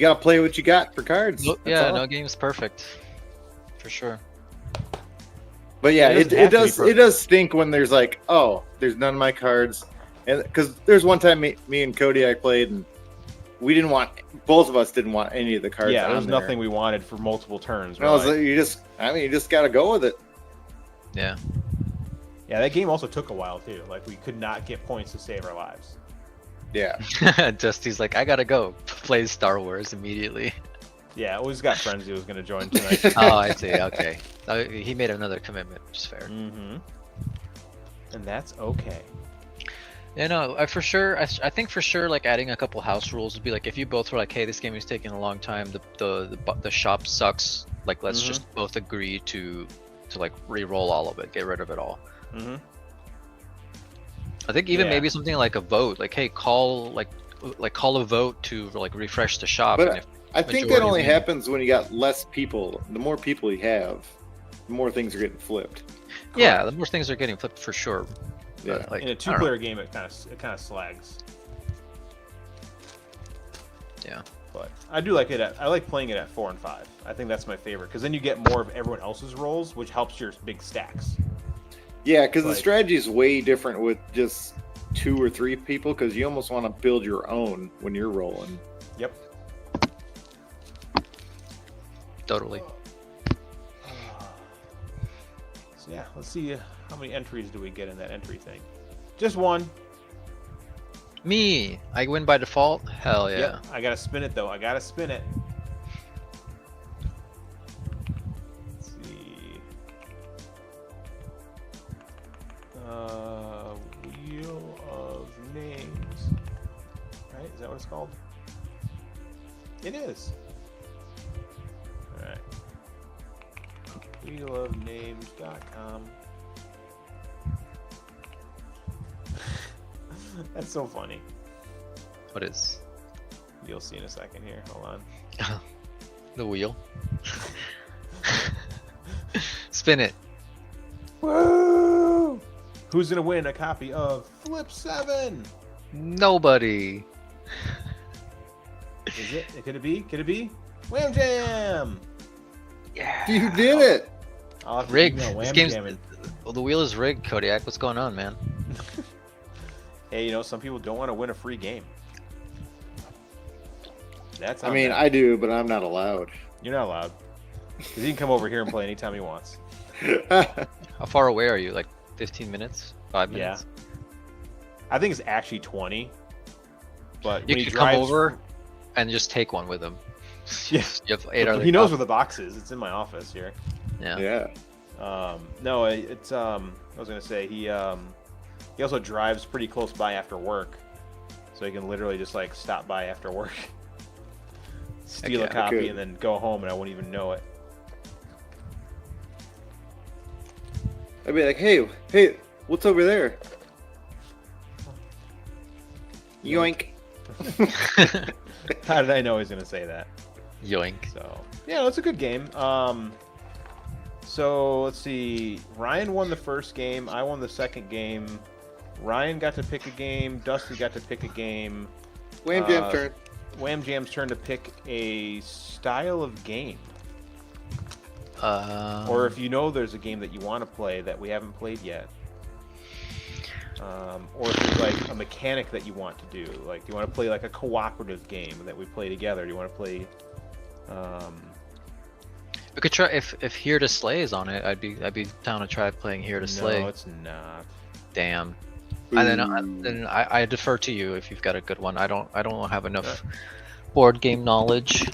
gotta play what you got for cards. No, That's yeah, all. no game's perfect. For sure. But yeah, It it doesn't have to be does does stink when there's like, oh, there's none of my cards, and because there's one time me and Kodiak played and both of us didn't want any of the cards. Yeah, on there's there. nothing we wanted for multiple turns. And I was We're like, you just gotta go with it. Yeah. yeah, that game also took a while too. Like we could not get points to save our lives. Yeah, Dusty's like, I gotta go. Plays Star Wars immediately. Yeah, we just got friends who was going to join tonight. Oh, I see. Okay. He made another commitment, which is fair. Mm-hmm. And that's okay. Yeah, no, I think for sure, like adding a couple house rules would be like if you both were like, hey, this game is taking a long time, the shop sucks. Like, let's Mhm. just both agree to like re-roll all of it, get rid of it all. Mm-hmm. I think even Yeah. maybe something like a vote, like hey, call a vote to like refresh the shop. But and if, I think Majority that only win. happens when you got less people. The more people you have, the more things are getting flipped. yeah, the more things are getting flipped for sure. Yeah. But, like, In a I don't know. two-player game, it kind of slags. Yeah. But I do like it. I like playing it at 4 and 5. I think that's my favorite because then you get more of everyone else's rolls, which helps your big stacks. Yeah, because the Like- strategy is way different with just 2 or 3 people. Because you almost want to build your own when you're rolling. Yep. Totally. So yeah, let's see how many entries do we get in that entry thing. Just one. Me, I win by default. Hell yeah. Yep. I gotta spin it though. I gotta spin it. Let's see. Wheel of Names. Right? Is that what it's called? It is. Alright. Wheelofnames.com. That's so funny. What is You'll see in a second here. Hold on. the wheel? Spin it. Woo! Who's gonna win a copy of Flip 7? Nobody. Is it? Could it be? Could it be? Wham Jam! Yeah. You did it. I'll have to Rigged. email This Wham game's Jam and- well, the wheel is rigged, Kodiak. What's going on, man? Hey, you know, some people don't want to win a free game. That's I on mean, them. I do, but I'm not allowed. You're not allowed. Because he can come over here and play anytime he wants. How far away are you? Like 15 minutes? 5 Yeah. minutes? I think it's actually 20. But You when he could come drives, over and just take one with him. Yeah. You have 8 other He knows copies. where the box is. It's in my office here. Yeah. Yeah. No, it's I was gonna say he also drives pretty close by after work, so he can literally just like stop by after work, steal a Okay. copy, Okay. and then go home, and I wouldn't even know it. I'd be like, hey, what's over there? Yoink. How did I know he was gonna say that? Yoink. So yeah, that's a good game. So let's see. Ryan won the first game. I won the second game. Ryan got to pick a game. Dusty got to pick a game. Wham Jam's turn. Wham Jam's turn to pick a style of game. Or if you know there's a game that you want to play that we haven't played yet. Or if there's like a mechanic that you want to do. Like, do you want to play like a cooperative game that we play together? Do you want to play... we could try if Here to Slay is on it. I'd be down to try playing Here to Slay. No, it's not. Damn. And then I defer to you if you've got a good one. I don't have enough board game knowledge.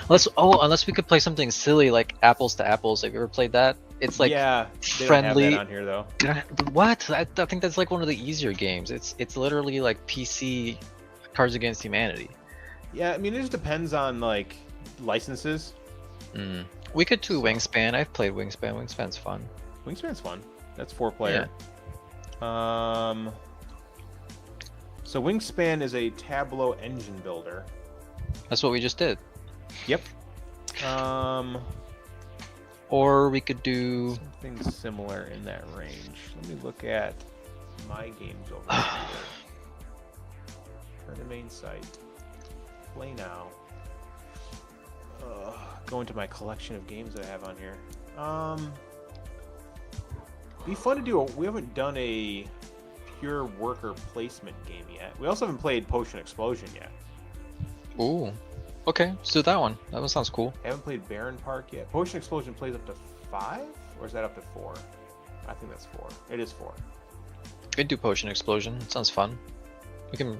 Unless we could play something silly like Apples to Apples. Have you ever played that? It's like yeah, they friendly. don't have that on here though. What? I think that's like one of the easier games. It's literally like PC Cards Against Humanity. Yeah, I mean it just depends on like licenses. We could do Wingspan. I've played Wingspan. Wingspan's fun. Wingspan's fun. That's 4-player. So Wingspan is a Tableau engine builder. That's what we just did. Yep. Or we could do. Something similar in that range. Let me look at my games over here. Turn to main site. Play now. Go into my collection of games that I have on here. Be fun to do. We haven't done a pure worker placement game yet. We also haven't played Potion Explosion yet. Ooh. Okay, let's do that one. That one sounds cool. Haven't played Baron Park yet. Potion Explosion plays up to 5, or is that up to 4? I think that's 4. It is 4. We could do Potion Explosion. It sounds fun. We can,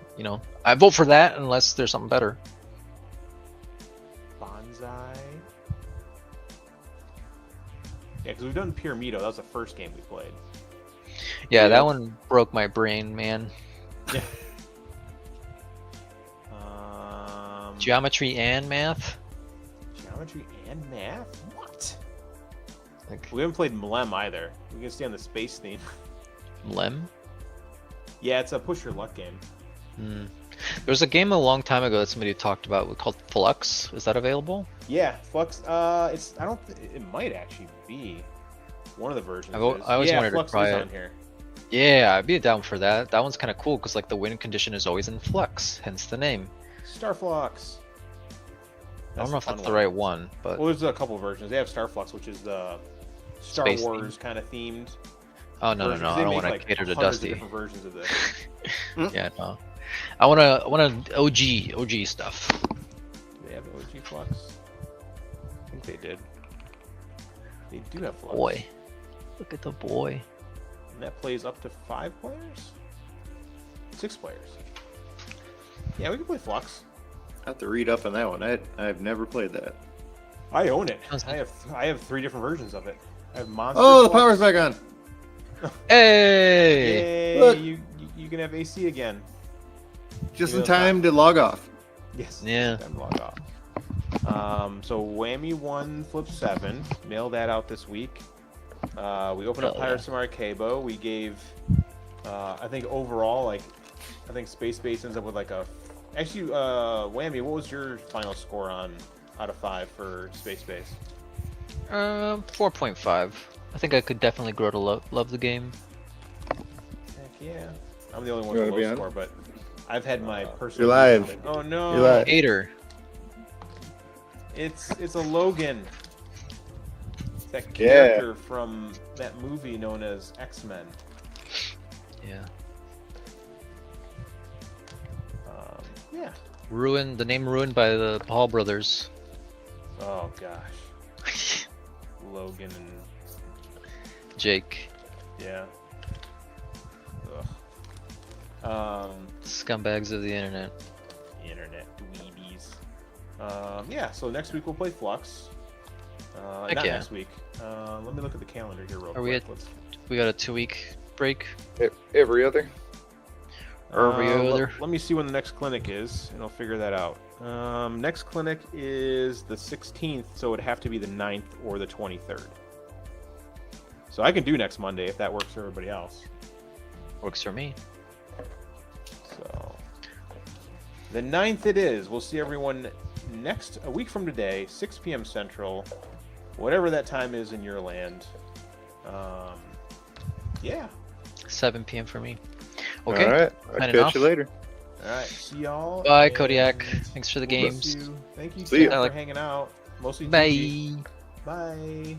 I vote for that unless there's something better. Bonsai. Yeah, because we've done Pyramito. That was the first game we played. Yeah, that one broke my brain, man. Yeah. Geometry and math? Geometry and math? What? Like We haven't played Mlem either. We can stay on the space theme. Lem? Yeah, it's a push your luck game. There was a game a long time ago that somebody talked about called Flux. Is that available? Yeah, Flux. It might actually be one of the versions. I always wanted to Flux try is it. on here. Yeah, I'd be down for that. That one's kind of cool because like the win condition is always in flux, hence the name. Star Flux. I don't know if that's the right one, but Well, there's a couple versions. They have Star Flux, which is the Star Space Wars kind of themed. oh no, version, 'cause I they don't make, want to like, cater to hundreds of Dusty. different versions of this. Yeah, no. I want OG stuff. Do they have OG Flux? I think they did. They do have Flux. Boy, look at the boy. And that plays up to 5 players? 6 players. Yeah, we can play Flux. I have to read up on that one. I've never played that. I own it. Sounds I have 3 different versions of it. I have Monster Oh, the Flux. power's back on. Hey! Yay! Look. You can have AC again. Just Yeah, in time to log off. Yes. Yeah. Time to log off. So Whammy 1 Flip 7. Mailed that out this week. We opened up Hell yeah. Pirates of Maracaibo. We gave, I think overall, I think Space Base ends up with like a. Actually, Whammy, what was your final score on out of 5 for Space Base? 4.5. I think I could definitely grow to love the game. Heck yeah. I'm the only one You with wanna be low on? score, but I've had my personal. You're live. Oh no! You're live. Hater. It's a Logan. That Yeah. character from that movie known as X-Men. Yeah. Yeah. The name ruined by the Paul brothers. Oh gosh. Logan and Jake. yeah. Ugh. Scumbags of the internet. Internet dweebies. Yeah. So next week we'll play Flux. Heck Not yeah. next week. Let me look at the calendar here real Are we quick. We got a 2-week break. Every other. Or every other. Let me see when the next clinic is, and I'll figure that out. Next clinic is the 16th, so it'd have to be the 9th or the 23rd. So I can do next Monday if that works for everybody else. Works for me. So the 9th it is. We'll see everyone a week from today, 6 p.m. Central, whatever that time is in your land. Yeah. 7 p.m. for me. Okay. All right. I'll signing catch off. you later. All right. See y'all. Bye, and Kodiak. Thanks for the we'll miss games. you. Thank you See ya. Tim, for hanging out. Mostly Bye. GG. Bye.